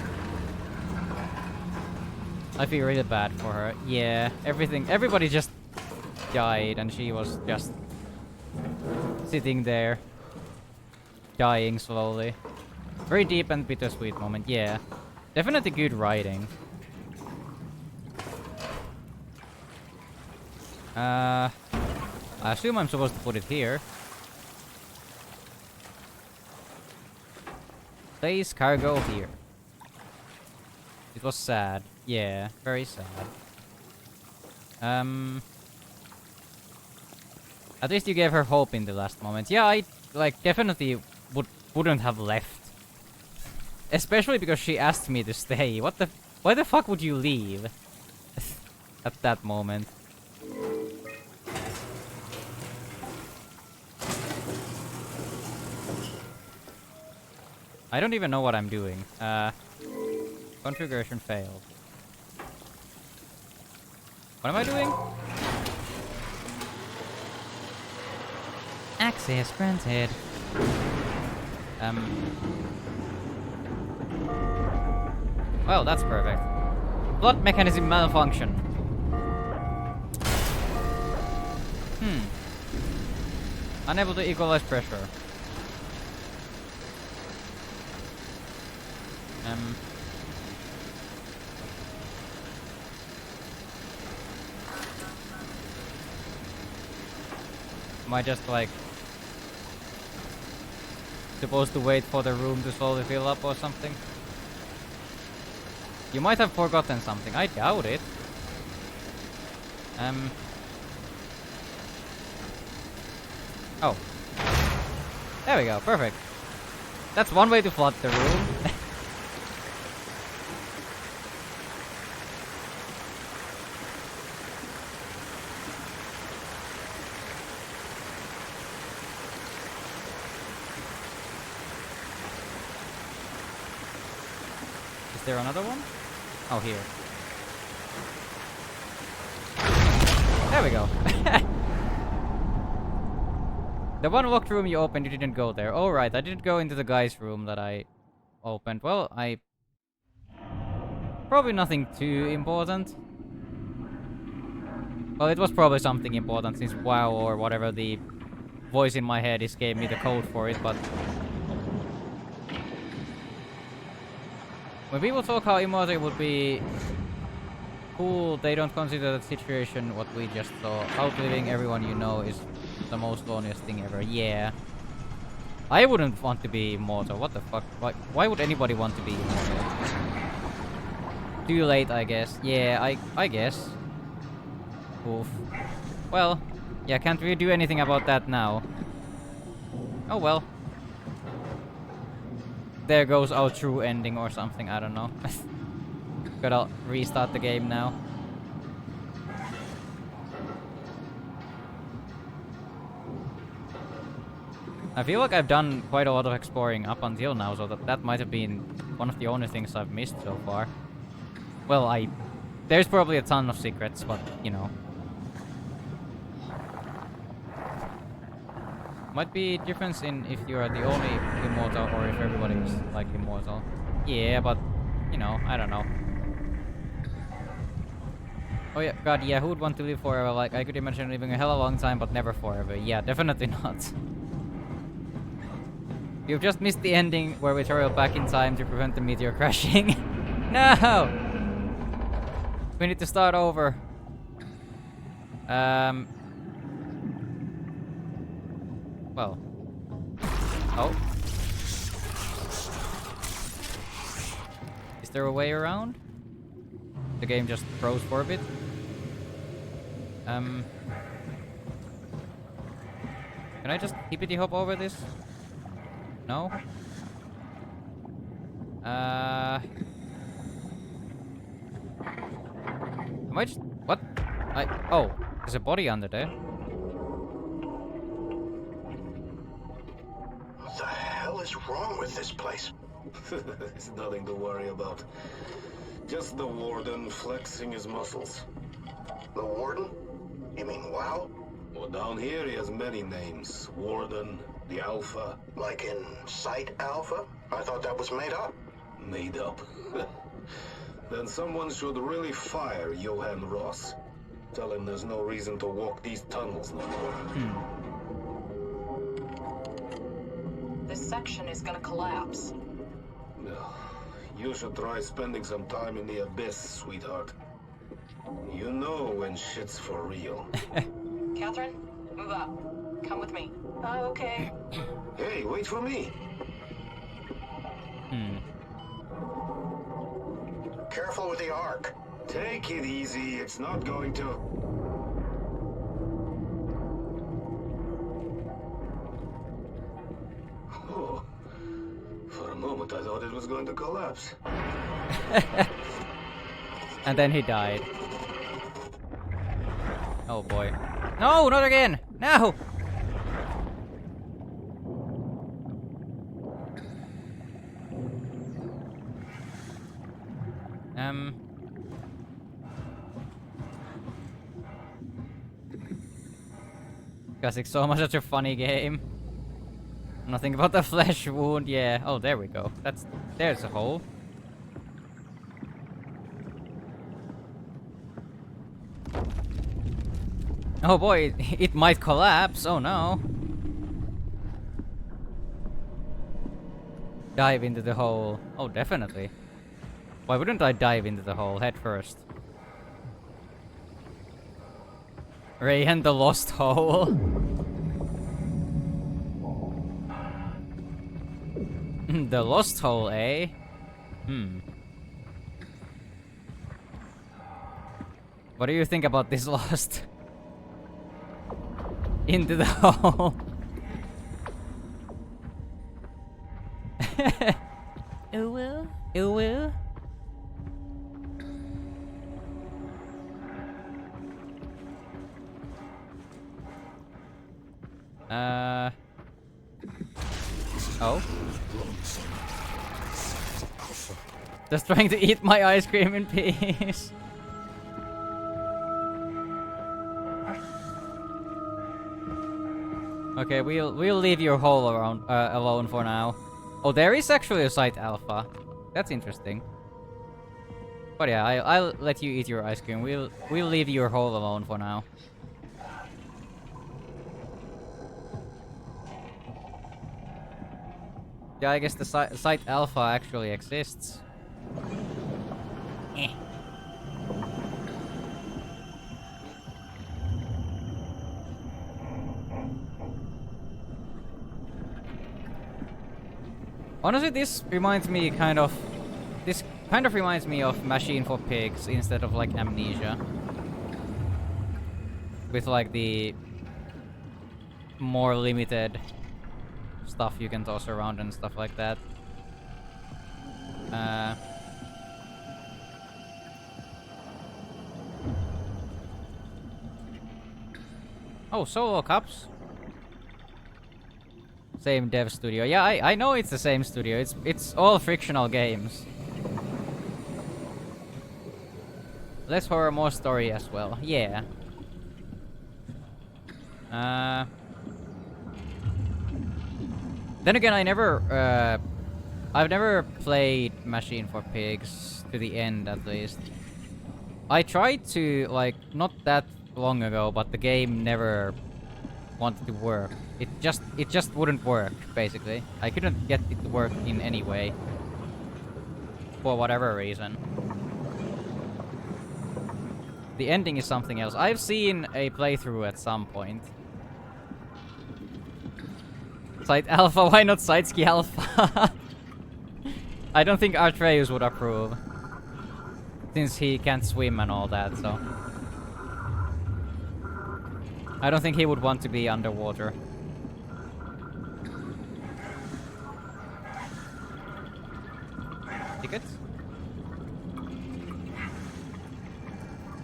S1: I feel really bad for her. Yeah, everybody just died and she was just sitting there, dying slowly. Very deep and bittersweet moment, yeah. Definitely good writing. I assume I'm supposed to put it here. Place cargo here. It was sad. Yeah, very sad. At least you gave her hope in the last moment. Yeah, I definitely wouldn't have left. Especially because she asked me to stay. Why the fuck would you leave? At that moment. I don't even know what I'm doing. Configuration failed. What am I doing? Access granted. Well, that's perfect. Plot mechanism malfunction. Unable to equalize pressure. Am I just like supposed to wait for the room to slowly fill up or something? You might have forgotten something. I doubt it. Oh. There we go. Perfect. That's one way to flood the room. Is there another one? Oh, here. There we go. The one locked room you opened, you didn't go there. Oh, right, I didn't go into the guy's room that I opened. Well, probably nothing too important. Well, it was probably something important since WoW or whatever the voice in my head is gave me the code for it, but... When people talk how immortal would be cool, they don't consider the situation what we just saw. Outliving everyone you know is the most loneliest thing ever. Yeah. I wouldn't want to be immortal. What the fuck? Why would anybody want to be immortal? Too late, I guess. Yeah, I guess. Oof. Well, yeah, can't really do anything about that now. Oh well. There goes our true ending or something, I don't know. Gotta restart the game now. I feel like I've done quite a lot of exploring up until now, so that might have been one of the only things I've missed so far. Well, there's probably a ton of secrets, but, you know. Might be a difference in if you are the only immortal or if everybody is, like, immortal. Yeah, but, you know, I don't know. Oh yeah, god, yeah, who would want to live forever? Like, I could imagine living a hell of a long time, but never forever. Yeah, definitely not. You've just missed the ending where we travel back in time to prevent the meteor crashing. No! We need to start over. Well. Oh. Is there a way around? The game just froze for a bit. Can I just hippity hop over this? No? Am I just... What? Oh, there's a body under there.
S14: What the hell is wrong with this place?
S16: It's nothing to worry about. Just the warden flexing his muscles.
S14: The warden? You mean WoW?
S16: Well, down here he has many names. Warden, the Alpha.
S14: Like in Site Alpha? I thought that was made up.
S16: Made up. Then someone should really fire Johan Ross. Tell him there's no reason to walk these tunnels no more.
S17: This section is gonna collapse.
S16: You should try spending some time in the abyss, sweetheart. You know when shit's for real.
S17: Catherine, move up. Come with me. Okay.
S16: Hey, wait for me.
S14: Careful with the Ark.
S16: Take it easy. It's not going to... Oh. For a moment, I thought it was going to collapse.
S1: And then he died. Oh boy. No, not again! No! Classic Soma, such a funny game. Nothing about the flesh wound, yeah. Oh, there we go. There's a hole. Oh boy, it might collapse. Oh no. Dive into the hole. Oh, definitely. Why wouldn't I dive into the hole head first? Ray and the Lost Hole. The Lost Hole, eh? What do you think about this Lost? Into the hole. Ooh woo. Ooh woo. Oh. Just trying to eat my ice cream in peace. Okay, we'll leave your hole around alone for now. Oh, there is actually a Site Alpha. That's interesting. But yeah, I'll let you eat your ice cream. We'll leave your hole alone for now. Yeah, I guess the Site Alpha actually exists. Eh. Honestly, this kind of reminds me of Machine for Pigs instead of like Amnesia. With like the more limited stuff you can toss around and stuff like that. Oh, Solo Cups. Same dev studio. Yeah, I know it's the same studio. It's all frictional games. Less horror, more story as well. Yeah. Then again, I've never played Machine for Pigs to the end, at least. I tried to, like, not that long ago, but the game never wanted to work. It just wouldn't work, basically. I couldn't get it to work in any way. For whatever reason. The ending is something else. I've seen a playthrough at some point. Side Alpha? Why not Sideski Alpha? I don't think Atreus would approve. Since he can't swim and all that, so... I don't think he would want to be underwater. Tickets?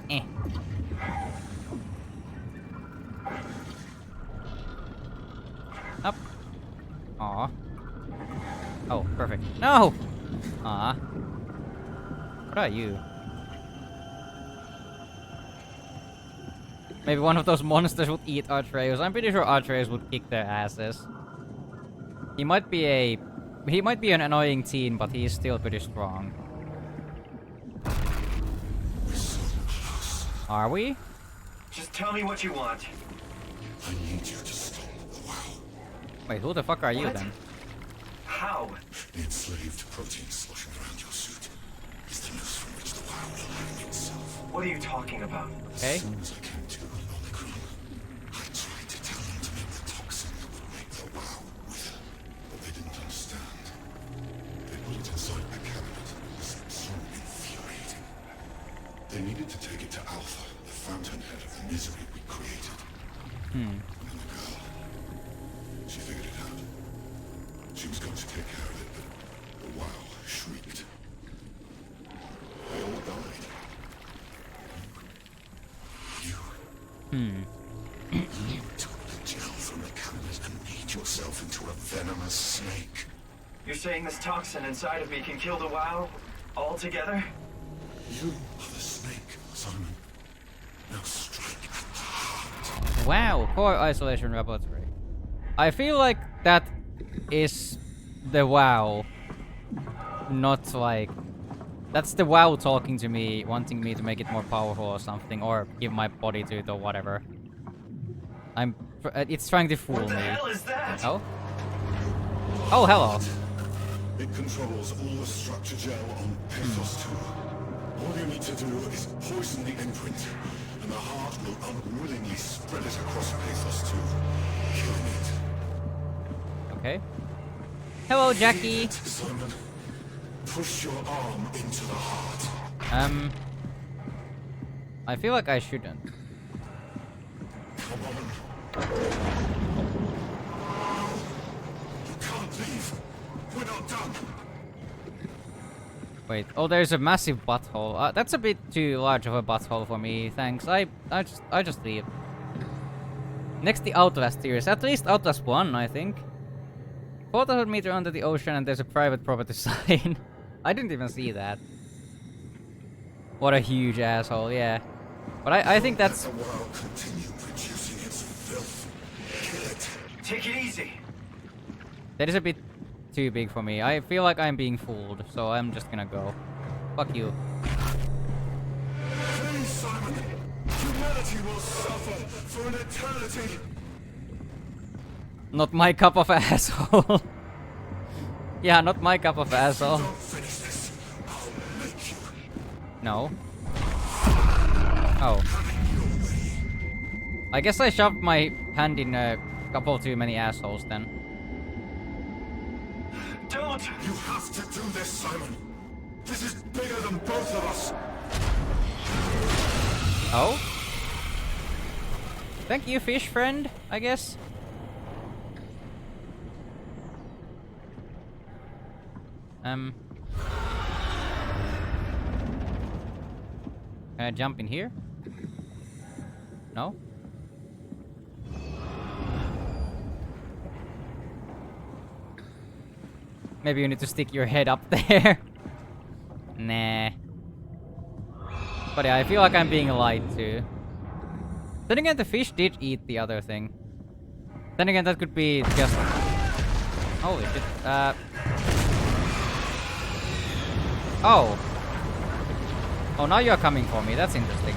S1: Eh. Up. Aw. Oh, perfect. No! Aw. What are you? Maybe one of those monsters would eat Atreus. I'm pretty sure Atreus would kick their asses. He might be an annoying teen, but he's still pretty strong. Are we?
S4: Just tell me what you want.
S14: I need you to stop the wow.
S1: Wait, who the fuck are you then?
S4: How?
S14: The enslaved protein sloshing around your suit is the noose from which the wow will hang itself.
S4: What are you talking about?
S1: Okay.
S14: As soon as I came to Omicron, I tried to tell them to make the toxin that would make the wow wither, but they didn't understand. They put it inside my cabinet. It was so infuriating. They needed to take it to Alpha, the fountainhead of misery we created. And the girl, she figured it out. She was going to take care of it, but the wow shrieked. They all died. You took the gel from the cabinet and made yourself into a venomous snake.
S4: You're saying this toxin inside of me can kill the WoW altogether?
S14: You are the snake, Simon. Now strike at the heart.
S1: Wow, core isolation laboratory. I feel like that is the WoW. Not like... That's the WoW talking to me, wanting me to make it more powerful or something, or give my body to it or whatever. It's trying to fool me.
S4: What the hell is that?
S1: Oh? Oh, hello.
S14: It controls all the structure gel on Pathos 2. All you need to do is poison the imprint, and the heart will unwillingly spread it across Pathos 2, killing it.
S1: Okay. Hello, Jackie.
S14: Simon, push your arm into the heart.
S1: I feel like I shouldn't.
S14: Come on. You can't leave. We're not done.
S1: Wait, oh, there's a massive butthole. That's a bit too large of a butthole for me, thanks. I just leave. Next, the Outlast series. At least Outlast 1, I think. 4,000 meters under the ocean and there's a private property sign. I didn't even see that. What a huge asshole, yeah. But I think that's...
S14: The world continue producing its filth. Kill it.
S4: Take it easy.
S1: That is a bit too big for me. I feel like I'm being fooled, so I'm just gonna go. Fuck you.
S14: Please, Simon. Humanity will suffer for an eternity.
S1: Not my cup of asshole. Yeah, not my cup of asshole.
S14: Don't finish this. I'll make you.
S1: No. Oh. I guess I shoved my hand in a couple too many assholes then.
S4: Don't!
S14: You have to do this, Simon. This is bigger than both of us.
S1: Oh? Thank you, fish friend, I guess. Can I jump in here? No? Maybe you need to stick your head up there. Nah. But yeah, I feel like I'm being lied to. Then again, the fish did eat the other thing. Then again, that could be just... Holy shit. Oh. Oh, now you're coming for me. That's interesting.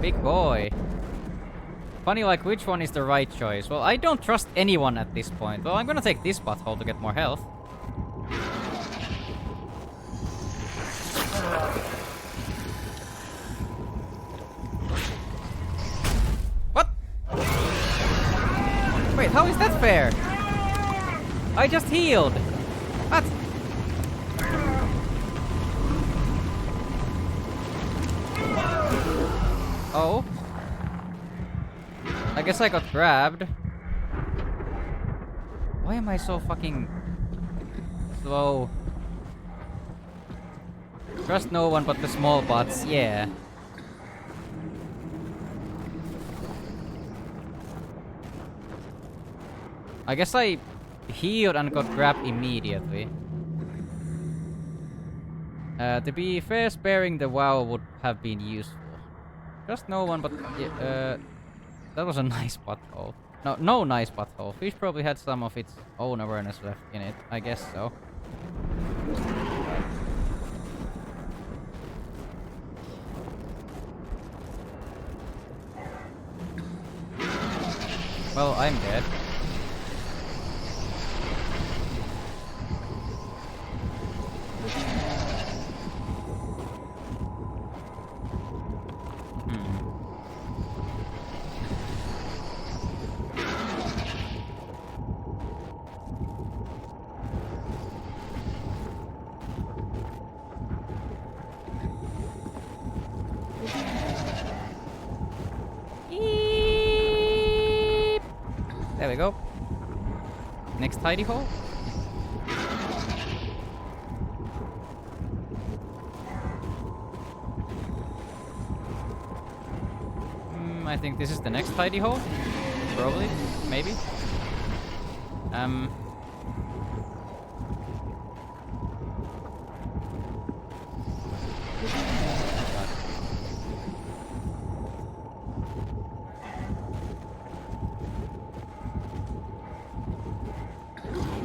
S1: Big boy. Funny, like, which one is the right choice? Well, I don't trust anyone at this point. Well, I'm gonna take this butthole to get more health. Wait, how is that fair? I just healed. What? Oh. I guess I got grabbed. Why am I so fucking slow? Trust no one but the small bots, yeah. I guess I healed and got grabbed immediately. To be fair, sparing the WoW would have been useful. Just no one, but that was a nice butthole. No nice butthole. Fish probably had some of its own awareness left in it. I guess so. Well, I'm dead. There we go. Next hidey hole. I think this is the next hidey hole. Probably. Maybe.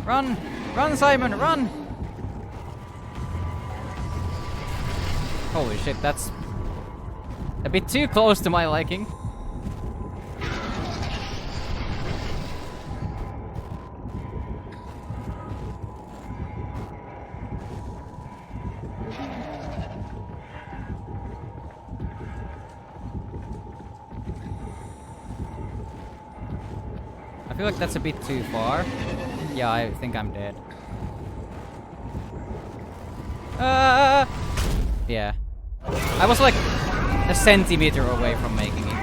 S1: Run! Run, Simon, run! Holy shit, that's a bit too close to my liking. I feel like that's a bit too far. Yeah, I think I'm dead. Yeah. I was like a centimeter away from making it.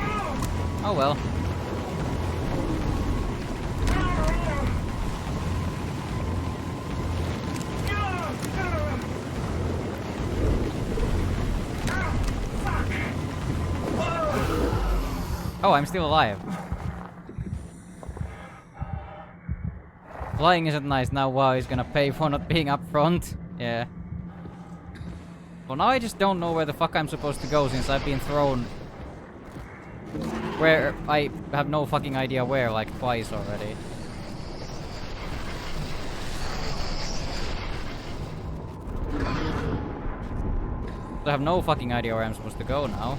S1: Oh well. Oh, I'm still alive. Flying isn't nice now. WoW is gonna pay for not being up front. Yeah. Well, now I just don't know where the fuck I'm supposed to go since I've been thrown where I have no fucking idea where, like twice already. I have no fucking idea where I'm supposed to go now.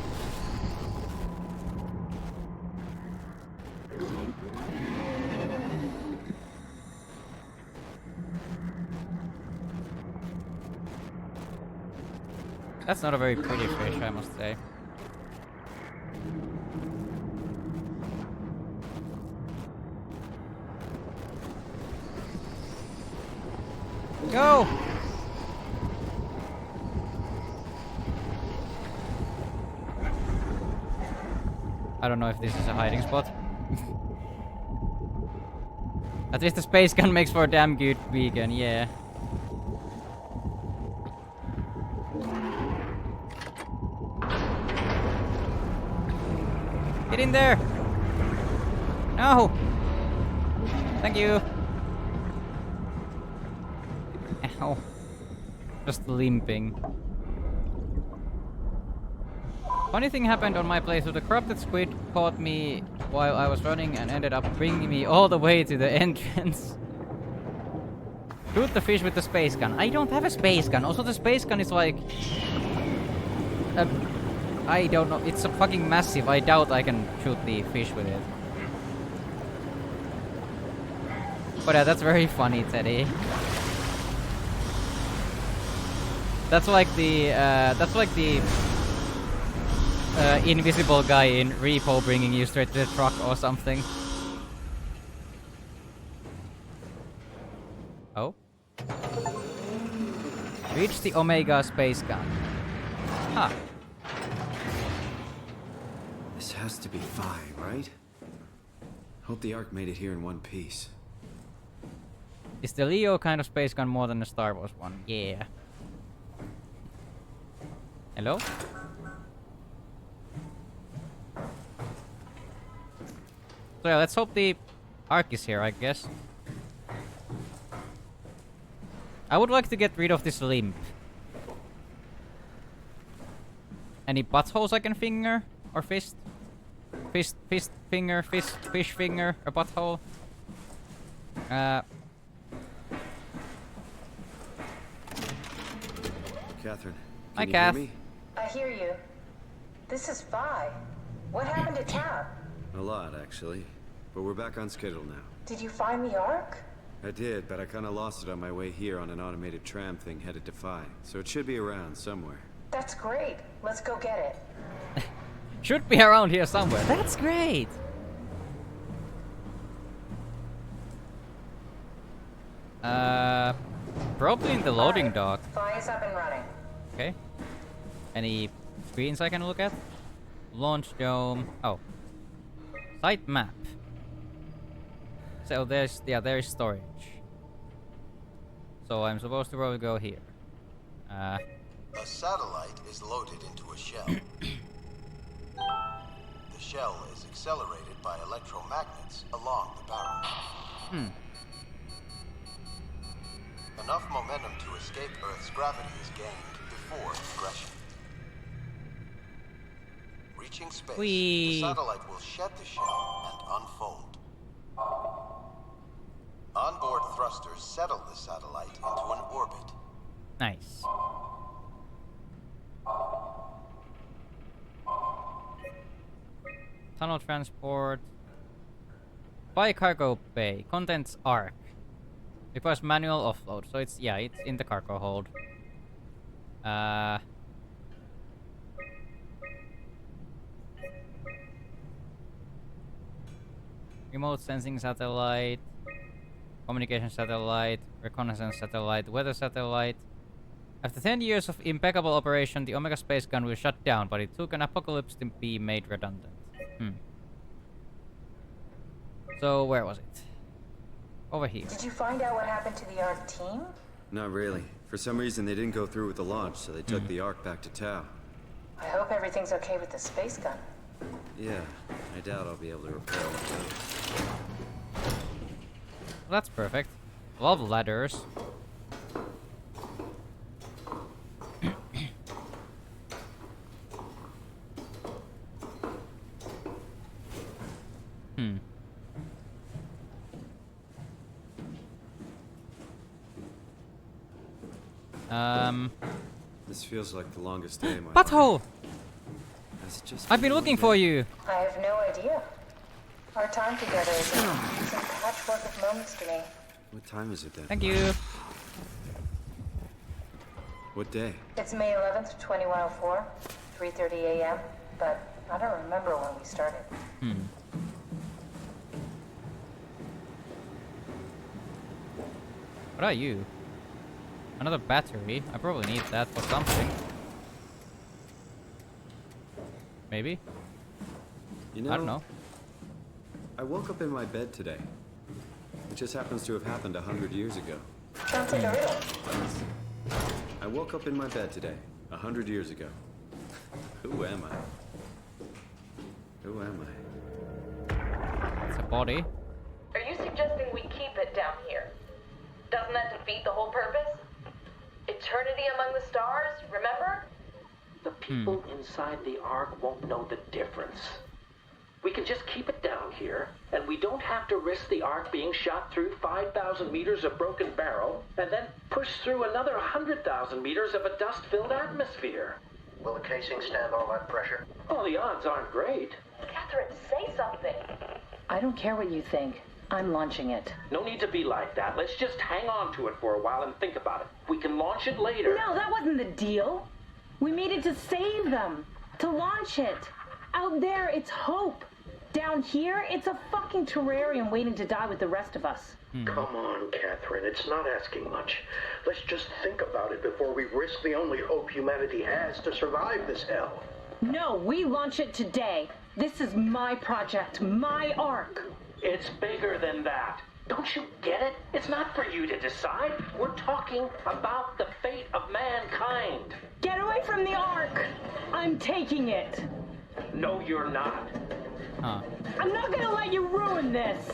S1: That's not a very pretty fish, I must say. Go! I don't know if this is a hiding spot. At least the space gun makes for a damn good beacon, yeah. Get in there! No! Thank you! Ow. Just limping. Funny thing happened on my playthrough. The corrupted squid caught me while I was running and ended up bringing me all the way to the entrance. Shoot the fish with the space gun. I don't have a space gun. Also, the space gun is like... I don't know. It's a fucking massive. I doubt I can shoot the fish with it. But that's very funny, Teddy. That's like the invisible guy in Repo bringing you straight to the truck or something. Oh. Reach the Omega space gun. Huh.
S5: This has to be Phi, right? Hope the Ark made it here in one piece.
S1: Is the Leo kind of space gun more than the Star Wars one? Yeah. Hello? So yeah, let's hope the Ark is here, I guess. I would like to get rid of this limp. Any buttholes I can finger? Or fist? Fist finger, fish finger, a butthole.
S5: Catherine,
S1: hi,
S5: can you
S1: Kath.
S5: hear me?
S6: I hear you. This is Phi. What happened to Tab?
S5: A lot, actually. But we're back on schedule now.
S6: Did you find the Ark?
S5: I did, but I kind of lost it on my way here on an automated tram thing headed to Phi. So it should be around somewhere.
S6: That's great. Let's go get it.
S1: Should be around here somewhere. That's great. Probably in the loading dock.
S6: Phi is up and running.
S1: Okay. Any screens I can look at? Launch dome. Oh. Site map. So there's, yeah, there is storage. So I'm supposed to probably go here.
S18: A satellite is loaded into a shell. The shell is accelerated by electromagnets along the barrel. Enough momentum to escape Earth's gravity is gained before progression. Reaching space, the satellite will shed the shell and unfold. Onboard thrusters settle the satellite into an orbit.
S1: Nice. Tunnel transport. Buy cargo bay. Contents Ark. Requires manual offload. So it's, yeah, it's in the cargo hold. Remote sensing satellite. Communication satellite. Reconnaissance satellite. Weather satellite. After 10 years of impeccable operation, the Omega space gun will shut down, but it took an apocalypse to be made redundant. So, where was it? Over here.
S6: Did you find out what happened to the Ark team?
S5: Not really. For some reason, they didn't go through with the launch, so they took the Ark back to Tau.
S6: I hope everything's okay with the space gun.
S5: Yeah, I doubt I'll be able to repair it.
S1: Well, that's perfect. Love ladders.
S5: This feels like the longest day of my
S1: Butthole!
S5: life. Has it just
S1: I've been
S5: been
S1: looking
S5: one
S1: for
S5: day?
S1: you.
S6: I have no idea. Our time together is a patchwork of moments to me.
S5: What time is it then?
S1: Thank you.
S5: What day?
S6: It's May 11th, 2104, 3:30 a.m., but I don't remember when we started.
S1: What are you? Another battery. I probably need that for something. Maybe?
S5: You know,
S1: I don't know.
S5: I woke up in my bed today. It just happens to have happened 100 years ago.
S6: Sounds like a riddle.
S5: I woke up in my bed today, 100 years ago. Who am I? Who am I?
S1: It's a body.
S17: Are you suggesting we keep it down here? Doesn't that defeat the whole purpose? Eternity among the stars, remember?
S12: The people inside the Ark won't know the difference. We can just keep it down here, and we don't have to risk the Ark being shot through 5,000 meters of broken barrel, and then push through another 100,000 meters of a dust-filled atmosphere.
S18: Will the casing stand all that pressure?
S12: Oh, the odds aren't great.
S17: Catherine, say something.
S6: I don't care what you think. I'm launching it.
S12: No need to be like that. Let's just hang on to it for a while and think about it. We can launch it later.
S19: No, that wasn't the deal. We made it to save them, to launch it. Out there, it's hope.
S6: Down here, it's a fucking terrarium waiting to die with the rest of us.
S7: Come on, Catherine. It's not asking much. Let's just think about it before we risk the only hope humanity has to survive this hell.
S6: No, we launch it today. This is my project, my Ark.
S12: It's bigger than that. Don't you get it? It's not for you to decide. We're talking about the fate of mankind.
S6: Get away from the Ark! I'm taking it.
S12: No, you're not.
S1: Huh.
S6: I'm not gonna let you ruin this.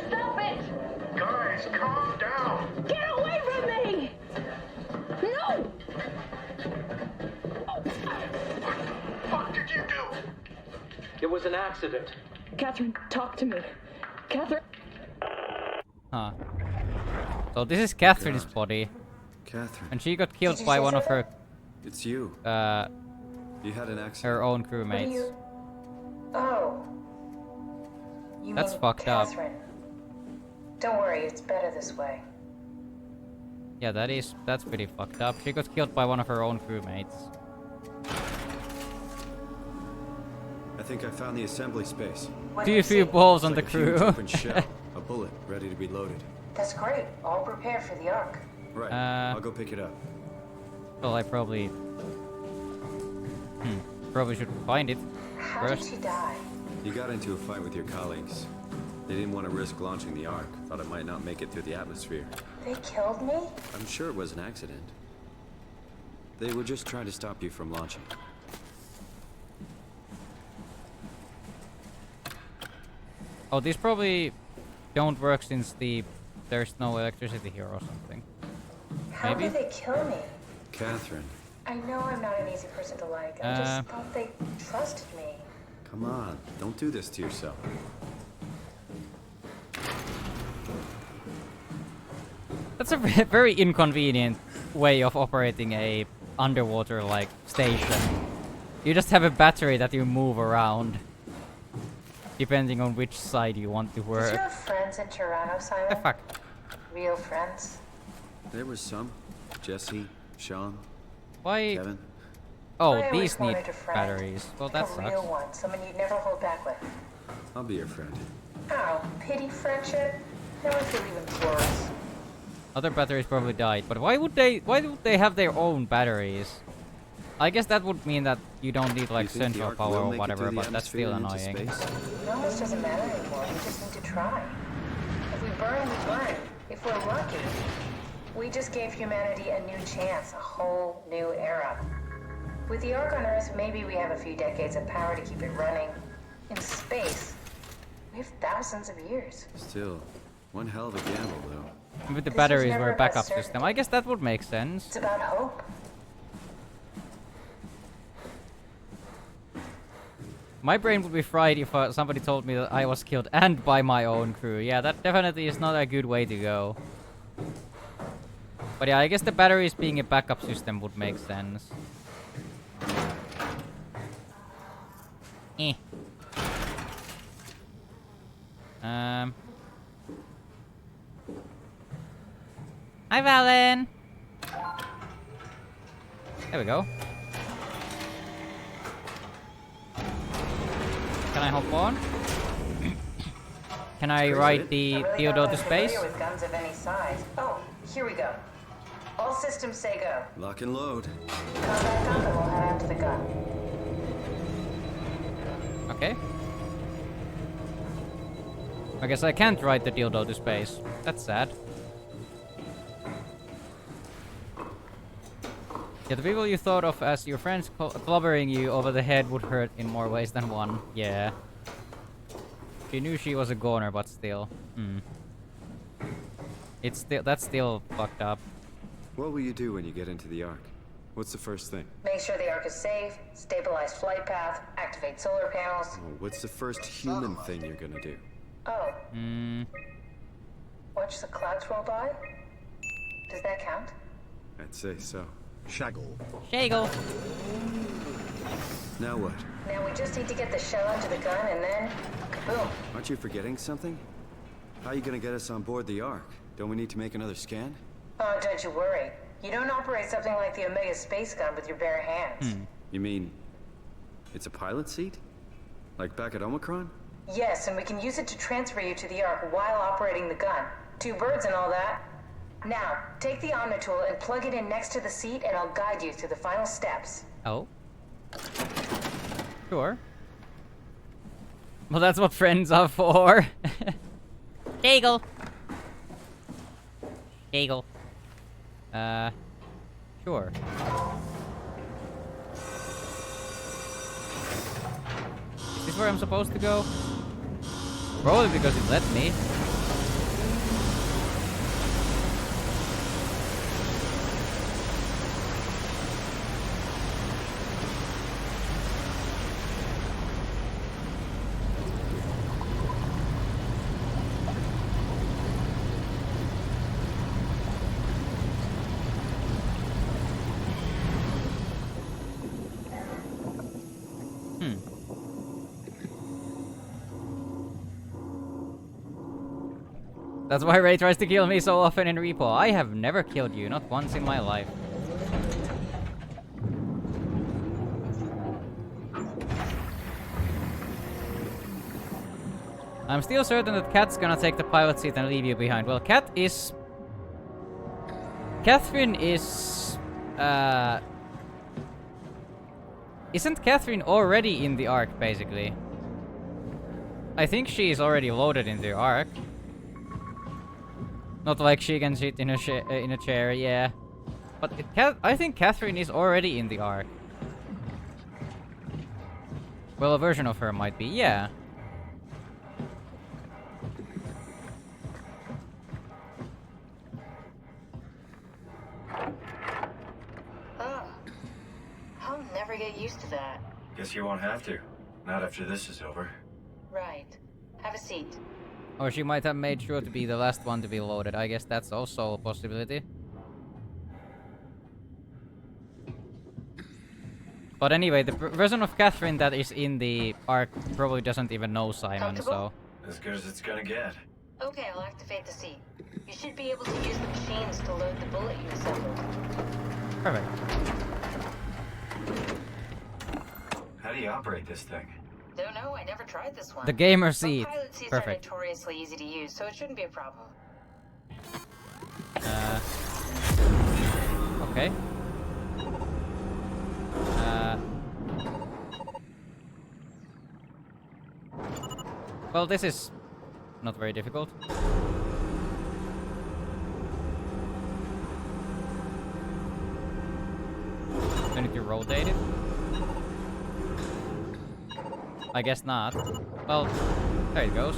S17: Stop it!
S7: Guys, calm down.
S6: Get away from me! No!
S7: What did you do?
S12: It was an accident.
S6: Catherine, talk to me. Catherine.
S1: Huh. So this is Catherine's body.
S5: Catherine.
S1: And she got killed by one of her...
S5: It's you. You had an accident.
S1: Her own crewmates.
S6: Oh. You
S1: That's
S6: mean
S1: fucked up.
S6: Catherine. Don't worry, it's better this way.
S1: Yeah, that's pretty fucked up. She got killed by one of her own crewmates.
S5: I think I found the assembly space.
S1: Too few balls on the
S5: Like a huge
S1: crew.
S5: open shell. A bullet ready to be loaded.
S6: That's great. All prepared for the Ark.
S5: Right. I'll go pick it up.
S1: Well, I probably... Probably should find it
S6: How
S1: first.
S6: did she die?
S5: You got into a fight with your colleagues. They didn't want to risk launching the Ark. Thought it might not make it through the atmosphere.
S6: They killed me?
S5: I'm sure it was an accident. They were just trying to stop you from launching.
S1: Oh, these probably don't work since there's no electricity here or something.
S6: How
S1: Maybe?
S6: did they kill me?
S5: Catherine,
S6: I know I'm not an easy person to like. I just thought they trusted me.
S5: come on. Don't do this to yourself.
S1: That's a very inconvenient way of operating a underwater like station. You just have a battery that you move around, depending on which side you want to
S6: Did
S1: work.
S6: you have friends in Toronto, Simon?
S1: The fuck?
S6: Real friends?
S5: There was some. Jesse, Sean,
S1: Why?
S5: Kevin.
S1: Oh,
S6: I always
S1: these need
S6: wanted a friend.
S1: batteries. Well, that
S6: A real
S1: sucks.
S6: one, someone you'd never hold back with.
S5: I'll be your friend.
S6: Oh, pity friendship? Now I feel even worse.
S1: Other batteries probably died, but why would they have their own batteries? I guess that would mean that you don't need like
S5: You think the
S1: central
S5: Ark
S1: power
S5: will
S1: or
S5: make it
S1: whatever,
S5: through the
S1: but that's still
S5: atmosphere and into
S1: annoying.
S5: space?
S6: It almost doesn't matter anymore. We just need to try. If we burn, we burn. If we're lucky, we just gave humanity a new chance, a whole new era. With the Ark on Earth, maybe we have a few decades of power to keep it running. In space, we have thousands of years.
S5: Still, one hell of a gamble, though.
S1: With the
S6: This was
S1: batteries
S6: never
S1: were a
S6: about
S1: backup
S6: certainty.
S1: system. I guess that would make sense.
S6: It's about hope.
S1: My brain would be fried if somebody told me that I was killed and by my own crew. Yeah, that definitely is not a good way to go. But yeah, I guess the batteries being a backup system would make sense. Eh. Hi, Valen! There we go. Can I hop on? Can I ride the Theodore to space?
S6: Familiar with guns of any size. Oh, here we go. All systems say go.
S5: Lock and load.
S6: Combat gun, and we'll head out to the gun.
S1: Okay. I guess I can't ride the dildo to space. That's sad. Yeah, the people you thought of as your friends clobbering you over the head would hurt in more ways than one. Yeah. She knew she was a goner, but still. That's still fucked up.
S5: What will you do when you get into the Ark? What's the first thing?
S6: Make sure the Ark is safe, stabilize flight path, activate solar panels.
S5: Oh, what's the first human thing you're gonna do?
S6: Oh, watch the clouds roll by? Does that count?
S5: I'd say so.
S16: Shaggle.
S1: Shaggle.
S5: Now what?
S6: Now we just need to get the shell into the gun and then, kaboom.
S5: Aren't you forgetting something? How are you gonna get us on board the Ark? Don't we need to make another scan?
S6: Oh, don't you worry. You don't operate something like the Omega space gun with your bare hands.
S5: You mean, it's a pilot seat? Like back at Omicron?
S6: Yes, and we can use it to transfer you to the Ark while operating the gun. 2 birds and all that. Now, take the Omnitool and plug it in next to the seat, and I'll guide you through the final steps.
S1: Oh. Sure. Well, that's what friends are for. Daigle. Daigle. Sure. Is this where I'm supposed to go? Probably because it let me. That's why Ray tries to kill me so often in Repo. I have never killed you, not once in my life. I'm still certain that Kat's gonna take the pilot seat and leave you behind. Well, Kat is... Catherine is... Isn't Catherine already in the Ark, basically? I think she is already loaded in the Ark. Not like she can sit in a chair, yeah. But I think Catherine is already in the Ark. Well, a version of her might be, yeah.
S6: Oh. I'll never get used to that.
S4: Guess you won't have to. Not after this is over.
S6: Right. Have a seat.
S1: Or she might have made sure to be the last one to be loaded. I guess that's also a possibility. But anyway, the version of Catherine that is in the Ark probably doesn't even know Simon, so...
S4: As good as it's gonna get.
S6: Okay, I'll activate the seat. You should be able to use the machines to load the bullet you assembled.
S1: Perfect.
S4: How do you operate this thing?
S6: Don't know, I never tried this one.
S1: The gamer seat.
S6: Pilot seats
S1: Perfect.
S6: are notoriously easy to use, so it shouldn't be a problem.
S1: Okay. Well, this is not very difficult. I need to rotate it. I guess not. Well, there it goes.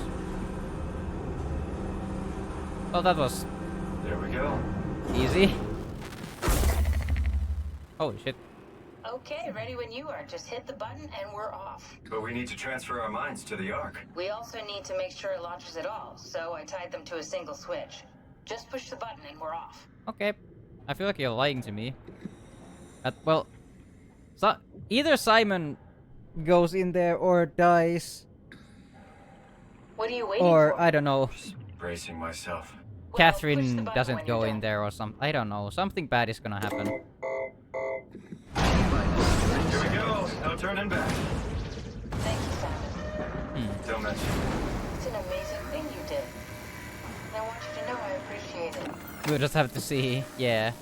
S1: Well, that was...
S4: There we go.
S1: Easy. Holy shit.
S6: Okay, ready when you are. Just hit the button and we're off.
S4: But we need to transfer our minds to the Ark.
S6: We also need to make sure it launches at all, so I tied them to a single switch. Just push the button and we're off.
S1: Okay. I feel like you're lying to me. Well... So, either Simon goes in there or dies.
S6: What are you waiting
S1: or,
S6: for?
S1: I don't know.
S4: Bracing myself.
S1: Catherine doesn't go in there or something. I don't know. Something bad is gonna happen.
S4: Here we go. No turning back.
S6: Thank you, Simon.
S4: Don't mention.
S6: It's an amazing thing you did. And I want you to know I appreciate it.
S1: We'll just have to see. Yeah.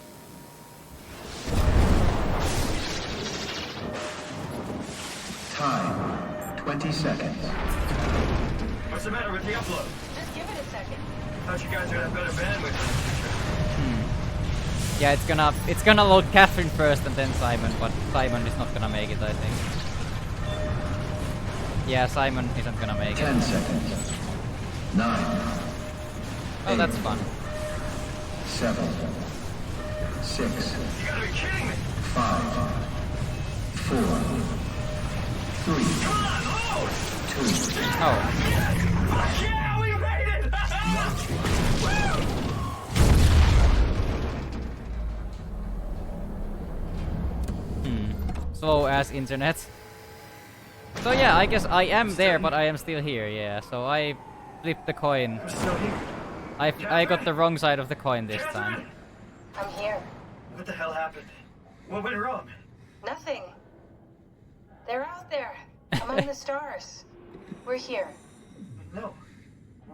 S19: Time, 20 seconds.
S4: What's the matter with the upload?
S6: Just give it a second.
S4: Thought you guys would have better bandwidth in the future.
S1: Yeah, it's gonna load Catherine first and then Simon, but Simon is not gonna make it, I think. Yeah, Simon isn't gonna make
S19: 10
S1: it.
S19: seconds. 9.
S1: Oh, that's fun.
S19: 7. 6.
S4: You gotta be kidding me!
S19: 5. 4. 3. 2.
S1: Oh.
S4: Yeah, we made it!
S1: Slow ass internet. So yeah, I guess I am there, but I am still here, yeah. So I flipped the coin. I got the wrong side of the coin this time.
S6: I'm here.
S4: What the hell happened? What went wrong?
S6: Nothing. They're out there. Among the stars. We're here.
S4: No.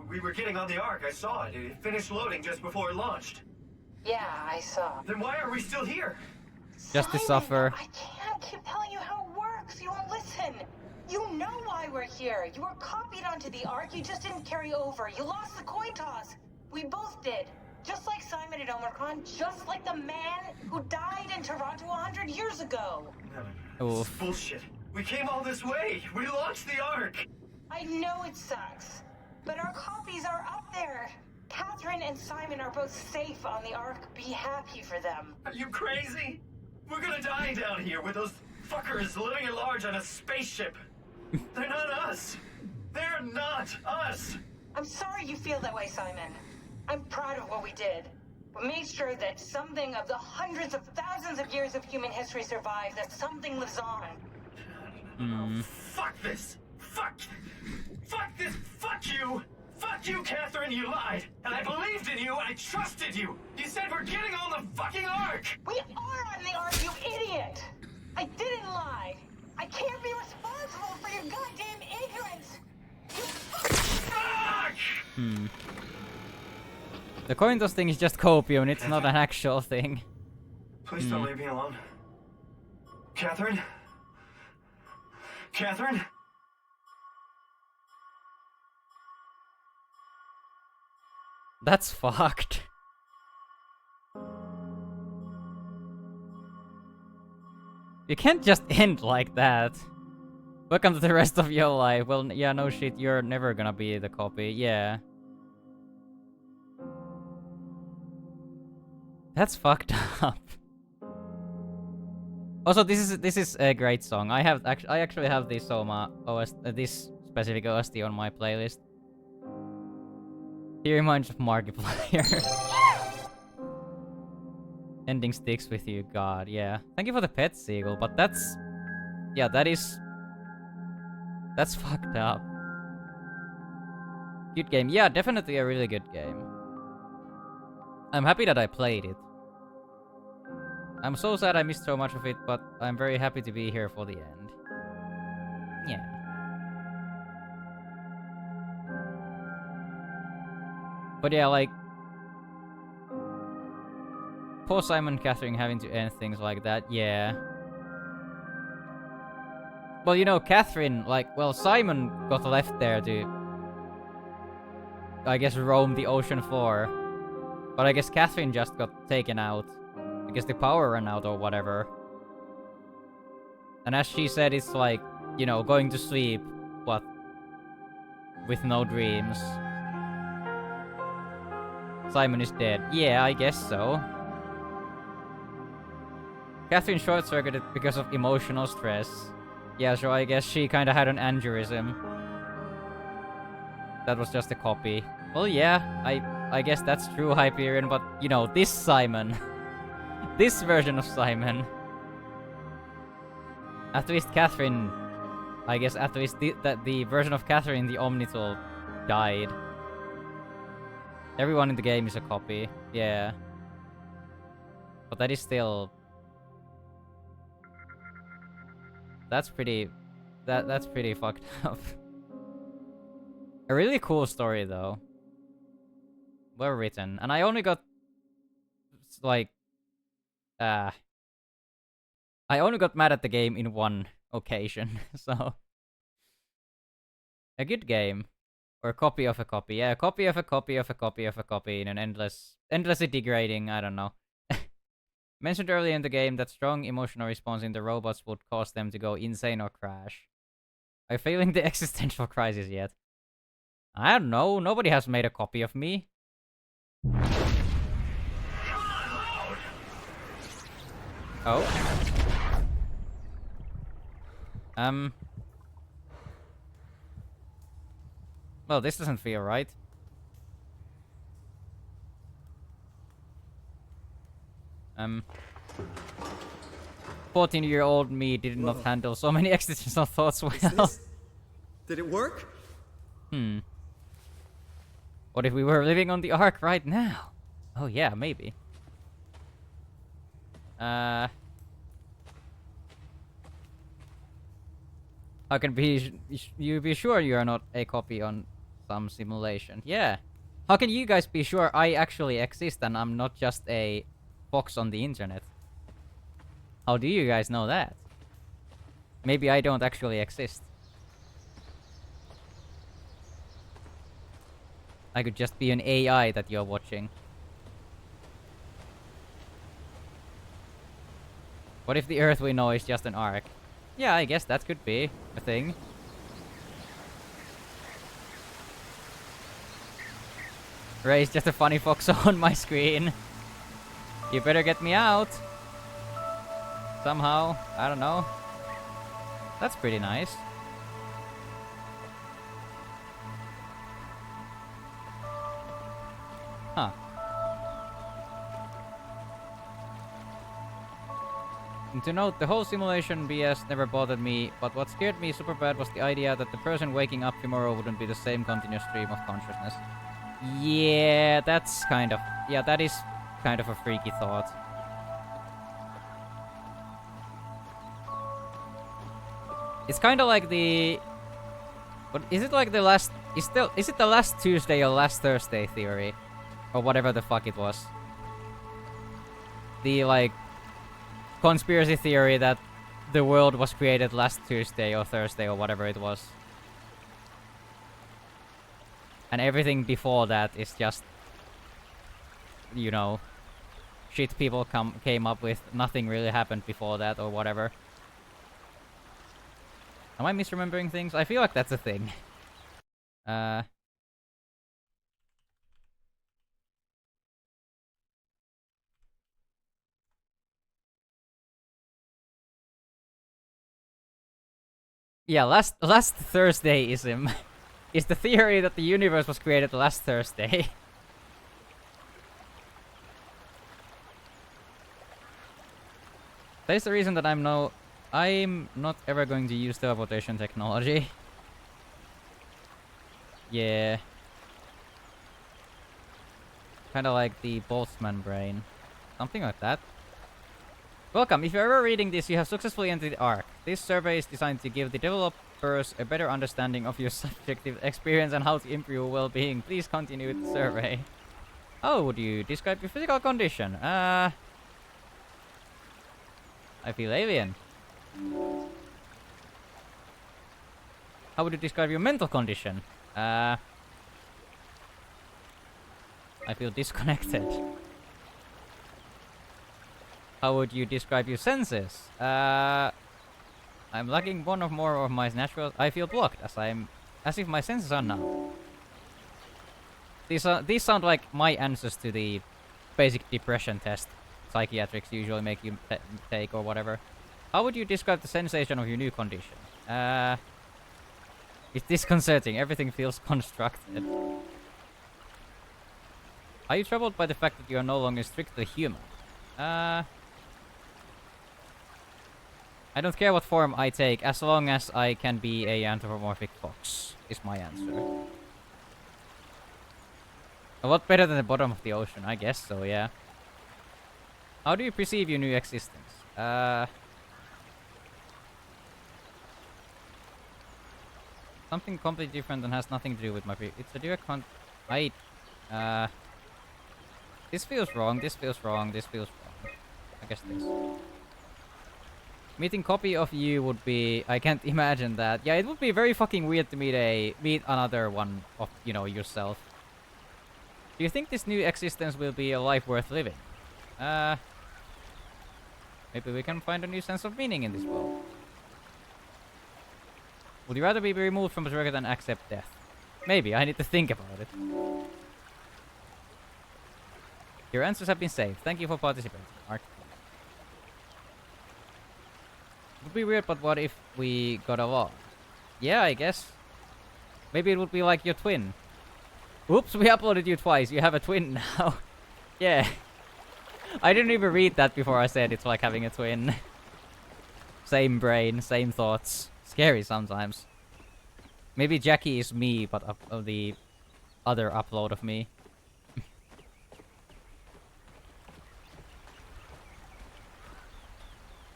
S4: We were getting on the Ark. I saw it. It finished loading just before it launched.
S6: Yeah, I saw.
S4: Then why are we still here?
S1: Just to suffer.
S6: I can't keep telling you how it works. You won't listen. You know why we're here. You were copied onto the Ark. You just didn't carry over. You lost the coin toss. We both did. Just like Simon at Omicron. Just like the man who died in Toronto 100 years ago.
S4: No. This is bullshit. We came all this way. We launched the Ark.
S6: I know it sucks, but our copies are up there. Catherine and Simon are both safe on the Ark. Be happy for them.
S4: Are you crazy? We're gonna die down here with those fuckers living at large on a spaceship. They're not us. They're not us.
S6: I'm sorry you feel that way, Simon. I'm proud of what we did. We made sure that something of the hundreds of thousands of years of human history survives, that something lives on.
S4: Fuck this. Fuck this. Fuck you. Fuck you, Catherine. You lied. And I believed in you. I trusted you. You said we're getting on the fucking Ark.
S6: We are on the Ark, you idiot. I didn't lie. I can't be responsible for your goddamn ignorance. You
S4: fuck!
S1: The coin toss thing is just copium, it's not an actual thing.
S4: Please don't leave me alone. Catherine? Catherine?
S1: That's fucked. You can't just end like that. Welcome to the rest of your life. Well, yeah, no shit, you're never gonna be the copy, yeah. That's fucked up. Also, this is a great song. I actually have this Soma OST, this specific OST on my playlist. He reminds of Markiplier. Ending sticks with you, God, yeah. Thank you for the pet seagull, but that's... Yeah, that's fucked up. Good game. Yeah, definitely a really good game. I'm happy that I played it. I'm so sad I missed so much of it, but I'm very happy to be here for the end. Yeah. But yeah, like... Poor Simon and Catherine having to end things like that, yeah. Well, you know, Catherine, like, well, Simon got left there to... I guess roam the ocean floor. But I guess Catherine just got taken out. I guess the power ran out or whatever. And as she said, it's like, you know, going to sleep, what? With no dreams. Simon is dead. Yeah, I guess so. Catherine short-circuited because of emotional stress. Yeah, so I guess she kinda had an aneurysm. That was just a copy. Well, yeah, I guess that's true, Hyperion, but, you know, this Simon... this version of Simon... At least Catherine... I guess at least the version of Catherine, the Omnitool, died. Everyone in the game is a copy, yeah. But that is still... That's pretty fucked up. A really cool story, though. Well written. And I only got... like... I only got mad at the game in one occasion, so... A good game. Or a copy of a copy. Yeah, a copy of a copy of a copy of a copy in an endlessly degrading, I don't know. Mentioned earlier in the game that strong emotional response in the robots would cause them to go insane or crash. Are you feeling the existential crisis yet? I don't know, nobody has made a copy of me. Oh. Well, this doesn't feel right. 14-year-old me did not handle so many existential thoughts well.
S5: Did it work?
S1: What if we were living on the Ark right now? Oh yeah, maybe. I How can you be sure you are not a copy on some simulation? Yeah. How can you guys be sure I actually exist and I'm not just a fox on the internet? How do you guys know that? Maybe I don't actually exist. I could just be an AI that you're watching. What if the Earth we know is just an arc? Yeah, I guess that could be a thing. Ray's just a funny fox on my screen. You better get me out. Somehow. I don't know. That's pretty nice. Huh. And to note, the whole simulation BS never bothered me, but what scared me super bad was the idea that the person waking up tomorrow wouldn't be the same continuous stream of consciousness. Yeah, that's kind of... Yeah, that is kind of a freaky thought. It's kind of like the... What is it like the last... Is it the last Tuesday or last Thursday theory? Or whatever the fuck it was. The, like... conspiracy theory that the world was created last Tuesday or Thursday or whatever it was. And everything before that is just... You know... shit people came up with. Nothing really happened before that or whatever. Am I misremembering things? I feel like that's a thing. Yeah, last Thursdayism is the theory that the universe was created last Thursday. That is the reason that I'm not ever going to use teleportation technology. Yeah. Kinda like the Boltzmann brain. Something like that. Welcome, if you're ever reading this, you have successfully entered the Ark. This survey is designed to give the developers a better understanding of your subjective experience and how to improve your well-being. Please continue with the survey. How would you describe your physical condition? I feel alien. How would you describe your mental condition? I feel disconnected. How would you describe your senses? I'm lacking one or more of my natural... I feel blocked, as if my senses are numb. These sound like my answers to the basic depression test psychiatrists usually make you take or whatever. How would you describe the sensation of your new condition? It's disconcerting. Everything feels constructed. Are you troubled by the fact that you are no longer strictly human? I don't care what form I take, as long as I can be a anthropomorphic fox, is my answer. A lot better than the bottom of the ocean, I guess so, yeah. How do you perceive your new existence? Something completely different and has nothing to do with my it's a direct this feels wrong, this feels wrong, this feels wrong. I guess this. Meeting copy of you would be... I can't imagine that. Yeah, it would be very fucking weird to meet another one of, you know, yourself. Do you think this new existence will be a life worth living? Maybe we can find a new sense of meaning in this world. Would you rather be removed from the circuit than accept death? Maybe, I need to think about it. Your answers have been saved. Thank you for participating. Art. It would be weird, but what if we got along? Yeah, I guess. Maybe it would be like your twin. Oops, we uploaded you twice. You have a twin now. Yeah. I didn't even read that before I said it's like having a twin. Same brain, same thoughts. Scary sometimes. Maybe Jackie is me, but the other upload of me.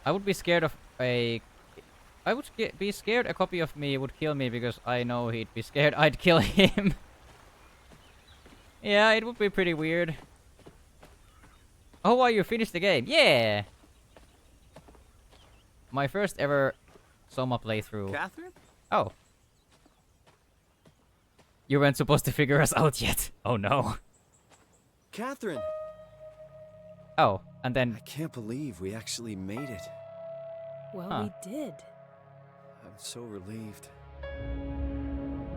S1: I would be scared of a... I would be scared a copy of me would kill me because I know he'd be scared I'd kill him. Yeah, it would be pretty weird. Oh, wow, you finished the game. Yeah! My first ever Soma playthrough.
S5: Catherine?
S1: Oh. You weren't supposed to figure us out yet. Oh no.
S5: Catherine!
S1: Oh, and then...
S5: I can't believe we actually made it.
S20: Well, we did.
S5: I'm so relieved.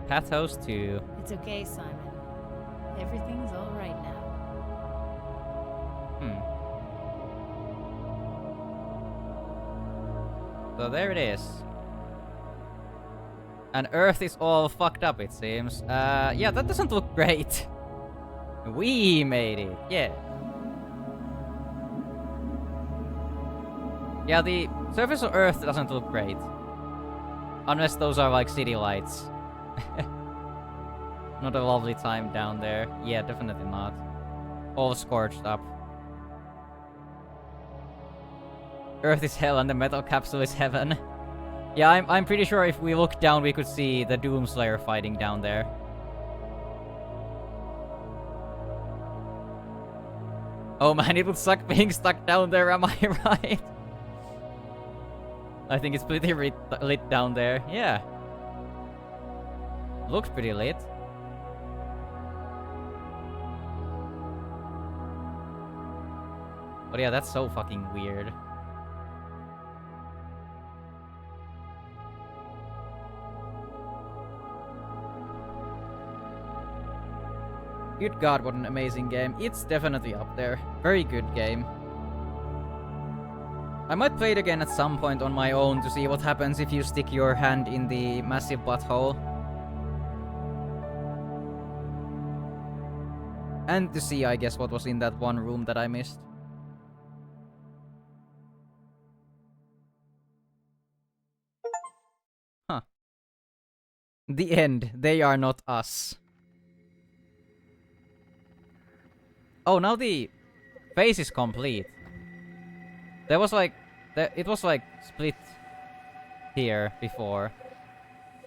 S1: Pathos 2.
S20: It's okay, Simon. Everything's all right now.
S1: So there it is. And Earth is all fucked up, it seems. Yeah, that doesn't look great. We made it, yeah. Yeah, the surface of Earth doesn't look great. Unless those are like city lights. Not a lovely time down there. Yeah, definitely not. All scorched up. Earth is hell and the metal capsule is heaven. Yeah, I'm pretty sure if we look down we could see the Doomslayer fighting down there. Oh man, it would suck being stuck down there, am I right? I think it's pretty lit down there. Yeah. Looks pretty lit. But yeah, that's so fucking weird. Good god, what an amazing game. It's definitely up there. Very good game. I might play it again at some point on my own to see what happens if you stick your hand in the massive butthole. And to see, I guess, what was in that one room that I missed. Huh. The end. They are not us. Oh, now the face is complete. There was like... it was like split here before.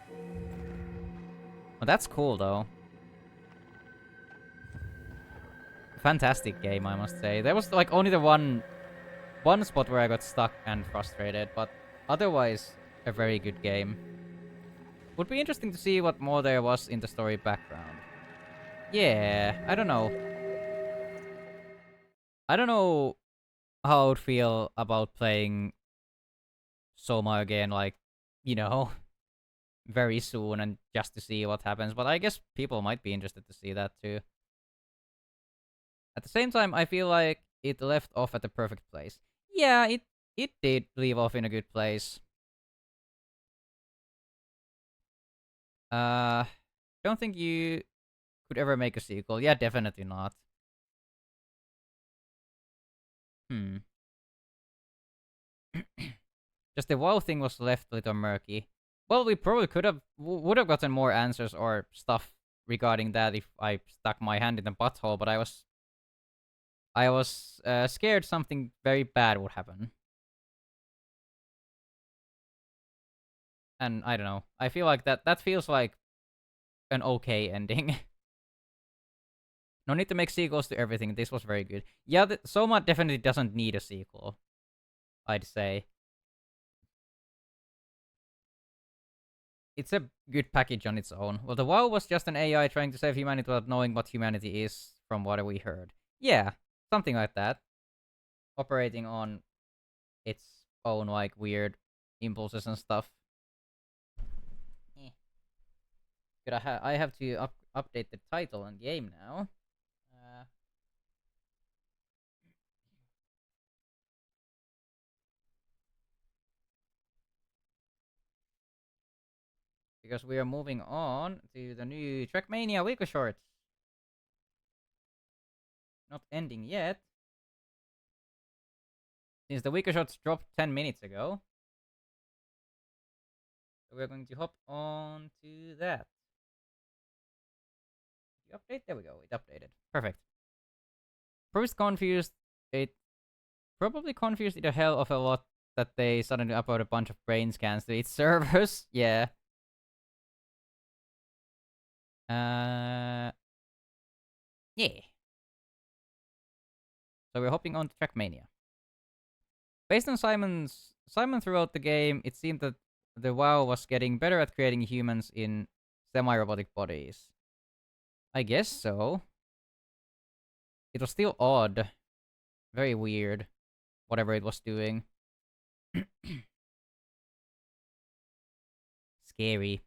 S1: Well, that's cool though. Fantastic game, I must say. There was like only the one spot where I got stuck and frustrated, but otherwise a very good game. Would be interesting to see what more there was in the story background. Yeah, I don't know. I don't know how I would feel about playing Soma again, like, you know, very soon and just to see what happens. But I guess people might be interested to see that too. At the same time, I feel like it left off at the perfect place. Yeah, it did leave off in a good place. Don't think you could ever make a sequel. Yeah, definitely not. Just the WoW thing was left a little murky. Well, we probably would have gotten more answers or stuff regarding that if I stuck my hand in the butthole, but I was scared something very bad would happen. And I don't know. I feel like that feels like an okay ending. No need to make sequels to everything. This was very good. Yeah, Soma definitely doesn't need a sequel, I'd say. It's a good package on its own. Well, the WoW was just an AI trying to save humanity without knowing what humanity is, from what we heard. Yeah, something like that. Operating on its own, like, weird impulses and stuff. Good, I have to update the title and game now. Because we are moving on to the new Trackmania Weekly Shorts. Not ending yet. Since the Weekly Shorts dropped 10 minutes ago. So we're going to hop on to that. Did you update? There we go, it updated. Perfect. Probably confused it a hell of a lot that they suddenly upload a bunch of brain scans to its servers. Yeah. Yeah. So we're hopping on to Trackmania. Based on Simon throughout the game, it seemed that the WoW was getting better at creating humans in semi-robotic bodies. I guess so. It was still odd. Very weird. Whatever it was doing. Scary.